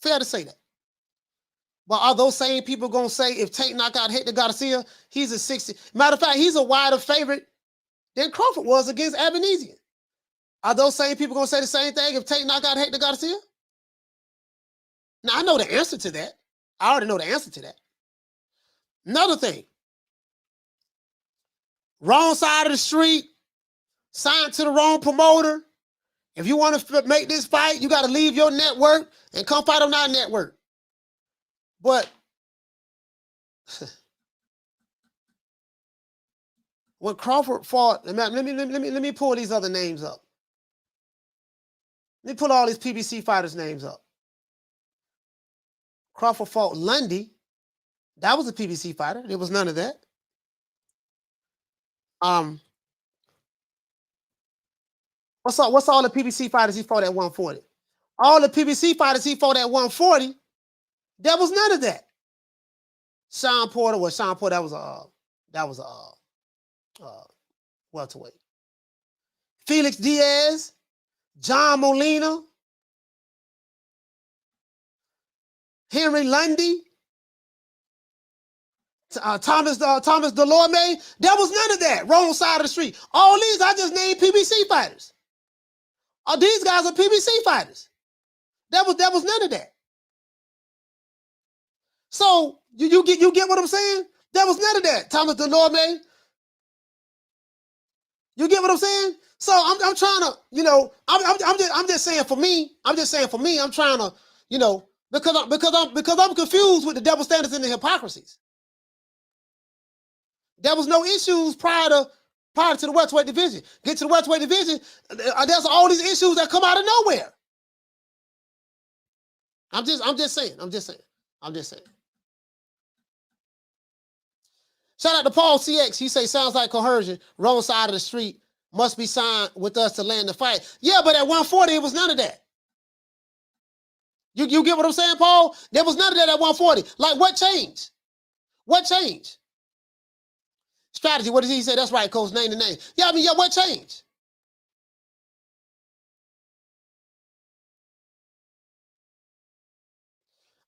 Fair to say that. But are those same people going to say if Tank knocked out Hector Garcia, he's a 60? Matter of fact, he's a wider favorite than Crawford was against Avanesian. Are those same people going to say the same thing if Tank knocked out Hector Garcia? Now, I know the answer to that. I already know the answer to that. Another thing. Wrong side of the street, signed to the wrong promoter. If you want to make this fight, you got to leave your network and come fight on our network. But when Crawford fought, let me pull these other names up. Let me pull all these PBC fighters' names up. Crawford fought Lundy. That was a PBC fighter. There was none of that. What's all the PBC fighters he fought at 140? All the PBC fighters he fought at 140, there was none of that. Sean Porter, that was a welterweight. Felix Diaz, John Molina, Henry Lundy, Thomas Delorme. There was none of that. Wrong side of the street. All these I just named PBC fighters. These guys are PBC fighters. There was none of that. So you get what I'm saying? There was none of that. Thomas Delorme. You get what I'm saying? So I'm trying to, I'm just saying for me, I'm trying to, because I'm confused with the double standards and the hypocrisies. There was no issues prior to the welterweight division. Get to the welterweight division, there's all these issues that come out of nowhere. I'm just saying. Shout out to Paul CX. He say, sounds like coercion. Wrong side of the street. Must be signed with us to land the fight. Yeah, but at 140, it was none of that. You get what I'm saying, Paul? There was none of that at 140. Like, what changed? What changed? Strategy, what did he say? That's right, Coach, name the name. Yeah, what changed?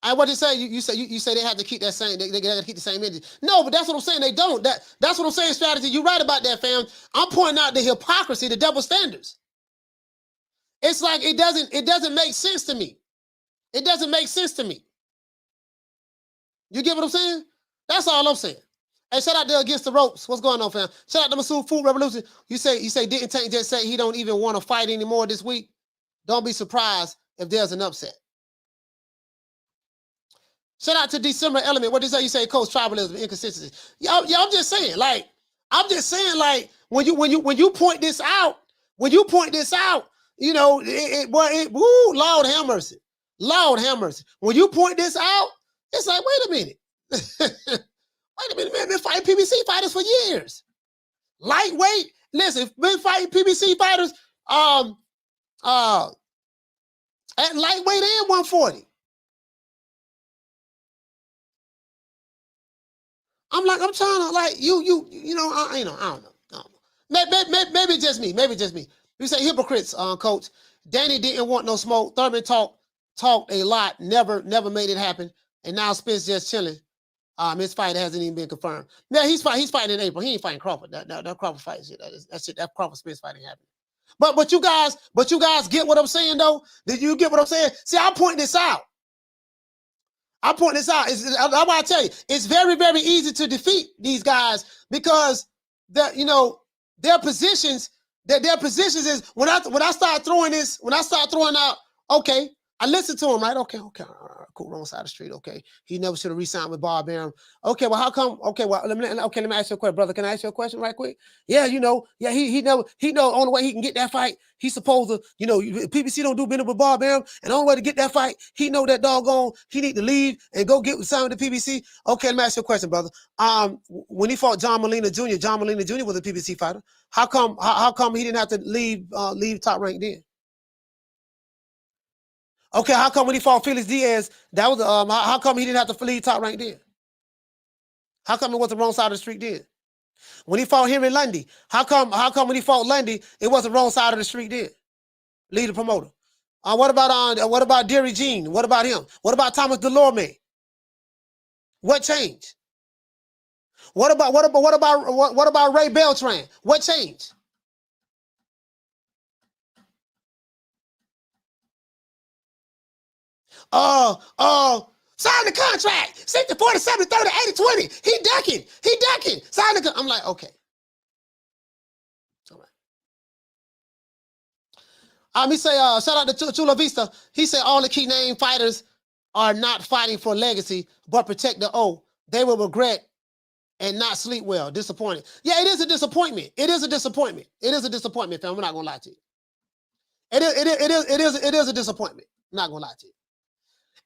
And what did you say? You say they have to keep that same, they got to keep the same energy. No, but that's what I'm saying. They don't. That's what I'm saying, strategy. You're right about that, fam. I'm pointing out the hypocrisy, the double standards. It's like it doesn't make sense to me. It doesn't make sense to me. You get what I'm saying? That's all I'm saying. Hey, shout out there Against the Ropes. What's going on, fam? Shout out to Masood Food Revolution. You say didn't Tank just say he don't even want to fight anymore this week? Don't be surprised if there's an upset. Shout out to December Element. What did you say, Coach? Tribalism, inconsistency. I'm just saying, when you point this out, Lord have mercy. Lord have mercy. When you point this out, it's like, wait a minute. Wait a minute, man. Been fighting PBC fighters for years. Lightweight. Listen, been fighting PBC fighters at lightweight and 140. I'm trying to I don't know. Maybe just me. You say hypocrites, Coach. Danny didn't want no smoke. Thurman talked a lot, never made it happen, and now Spence just chilling. His fight hasn't even been confirmed. Yeah, he's fighting in April. He ain't fighting Crawford. That Crawford fight shit. That Crawford Spence fight ain't happening. But you guys get what I'm saying though? Did you get what I'm saying? See, I'm pointing this out. I'm pointing this out. That's why I tell you, it's very, very easy to defeat these guys because their positions, their positions is when I start throwing out, okay, I listen to him, right? Okay, all right, cool, wrong side of the street. Okay, he never should have re-signed with Bob Arum. Okay, well, how come? Okay, well, let me ask you a question, brother. Can I ask you a question right quick? Yeah, he know only way he can get that fight, he's supposed to, PBC don't do business with Bob Arum, and the only way to get that fight, he know that doggone, he need to leave and go get signed with the PBC. Okay, let me ask you a question, brother. When he fought John Molina Jr., John Molina Jr. was a PBC fighter. How come he didn't have to leave Top Rank then? Okay, how come when he fought Felix Diaz, that was how come he didn't have to leave Top Rank then? How come it was the wrong side of the street then? When he fought Henry Lundy, how come when he fought Lundy, it was the wrong side of the street then? Lead the promoter. What about Derry Jean? What about him? What about Thomas Delorme? What changed? What about Ray Beltran? What changed? Sign the contract. 60, 40, 70, 30, 80, 20. He ducking. Sign the contract. I'm like, okay. All right. He say, shout out to Chula Vista. He said all the key name fighters are not fighting for legacy, but protect the O. They will regret and not sleep well. Disappointed. Yeah, it is a disappointment. It is a disappointment, fam. I'm not gonna lie to you. It is a disappointment. I'm not gonna lie to you.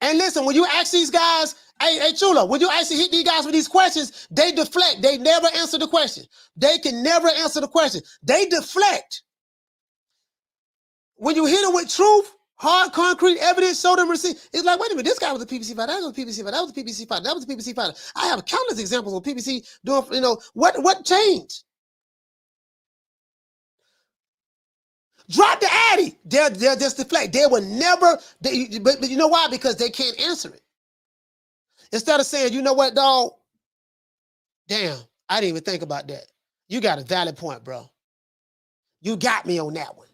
And listen, when you ask these guys, hey Chula, when you actually hit these guys with these questions, they deflect. They never answer the question. They can never answer the question. They deflect. When you hit them with truth, hard, concrete evidence, show them receipt, it's like, wait a minute, this guy was a PBC fighter, that was a PBC fighter, that was a PBC fighter, that was a PBC fighter. I have countless examples of PBC doing, what changed? Drop the Addy. They'll just deflect. They will never, but you know why? Because they can't answer it. Instead of saying, you know what, dog? Damn, I didn't even think about that. You got a valid point, bro. You got me on that one.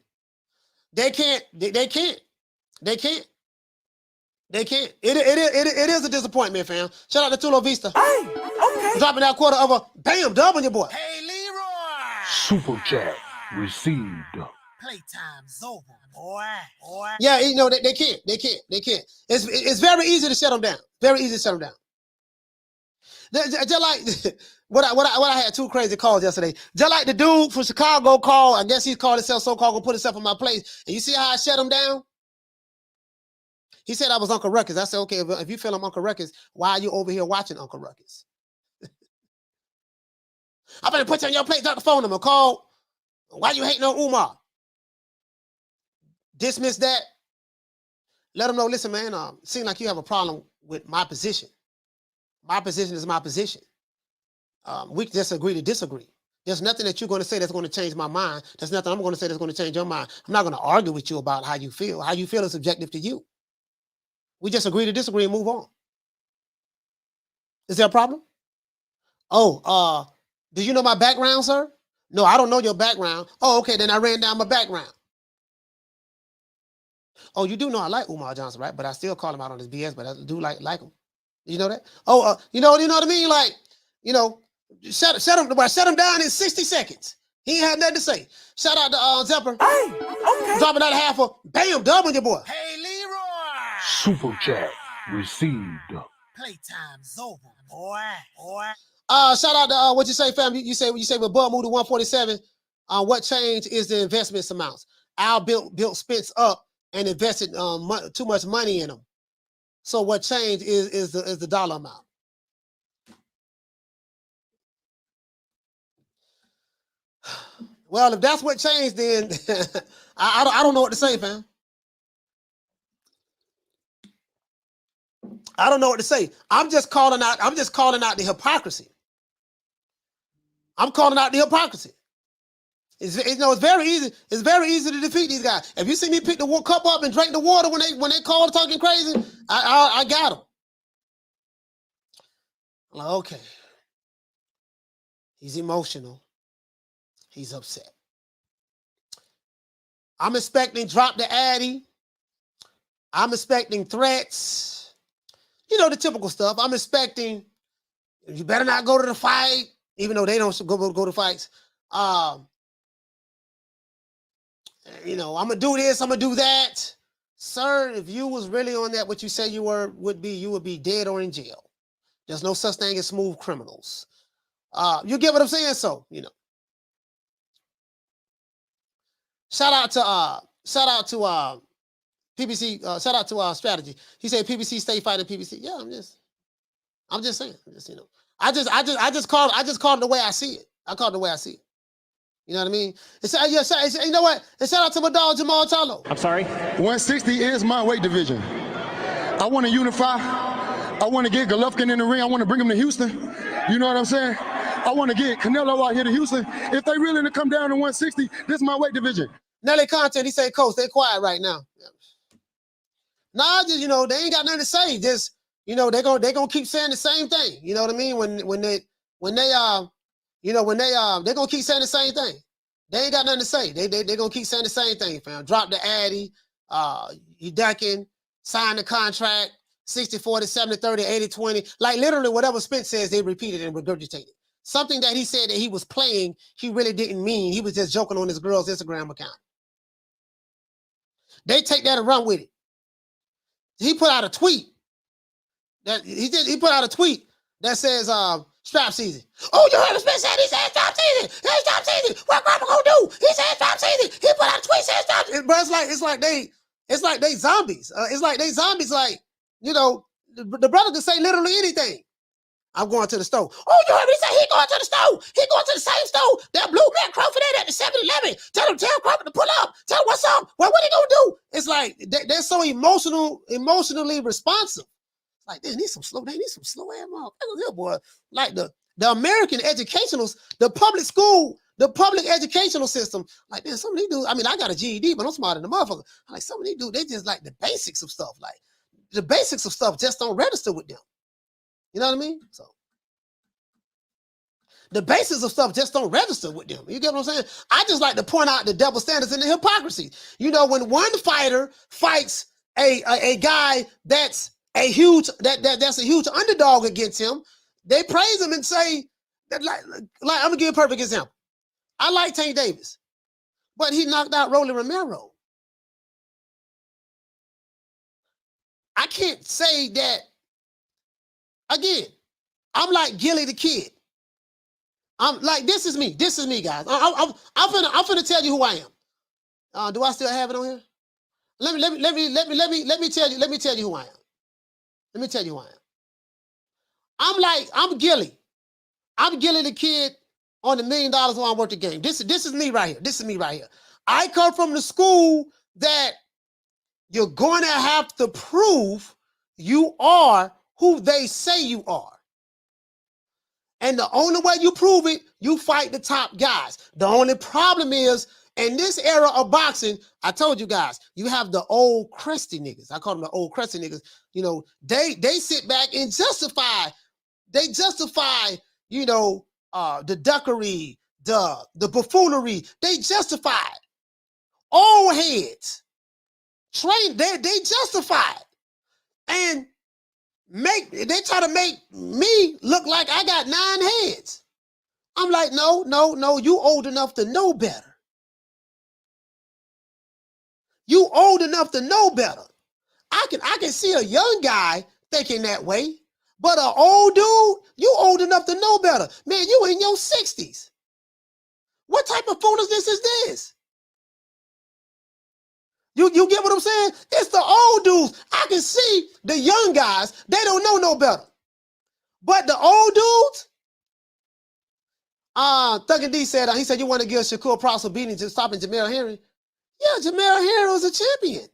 They can't. It is a disappointment, fam. Shout out to Tulo Vista. Hey, okay. Dropping that quarter of a bam dub on your boy. Hey, Leroy. Super chat received. Playtime's over, boy. Yeah, they can't. It's very easy to shut them down. Very easy to shut them down. Just like what I had two crazy calls yesterday. Just like the dude from Chicago called. I guess he called himself so-called gonna put himself in my place. And you see how I shut him down? He said I was Uncle Ruckus. I said, okay, if you feel I'm Uncle Ruckus, why are you over here watching Uncle Ruckus? I'm gonna put you on your plate, drop the phone number, call. Why you hating on Umar? Dismiss that. Let them know, listen, man, seems like you have a problem with my position. My position is my position. We just agree to disagree. There's nothing that you're going to say that's going to change my mind. There's nothing I'm going to say that's going to change your mind. I'm not going to argue with you about how you feel. How you feel is subjective to you. We just agree to disagree and move on. Is there a problem? Oh, do you know my background, sir? No, I don't know your background. Oh, okay, then I ran down my background. Oh, you do know I like Umar Johnson, right? But I still call him out on his BS, but I do like him. You know that? Oh, you know what I mean? Like, shut him down in 60 seconds. He ain't had nothing to say. Shout out to Zepper. Hey, okay. Dropping out half a bam dub on your boy. Hey, Leroy. Super chat received. Playtime's over, boy. Shout out to what you say, fam. You say with Bud moved to 147. What changed is the investment amounts. Al built Spence up and invested too much money in them. So what changed is the dollar amount. Well, if that's what changed, then I don't know what to say, fam. I don't know what to say. I'm just calling out the hypocrisy. I'm calling out the hypocrisy. It's very easy. It's very easy to defeat these guys. If you see me pick the cup up and drink the water when they call talking crazy, I got them. I'm like, okay. He's emotional. He's upset. I'm expecting drop the Addy. I'm expecting threats. You know, the typical stuff. I'm expecting you better not go to the fight, even though they don't go to fights. You know, I'm going to do this, I'm going to do that. Sir, if you was really on that, what you say you would be dead or in jail. There's no such thing as smooth criminals. You get what I'm saying? So, you know. Shout out to PBC, shout out to Strategy. He said PBC stay fighting PBC. Yeah, I'm just saying. You know. I just called it the way I see it. I called it the way I see it. You know what I mean? You know what? And shout out to my dog Jamal Charlo. I'm sorry? 160 is my weight division. I want to unify. I want to get Golovkin in the ring. I want to bring him to Houston. You know what I'm saying? I want to get Canelo out here to Houston. If they really to come down to 160, this is my weight division. Nelly Content, he said, Coach, they quiet right now. Nah, just, you know, they ain't got nothing to say. Just, you know, they're gonna keep saying the same thing. You know what I mean? They're gonna keep saying the same thing. They ain't got nothing to say. They gonna keep saying the same thing, fam. Drop the Addy, you ducking, sign the contract, 60-40, 70-30, 80-20. Like literally whatever Spence says, they repeated and regurgitated. Something that he said that he was playing, he really didn't mean. He was just joking on his girl's Instagram account. They take that and run with it. He put out a tweet. He put out a tweet that says strap season. Oh, you heard what Spence said? He said strap season. Hey, strap season. What grandma gonna do? He said strap season. He put out a tweet saying strap season. But it's like they zombies. It's like they zombies. Like, you know, the brother can say literally anything. I'm going to the store. Oh, you heard me say he going to the store. He going to the same store that Blue Man Crawford at the 7-Eleven. Tell Crawford to pull up. Tell him what's up. Well, what he gonna do? It's like they're so emotionally responsive. It's like they need some slow ass motherfuckers here, boy. Like the American educationals, the public educational system. Like, man, some of these dudes. I mean, I got a GED, but I'm smarter than the motherfucker. Like some of these dudes, they just like the basics of stuff. Like the basics of stuff just don't register with them. You know what I mean? So the basics of stuff just don't register with them. You get what I'm saying? I just like to point out the double standards and the hypocrisy. You know, when one fighter fights a guy that's a huge underdog against him, they praise him and say that like I'm gonna give a perfect example. I like Tank Davis, but he knocked out Rolly Romero. I can't say that. Again, I'm like Gilly the Kid. I'm like, this is me, guys. I'm finna tell you who I am. Do I still have it on here? Let me tell you who I am. Let me tell you who I am. I'm Gilly. I'm Gilly the Kid on the $1 Million One Worth the Game. This is me right here. This is me right here. I come from the school that you're going to have to prove you are who they say you are. And the only way you prove it, you fight the top guys. The only problem is, in this era of boxing, I told you guys, you have the old crusty niggas. I call them the old crusty niggas. You know, they sit back and justify, you know, the duckery, the buffoonery. They justify it. Old heads. They justify it. And they try to make me look like I got 9 heads. I'm like, no, you old enough to know better. You old enough to know better. I can see a young guy thinking that way, but an old dude, you old enough to know better. Man, you in your 60s. What type of foolishness is this? You get what I'm saying? It's the old dudes. I can see the young guys. They don't know no better. But the old dudes, Thugger D said, he said, you want to give Shakur props for beating to stopping Jamel Henry? Yeah, Jamel Henry was a champion.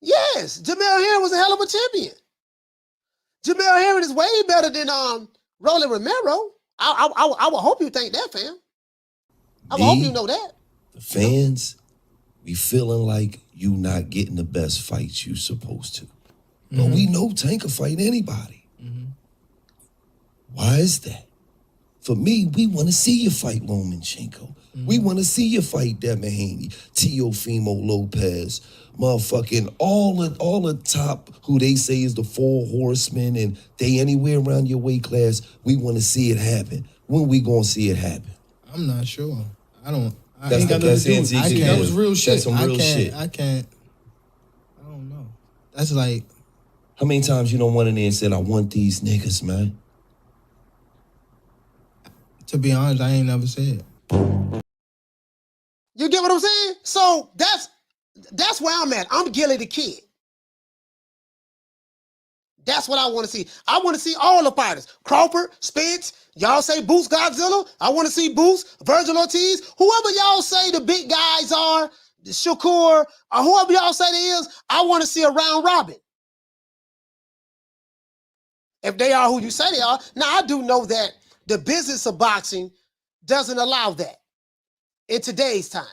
Yes, Jamel Henry was a hell of a champion. Jamel Henry is way better than Rolly Romero. I would hope you think that, fam. I would hope you know that. The fans be feeling like you not getting the best fights you supposed to. But we know Tank can fight anybody. Why is that? For me, we want to see you fight Lomachenko. We want to see you fight Devin Haney, Teofimo Lopez, motherfucking all the top who they say is the 4 horsemen and they anywhere around your weight class. We want to see it happen. When we gonna see it happen? I'm not sure. I ain't got that's nothing to do. That was real shit. That's some real shit. I don't know. That's like, how many times you don't went in there and said, I want these niggas, man? To be honest, I ain't never said. You get what I'm saying? So that's where I'm at. I'm Gilly the Kid. That's what I want to see. I want to see all the fighters. Crawford, Spence, y'all say Boots Godzilla. I want to see Boots, Virgil Ortiz, whoever y'all say the big guys are, Shakur, or whoever y'all say they is, I want to see a round robin. If they are who you say they are. Now, I do know that the business of boxing doesn't allow that in today's time.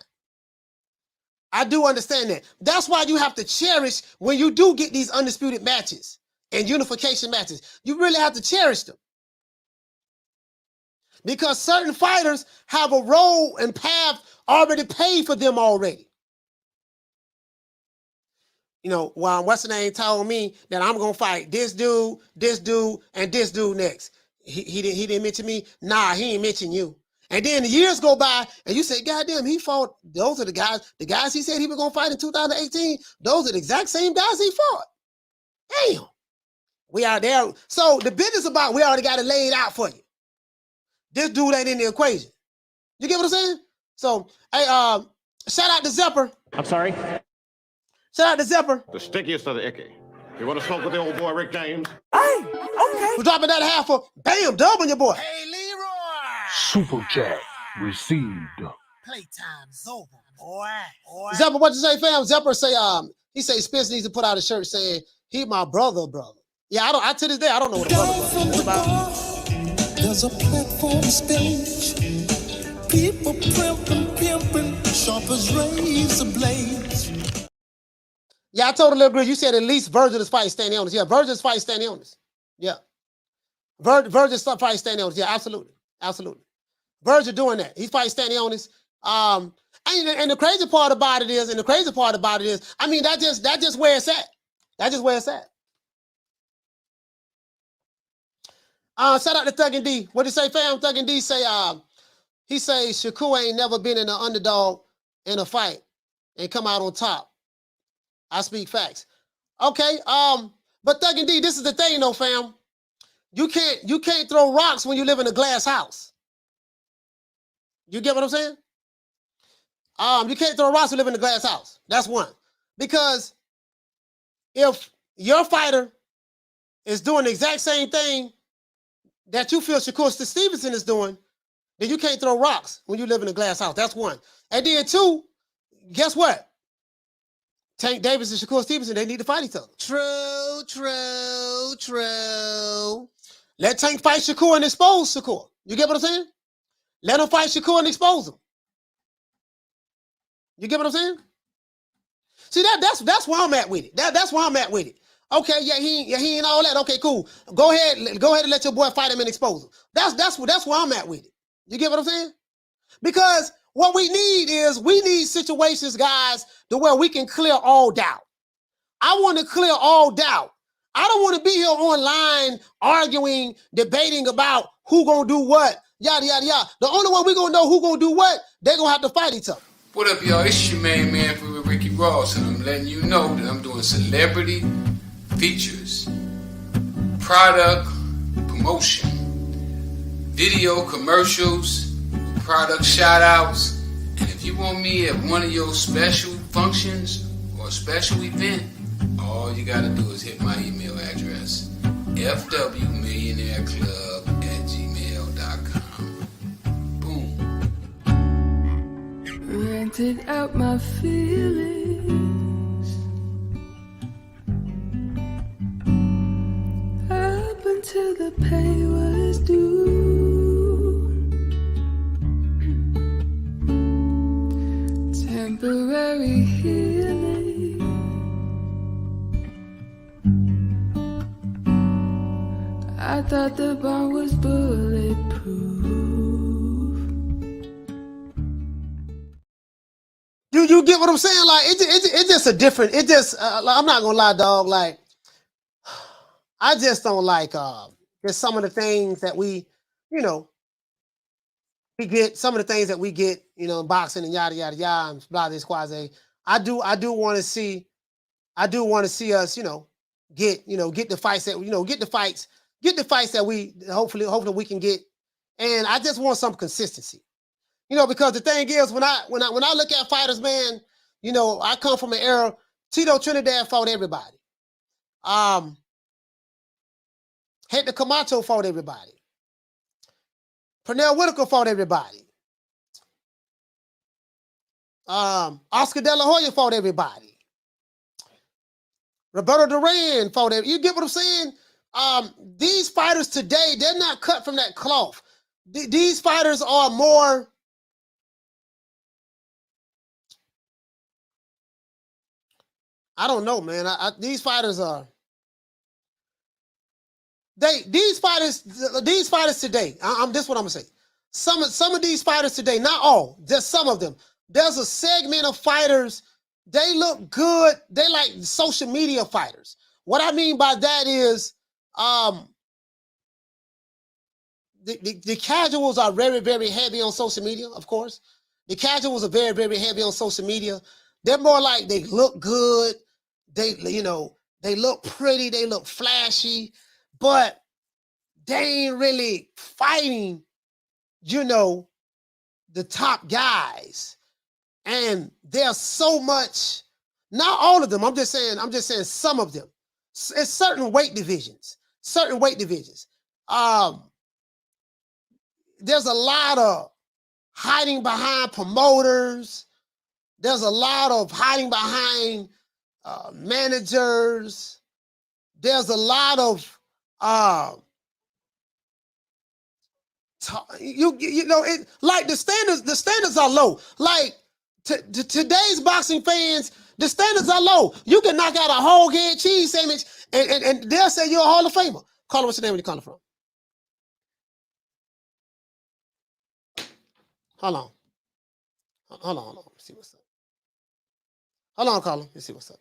I do understand that. That's why you have to cherish when you do get these undisputed matches and unification matches. You really have to cherish them. Because certain fighters have a role and path already paid for them already. You know, while what's the name told me that I'm gonna fight this dude, and this dude next. He didn't mention me. Nah, he ain't mention you. And then the years go by, and you say, "Goddamn, he fought." Those are the guys. The guys he said he was gonna fight in 2018. Those are the exact same guys he fought. Damn, we are there. So the business about we already got it laid out for you. This dude ain't in the equation. You get what I'm saying? So, hey, shout out to Zepper. I'm sorry. Shout out to Zepper. The stickiest of the icky. You want to smoke with the old boy Rick James? Hey, okay. We're dropping that half for bam, dub on your boy. Hey, Leroy. Super chat received. Playtime's over, boy. Zepper, what you say, fam? Zepper say, he say Spence needs to put out a shirt saying he my brother. Yeah, I to this day I don't know what a brother is about. There's a platform stage. People pimping, sharp as razor blades. Yeah, I told a little girl, you said at least Virgil is fighting standing illness. Yeah, Virgil's fighting standing illness. Yeah. Virgil's fighting standing illness. Yeah, absolutely. Absolutely. Virgil doing that. He's fighting standing illness. And the crazy part about it is, I mean, that's just where it's at. That's just where it's at. Shout out to Thug and D. What did he say, fam? Thug and D say, he say Shakur ain't never been in an underdog in a fight and come out on top. I speak facts. Okay, but Thug and D, this is the thing though, fam. You can't throw rocks when you live in a glass house. You get what I'm saying? You can't throw rocks when you live in a glass house. That's one. Because if your fighter is doing the exact same thing that you feel Shakur Stevenson is doing, then you can't throw rocks when you live in a glass house. That's one. And then two, guess what? Tank Davis and Shakur Stevenson, they need to fight each other. True. Let Tank fight Shakur and expose Shakur. You get what I'm saying? Let him fight Shakur and expose him. You get what I'm saying? See, that's where I'm at with it. That's where I'm at with it. Okay, he ain't all that. Okay, cool. Go ahead and let your boy fight him and expose him. That's where I'm at with it. You get what I'm saying? Because what we need situations, guys, to where we can clear all doubt. I want to clear all doubt. I don't want to be here online arguing, debating about who gonna do what, yada, yada, yada. The only one we gonna know who gonna do what, they're gonna have to fight each other. What up, y'all? It's your main man for Ricky Ross, and I'm letting you know that I'm doing celebrity features, product promotion, video commercials, product shout outs. And if you want me at one of your special functions or special event, all you gotta do is hit my email address, fwmillionaireclub@gmail.com. Boom. Rented out my feelings up until the pay was due. Temporary healing. I thought the bond was bulletproof. You get what I'm saying? Like it's just a different. It just I'm not gonna lie, dog. Like I just don't like there's some of the things that we, you know, we get some of the things that we get, you know, in boxing and yada yada yada and blah this quasi. I do want to see us, you know, get the fights that get the fights that we hopefully we can get. And I just want some consistency. You know, because the thing is, when I look at fighters, man, you know, I come from an era. Tito Trinidad fought everybody. Hector Camacho fought everybody. Pernell Whitaker fought everybody. Oscar De La Hoya fought everybody. Roberto Duran fought everybody. You get what I'm saying? These fighters today, they're not cut from that cloth. These fighters are more. I don't know, man. These fighters are. These fighters today. This is what I'm gonna say. Some of these fighters today, not all, just some of them. There's a segment of fighters. They look good. They like social media fighters. What I mean by that is, the casuals are very, very heavy on social media. Of course, the casuals are very, very heavy on social media. They're more like they look good. They look pretty. They look flashy. But they ain't really fighting, you know, the top guys. And there's so much, not all of them. I'm just saying some of them. It's certain weight divisions. There's a lot of hiding behind promoters. There's a lot of hiding behind managers. There's a lot of you know, it like the standards are low. Like today's boxing fans, the standards are low. You can knock out a whole head cheese sandwich and they'll say you're a Hall of Famer. Caller, what's your name? Where you calling from? Hold on. Let's see what's up. Hold on, caller. Let's see what's up.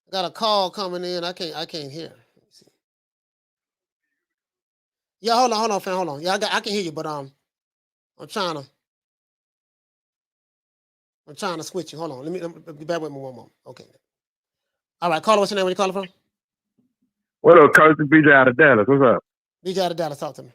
I got a call coming in. I can't hear. Let me see. Yeah, hold on, fam. Hold on. Yeah, I can hear you, but I'm trying to switch you. Hold on. Let me be back with me one moment. Okay. All right, caller, what's your name? Where you calling from? What up, Coach? BJ out of Dallas. What's up? BJ out of Dallas. Talk to me.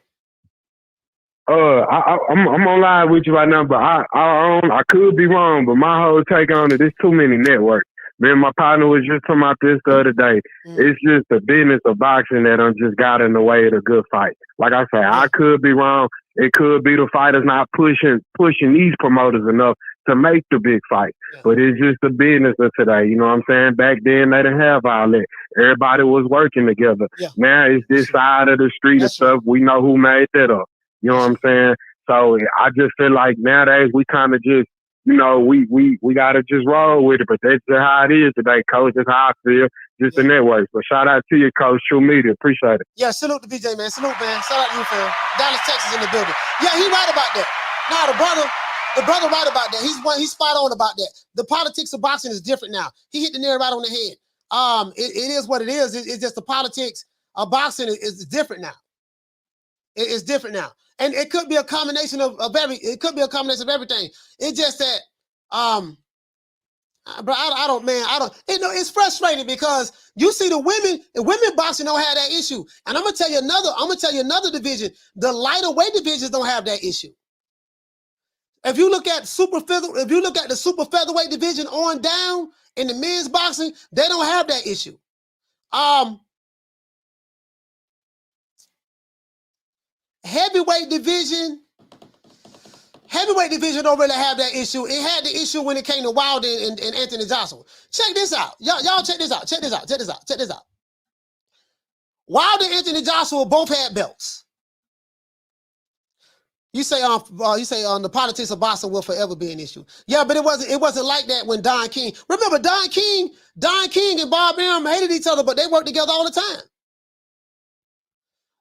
I'm on live with you right now, but I could be wrong, but my whole take on it is too many networks. Me and my partner was just talking about this the other day. It's just the business of boxing that just got in the way of the good fight. Like I say, I could be wrong. It could be the fighters not pushing these promoters enough to make the big fight. But it's just the business of today. You know what I'm saying? Back then, they didn't have all that. Everybody was working together. Now it's this side of the street and stuff. We know who made that up. You know what I'm saying? So I just feel like nowadays we kind of just, you know, we got to just roll with it. But that's just how it is today, Coach. That's how I feel. Just the network. But shout out to you, Coach. TRUMedia. Appreciate it. Yeah, salute to BJ, man. Salute, man. Shout out to you, fam. Dallas, Texas in the building. Yeah, he right about that. Nah, the brother right about that. He's spot on about that. The politics of boxing is different now. He hit the nail right on the head. It is what it is. It's just the politics of boxing is different now. It's different now. And it could be a combination of everything. It's just that, bro, I don't, you know, it's frustrating because you see the women boxing don't have that issue. And I'm gonna tell you another division. The lighter weight divisions don't have that issue. If you look at the super featherweight division on down in the men's boxing, they don't have that issue. Heavyweight division don't really have that issue. It had the issue when it came to Wilder and Anthony Joshua. Check this out. Y'all check this out. Wilder and Anthony Joshua both had belts. You say the politics of boxing will forever be an issue. Yeah, but it wasn't like that when Don King. Remember Don King and Bob Arum hated each other, but they worked together all the time.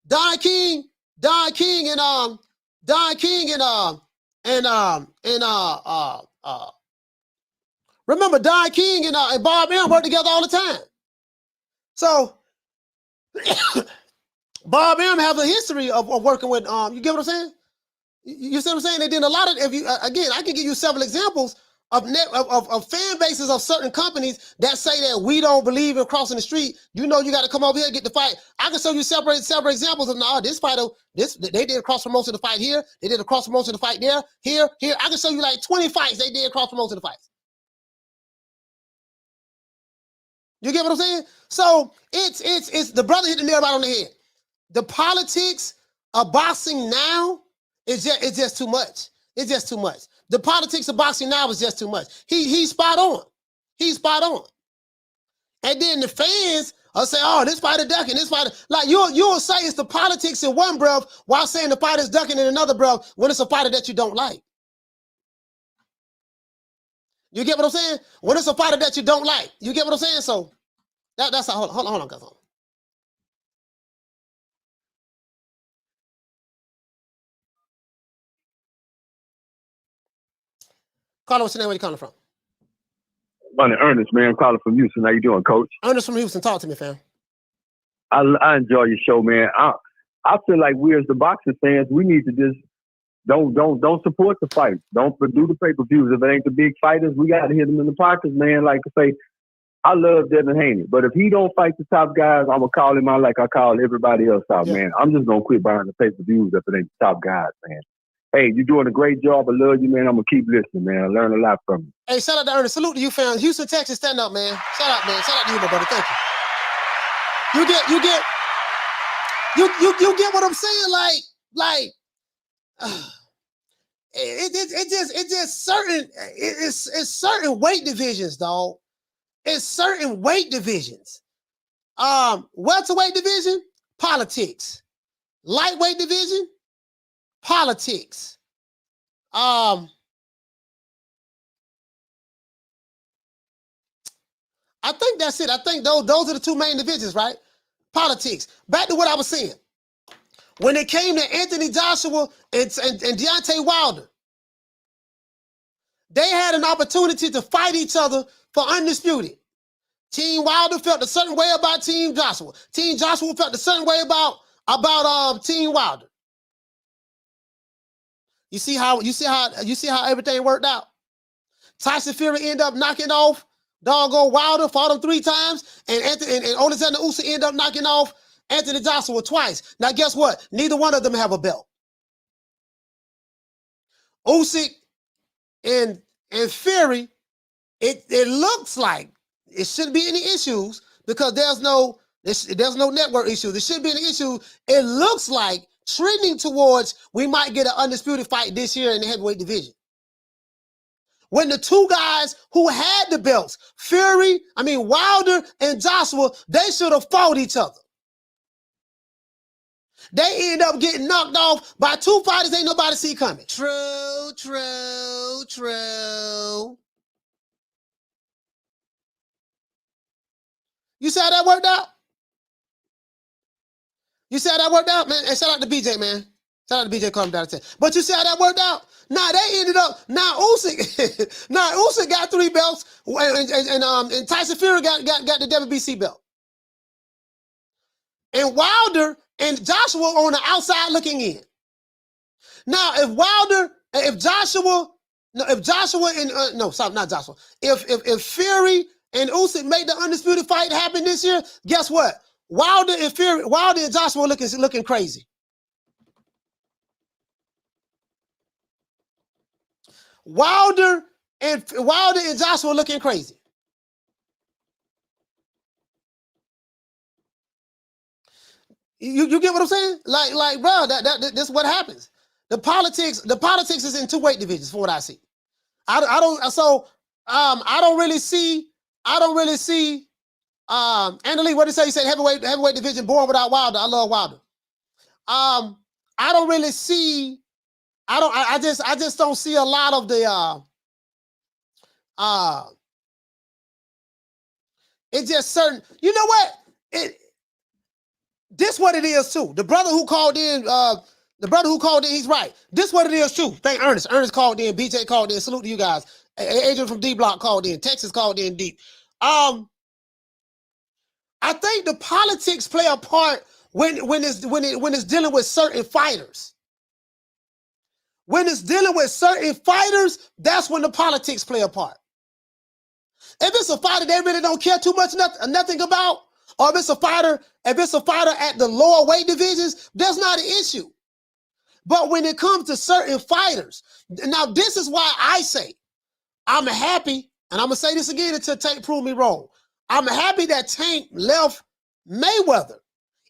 Don King and remember Don King and Bob Arum work together all the time. So Bob Arum has a history of working with you get what I'm saying? You see what I'm saying? They did a lot of again, I can give you several examples of fan bases of certain companies that say that we don't believe in crossing the street. You know, you got to come over here and get the fight. I can show you several examples of this fighter. They did a cross promotion of the fight here. They did a cross promotion of the fight there, here. I can show you like 20 fights they did cross promotion of the fights. You get what I'm saying? So it's the brother hit the nail right on the head. The politics of boxing now is just too much. It's just too much. The politics of boxing now is just too much. He's spot on. He's spot on. And then the fans will say, "Oh, this fighter ducking, this fighter." Like you'll say it's the politics in one breath while saying the fighter's ducking in another breath when it's a fighter that you don't like. You get what I'm saying? When it's a fighter that you don't like, you get what I'm saying? So that's how. Hold on, guys. Carla, what's your name? Where you calling from? Ernest, man. I'm calling from Houston. How you doing, Coach? Ernest from Houston. Talk to me, fam. I enjoy your show, man. I feel like we as the boxing fans, we need to just don't support the fights. Don't do the pay-per-views. If it ain't the big fighters, we got to hit them in the pockets, man. Like I say, I love Devin Haney, but if he don't fight the top guys, I'm gonna call him out like I call everybody else out, man. I'm just gonna quit buying the pay-per-views if it ain't the top guys, man. Hey, you're doing a great job. I love you, man. I'm gonna keep listening, man. I learn a lot from you. Hey, shout out to Ernest. Salute to you, fam. Houston, Texas, stand up, man. Shout out, man. Shout out to you, my brother. Thank you. You get what I'm saying? Like, it's just certain. It's certain weight divisions, dog. It's certain weight divisions. Welterweight division, politics. Lightweight division, politics. I think that's it. I think those are the two main divisions, right? Politics. Back to what I was saying. When it came to Anthony Joshua and Deontay Wilder, they had an opportunity to fight each other for undisputed. Team Wilder felt a certain way about Team Joshua. Team Joshua felt a certain way about Team Wilder. You see how everything worked out? Tyson Fury ended up knocking off doggone Wilder, fought him 3 times, and Alexander Usyk ended up knocking off Anthony Joshua twice. Now guess what? Neither one of them have a belt. Usyk and Fury, it looks like it shouldn't be any issues because there's no network issues. There shouldn't be any issues. It looks like trending towards we might get an undisputed fight this year in the heavyweight division. When the two guys who had the belts, Wilder and Joshua, they should have fought each other. They end up getting knocked off by 2 fighters ain't nobody see coming. True. You see how that worked out? You see how that worked out, man? And shout out to BJ, man. Shout out to BJ calling down to 10. But you see how that worked out? Now they ended up, Usyk got 3 belts, and Tyson Fury got the WBC belt. And Wilder and Joshua on the outside looking in. Now, if Fury and Usyk make the undisputed fight happen this year, guess what? Wilder and Joshua looking crazy. Wilder and Joshua looking crazy. You get what I'm saying? Like, bro, this is what happens. The politics is in 2 weight divisions, from what I see. I don't really see. Annalie, what did you say? You said heavyweight division born without Wilder. I love Wilder. I don't really see. I just don't see a lot of the. It's just certain. You know what? This what it is too. The brother who called in The brother who called in, he's right. This what it is too. Thank Ernest. Ernest called in. BJ called in. Salute to you guys. Adrian from D Block called in. Texas called in deep. I think the politics play a part when it's dealing with certain fighters. When it's dealing with certain fighters, that's when the politics play a part. If it's a fighter they really don't care too much nothing about, or if it's a fighter at the lower weight divisions, that's not an issue. But when it comes to certain fighters, now this is why I say I'm happy, and I'm gonna say this again until Tank prove me wrong. I'm happy that Tank left Mayweather,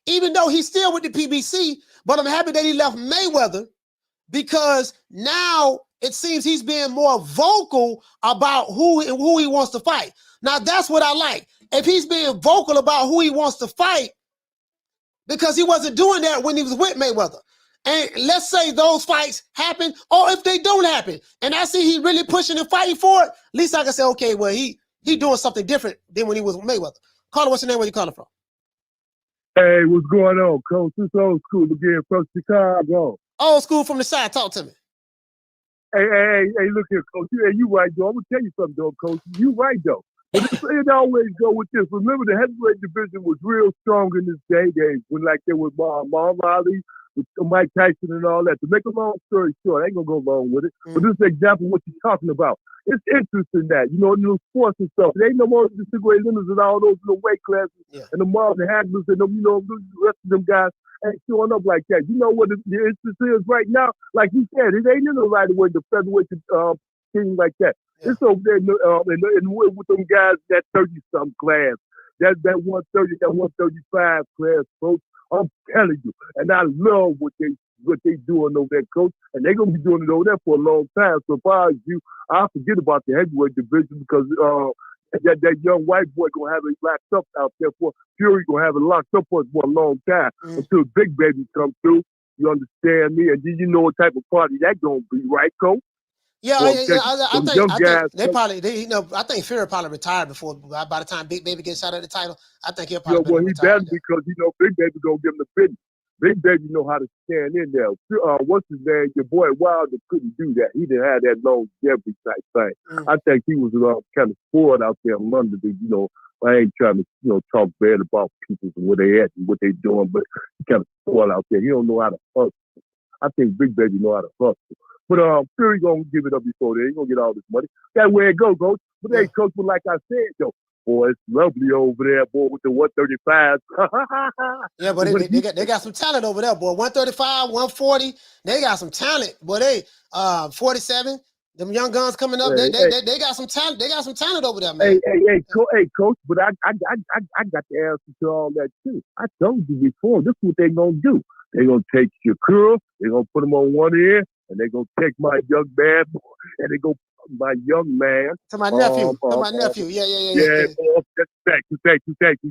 even though he's still with the PBC, but I'm happy that he left Mayweather because now it seems he's being more vocal about who he wants to fight. Now that's what I like. If he's being vocal about who he wants to fight, because he wasn't doing that when he was with Mayweather. And let's say those fights happen, or if they don't happen, and I see he really pushing and fighting for it, at least I can say, okay, well, he doing something different than when he was with Mayweather. Caller, what's your name? Where you calling from? Hey, what's going on, Coach? It's old school again from Chicago. Old school from the side. Talk to me. Hey, look here, Coach. You right, though. I'm going to tell you something, though, Coach. You right, though. It always go with this. Remember, the heavyweight division was real strong in this day when, like, there was Muhammad Ali, with Mike Tyson and all that. To make a long story short, I ain't gonna go along with it. But this is an example of what you're talking about. It's interesting that, you know, sports and stuff. There ain't no more disintegrated limits and all those little weight classes and the Marvin Haglers and them, you know, the rest of them guys ain't showing up like that. You know what the interest is right now? Like you said, it ain't in the right away the featherweight thing like that. Yeah. It's over there with them guys that 30-something class, that 130, that 135 class, folks. I'm telling you, and I love what they doing over there, Coach, and they're gonna be doing it over there for a long time. So if I was you, I forget about the heavyweight division because that young white boy gonna have it locked up out there for Fury gonna have it locked up for a long time until Big Baby comes through. You understand me? And then you know what type of party that gonna be, right, Coach? Yeah, I think Fury probably retired by the time Big Baby gets out of the title. I think he'll probably he better because Big Baby gonna give him the business. Big Baby know how to stand in there. What's his name? Your boy Wilder couldn't do that. He didn't have that longevity type thing. I think he was kind of spoiled out there in London. You know, I ain't trying to talk bad about people and where they at and what they doing, but he kind of spoiled out there. He don't know how to hustle. I think Big Baby know how to hustle. But Fury gonna give it up before they gonna get all this money. That's where it go, Coach. But hey, Coach, but like I said, though, boy, it's lovely over there, boy, with the 135. Yeah, but they got some talent over there, boy. 135, 140, they got some talent. Boy, they 47. Them young guns coming up, they got some talent. They got some talent over there, man. Hey, Coach, but I got the answer to all that too. I told you before. This is what they gonna do. They gonna take your girl, they gonna put them on one ear, and they gonna take my young man, and they go my young man. To my nephew. Yeah. Thank you.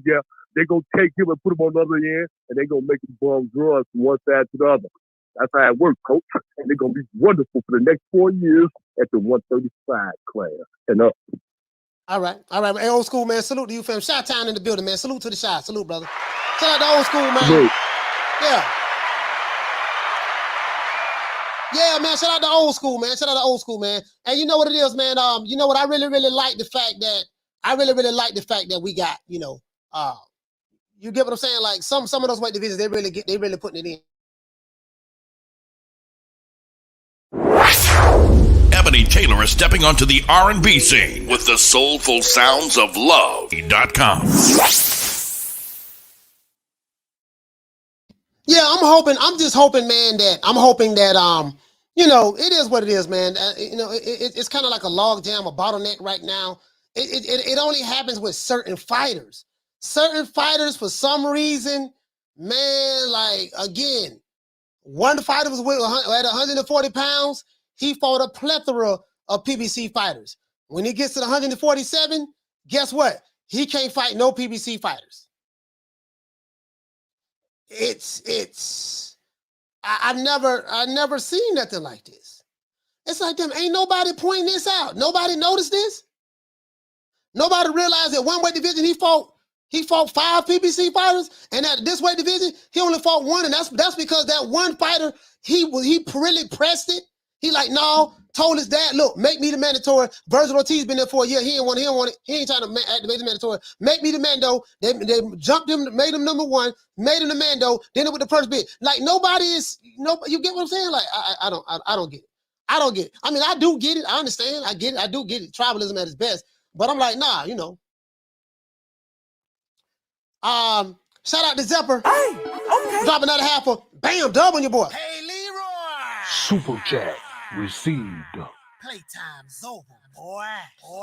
Yeah, they gonna take him and put him on the other end, and they gonna make him bums runs from one side to the other. That's how it works, Coach. And they're gonna be wonderful for the next 4 years at the 135 class and up. All right. Hey, old school, man. Salute to you, fam. Shot Town in the building, man. Salute to the shot. Salute, brother. Shout out to old school, man. Good. Yeah, man. Shout out to old school, man. And you know what it is, man. You know what? I really like the fact that we got, you get what I'm saying? Like some of those weight divisions, they really putting it in. Ebony Taylor is stepping onto the R&B scene with the soulful sounds of love.com. Yeah, I'm just hoping, man, that it is what it is, man. It's kind of like a log jam, a bottleneck right now. It only happens with certain fighters. Certain fighters, for some reason, man, like, again, one fighter was at 140 pounds. He fought a plethora of PBC fighters. When he gets to the 147, guess what? He can't fight no PBC fighters. I've never seen nothing like this. It's like them, ain't nobody pointing this out. Nobody noticed this. Nobody realized that one weight division he fought He fought 5 PBC fighters, and at this weight division, he only fought 1, and that's because that one fighter, he really pressed it. He like, no, told his dad, look, make me the mandatory. Virgil Ortiz been there for a year. He ain't want it. He ain't trying to activate the mandatory. Make me the mando. They jumped him, made him number 1, made him the mando. Then it with the first bid. Like nobody is. You get what I'm saying? Like I don't get it. I don't get it. I mean, I do get it. I understand. I get it. I do get it. Tribalism at its best. But I'm like, nah, you know. Shout out to Zepper. Hey, okay. Drop another half of bam, dub on your boy. Hey, Leroy. Super chat received. Playtime's over, boy.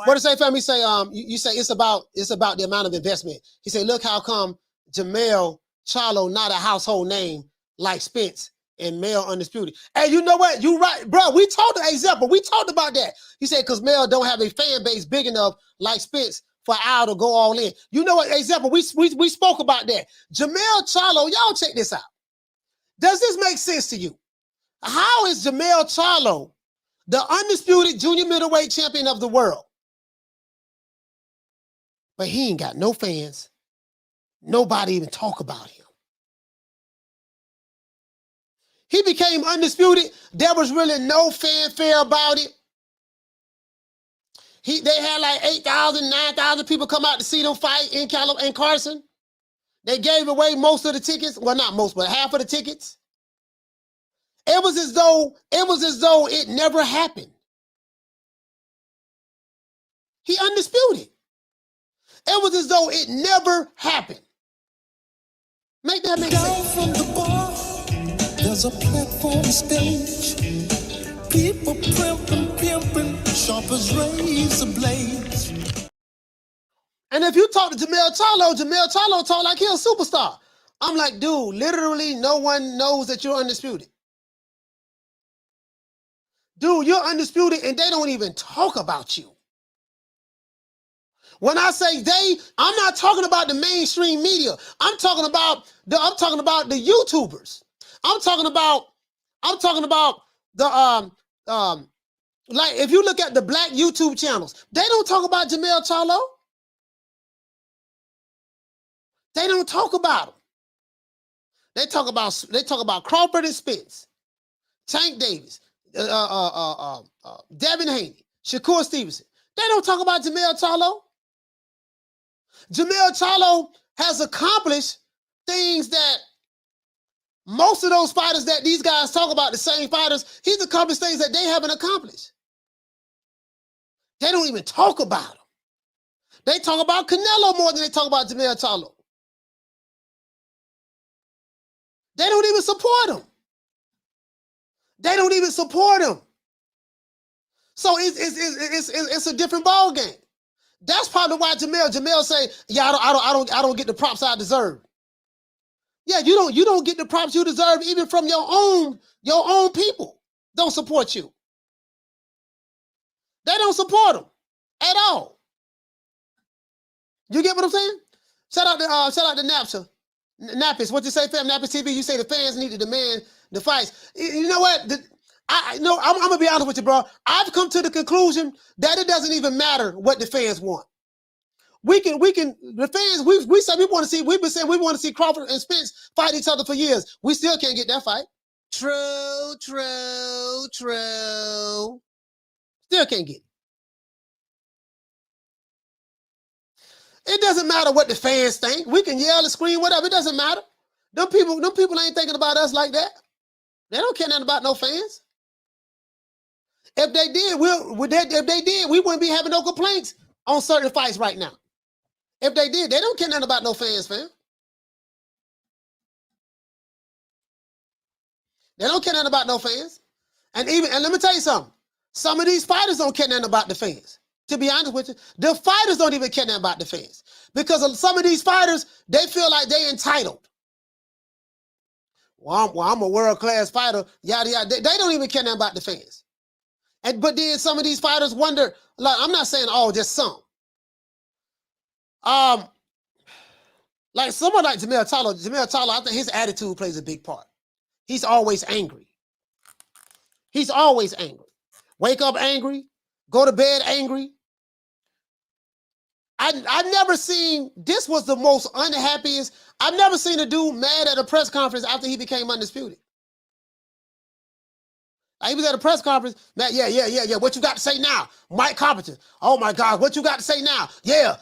What did say, fam? He say, you say it's about the amount of investment. He said, look how come Jamel Charlo not a household name like Spence and Mel Undisputed. Hey, you know what? You right, bro. We talked to Zepper. We talked about that. He said, because Mel don't have a fan base big enough like Spence for Al to go all in. You know what, example, we spoke about that. Jamel Charlo, y'all check this out. Does this make sense to you? How is Jamel Charlo the undisputed junior middleweight champion of the world? But he ain't got no fans. Nobody even talk about him. He became undisputed. There was really no fanfare about it. They had like 8,000, 9,000 people come out to see them fight in Carson. They gave away most of the tickets. Well, not most, but half of the tickets. It was as though it never happened. He undisputed. It was as though it never happened. Make that make sense. From the bar, there's a platform stage. People pimping, sharp as razor blades. And if you talk to Jamel Charlo talk like he a superstar. I'm like, dude, literally no one knows that you're undisputed. Dude, you're undisputed and they don't even talk about you. When I say they, I'm not talking about the mainstream media. I'm talking about the YouTubers. I'm talking about the like if you look at the black YouTube channels, they don't talk about Jamel Charlo. They don't talk about him. They talk about Crawford and Spence, Tank Davis, Devin Haney, Shakur Stevenson. They don't talk about Jamel Charlo. Jamel Charlo has accomplished things that most of those fighters that these guys talk about, the same fighters, he's accomplished things that they haven't accomplished. They don't even talk about him. They talk about Canelo more than they talk about Jamel Charlo. They don't even support him. They don't even support him. So it's a different ball game. That's probably why Jamel say, yeah, I don't get the props I deserve. Yeah, you don't get the props you deserve even from your own people. Don't support you. They don't support him at all. You get what I'm saying? Shout out to Napsa. Nappis, what you say, fam? Nappis TV, you say the fans need to demand the fights. You know what? I'm gonna be honest with you, bro. I've come to the conclusion that it doesn't even matter what the fans want. The fans, we say we want to see, we've been saying we want to see Crawford and Spence fight each other for years. We still can't get that fight. True. Still can't get it. It doesn't matter what the fans think. We can yell and scream, whatever. It doesn't matter. Them people ain't thinking about us like that. They don't care nothing about no fans. If they did, we wouldn't be having no complaints on certain fights right now. If they did, they don't care nothing about no fans, fam. They don't care nothing about no fans. And let me tell you something. Some of these fighters don't care nothing about the fans. To be honest with you, the fighters don't even care nothing about the fans. Because some of these fighters, they feel like they're entitled. Well, I'm a world-class fighter, yada, yada. They don't even care nothing about the fans. But then some of these fighters wonder, like, I'm not saying all, just some. Like someone like Jamel Charlo, I think his attitude plays a big part. He's always angry. Wake up angry, go to bed angry. I never seen, this was the most unhappiest. I've never seen a dude mad at a press conference after he became undisputed. He was at a press conference, man, yeah. What you got to say now? Mike Carpenter. Oh my God, what you got to say now? Yeah.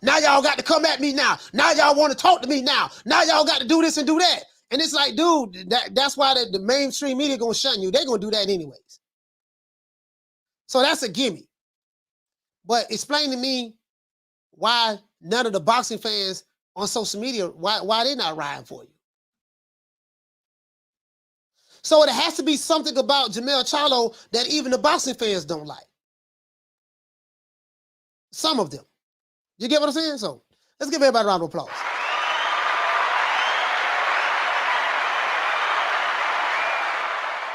Now y'all got to come at me now. Now y'all want to talk to me now. Now y'all got to do this and do that. And it's like, dude, that's why the mainstream media gonna shun you. They're gonna do that anyways. So that's a gimme. But explain to me why none of the boxing fans on social media, why they not riding for you? So it has to be something about Jermell Charlo that even the boxing fans don't like. Some of them. You get what I'm saying? So let's give everybody a round of applause.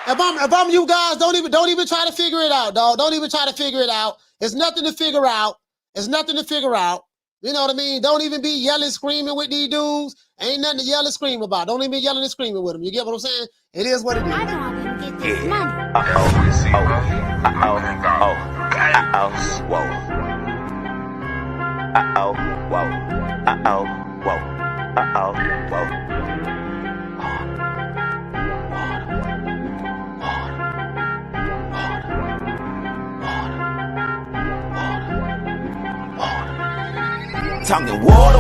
If I'm you guys, don't even try to figure it out, dog. Don't even try to figure it out. It's nothing to figure out. It's nothing to figure out. You know what I mean? Don't even be yelling, screaming with these dudes. Ain't nothing to yell and scream about. Don't even be yelling and screaming with them. You get what I'm saying? It is what it is. I know I'm gonna get this money. Talking water.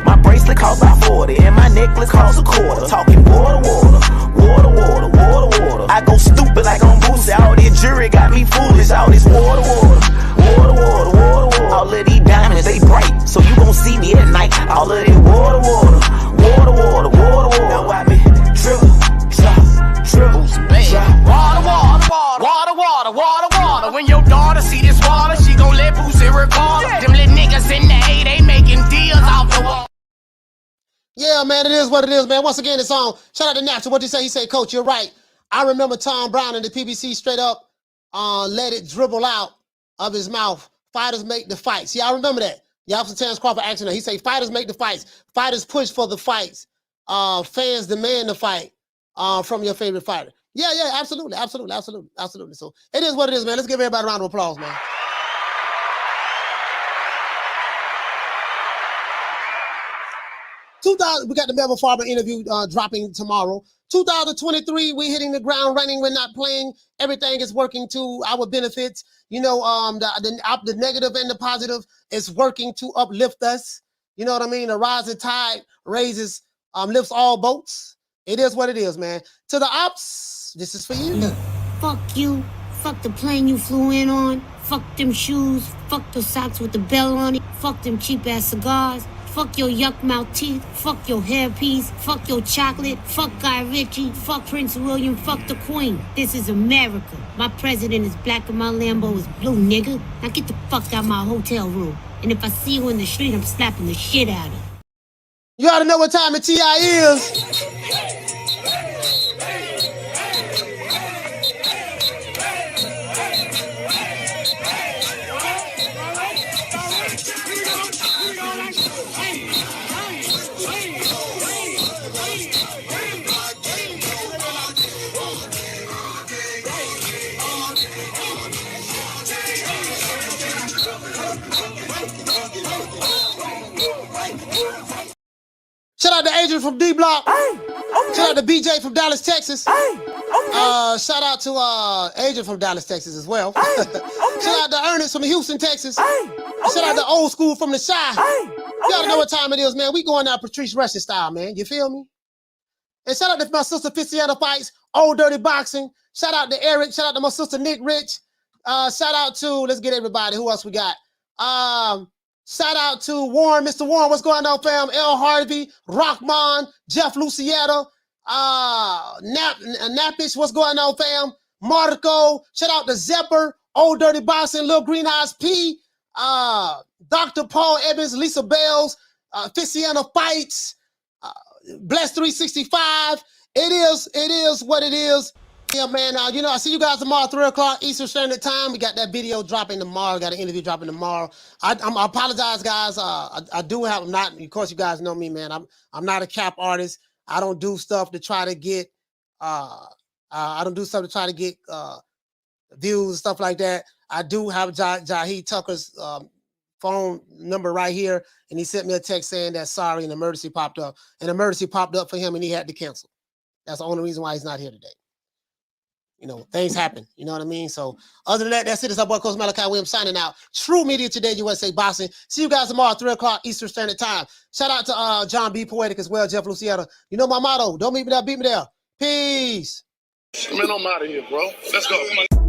My bracelet costs about 40 and my necklace costs a quarter. Talking water. I go stupid like on Boosie. All this jury got me foolish. All this water. All of these diamonds, they bright, so you gon' see me at night. All of this water. Now I be drip. Water. When your daughter see this water, she gon' let Boosie regardless. Them little niggas in the A, they making deals off the wall. Yeah, man, it is what it is, man. Once again, it's on. Shout out to Natural. What you say? He said, Coach, you're right. I remember Tom Brown in the PBC straight up let it dribble out of his mouth. Fighters make the fights. Yeah, I remember that. Yeah, Officer Terrence Crawford asking that. He say fighters make the fights. Fighters push for the fights. Fans demand the fight from your favorite fighter. Yeah, absolutely. So it is what it is, man. Let's give everybody a round of applause, man. We got the Melvin Farber interview dropping tomorrow. 2023, we're hitting the ground running. We're not playing. Everything is working to our benefits. You know, the negative and the positive is working to uplift us. You know what I mean? The rising tide raises, lifts all boats. It is what it is, man. To the ops, this is for you. Look, fuck you. Fuck the plane you flew in on. Fuck them shoes. Fuck the socks with the bell on it. Fuck them cheap-ass cigars. Fuck your yuck mouth teeth. Fuck your hairpiece. Fuck your chocolate. Fuck Guy Ritchie. Fuck Prince William. Fuck the Queen. This is America. My president is black and my Lambo is blue, nigga. Now get the fuck out my hotel room. And if I see you in the street, I'm slapping the shit out of you. You ought to know what time the TI is. Shout out to Adrian from D Block. Shout out to BJ from Dallas, Texas. Shout out to Adrian from Dallas, Texas as well. Shout out to Ernest from Houston, Texas. Shout out to Old School from the Shy. Y'all know what time it is, man. We going out Patrice Rushen style, man. You feel me? And shout out to my sister Fissiana Fights, Old Dirty Boxing. Shout out to Eric. Shout out to my sister Nick Rich. Shout out to, let's get everybody. Who else we got? Shout out to Warren, Mr. Warren. What's going on, fam? L. Harvey, Rockman, Jeff Lucietta, Napish. What's going on, fam? Marco. Shout out to Zepper, Old Dirty Boxing, Lil Green Eyes P, Dr. Paul Evans, Lisa Bells, Fissiana Fights, Bless 365. It is what it is. Yeah, man. You know, I see you guys tomorrow, 3 o'clock Eastern Standard Time. We got that video dropping tomorrow. Got an interview dropping tomorrow. I apologize, guys. I do have. I'm not. Of course, you guys know me, man. I'm not a cap artist. I don't do stuff to try to get. I don't do stuff to try to get views and stuff like that. I do have Jahi Tucker's phone number right here, and he sent me a text saying that sorry, an emergency popped up. An emergency popped up for him, and he had to cancel. That's the only reason why he's not here today. You know, things happen. You know what I mean? So other than that, that's it. It's our boy, Coach Malachi Williams, signing out. True Media Today, USA Boxing. See you guys tomorrow, 3 o'clock Eastern Standard Time. Shout out to John B. Poetic as well, Jeff Lucietta. You know my motto. Don't meet me there, beat me there. Peace. Man, I'm out of here, bro. Let's go.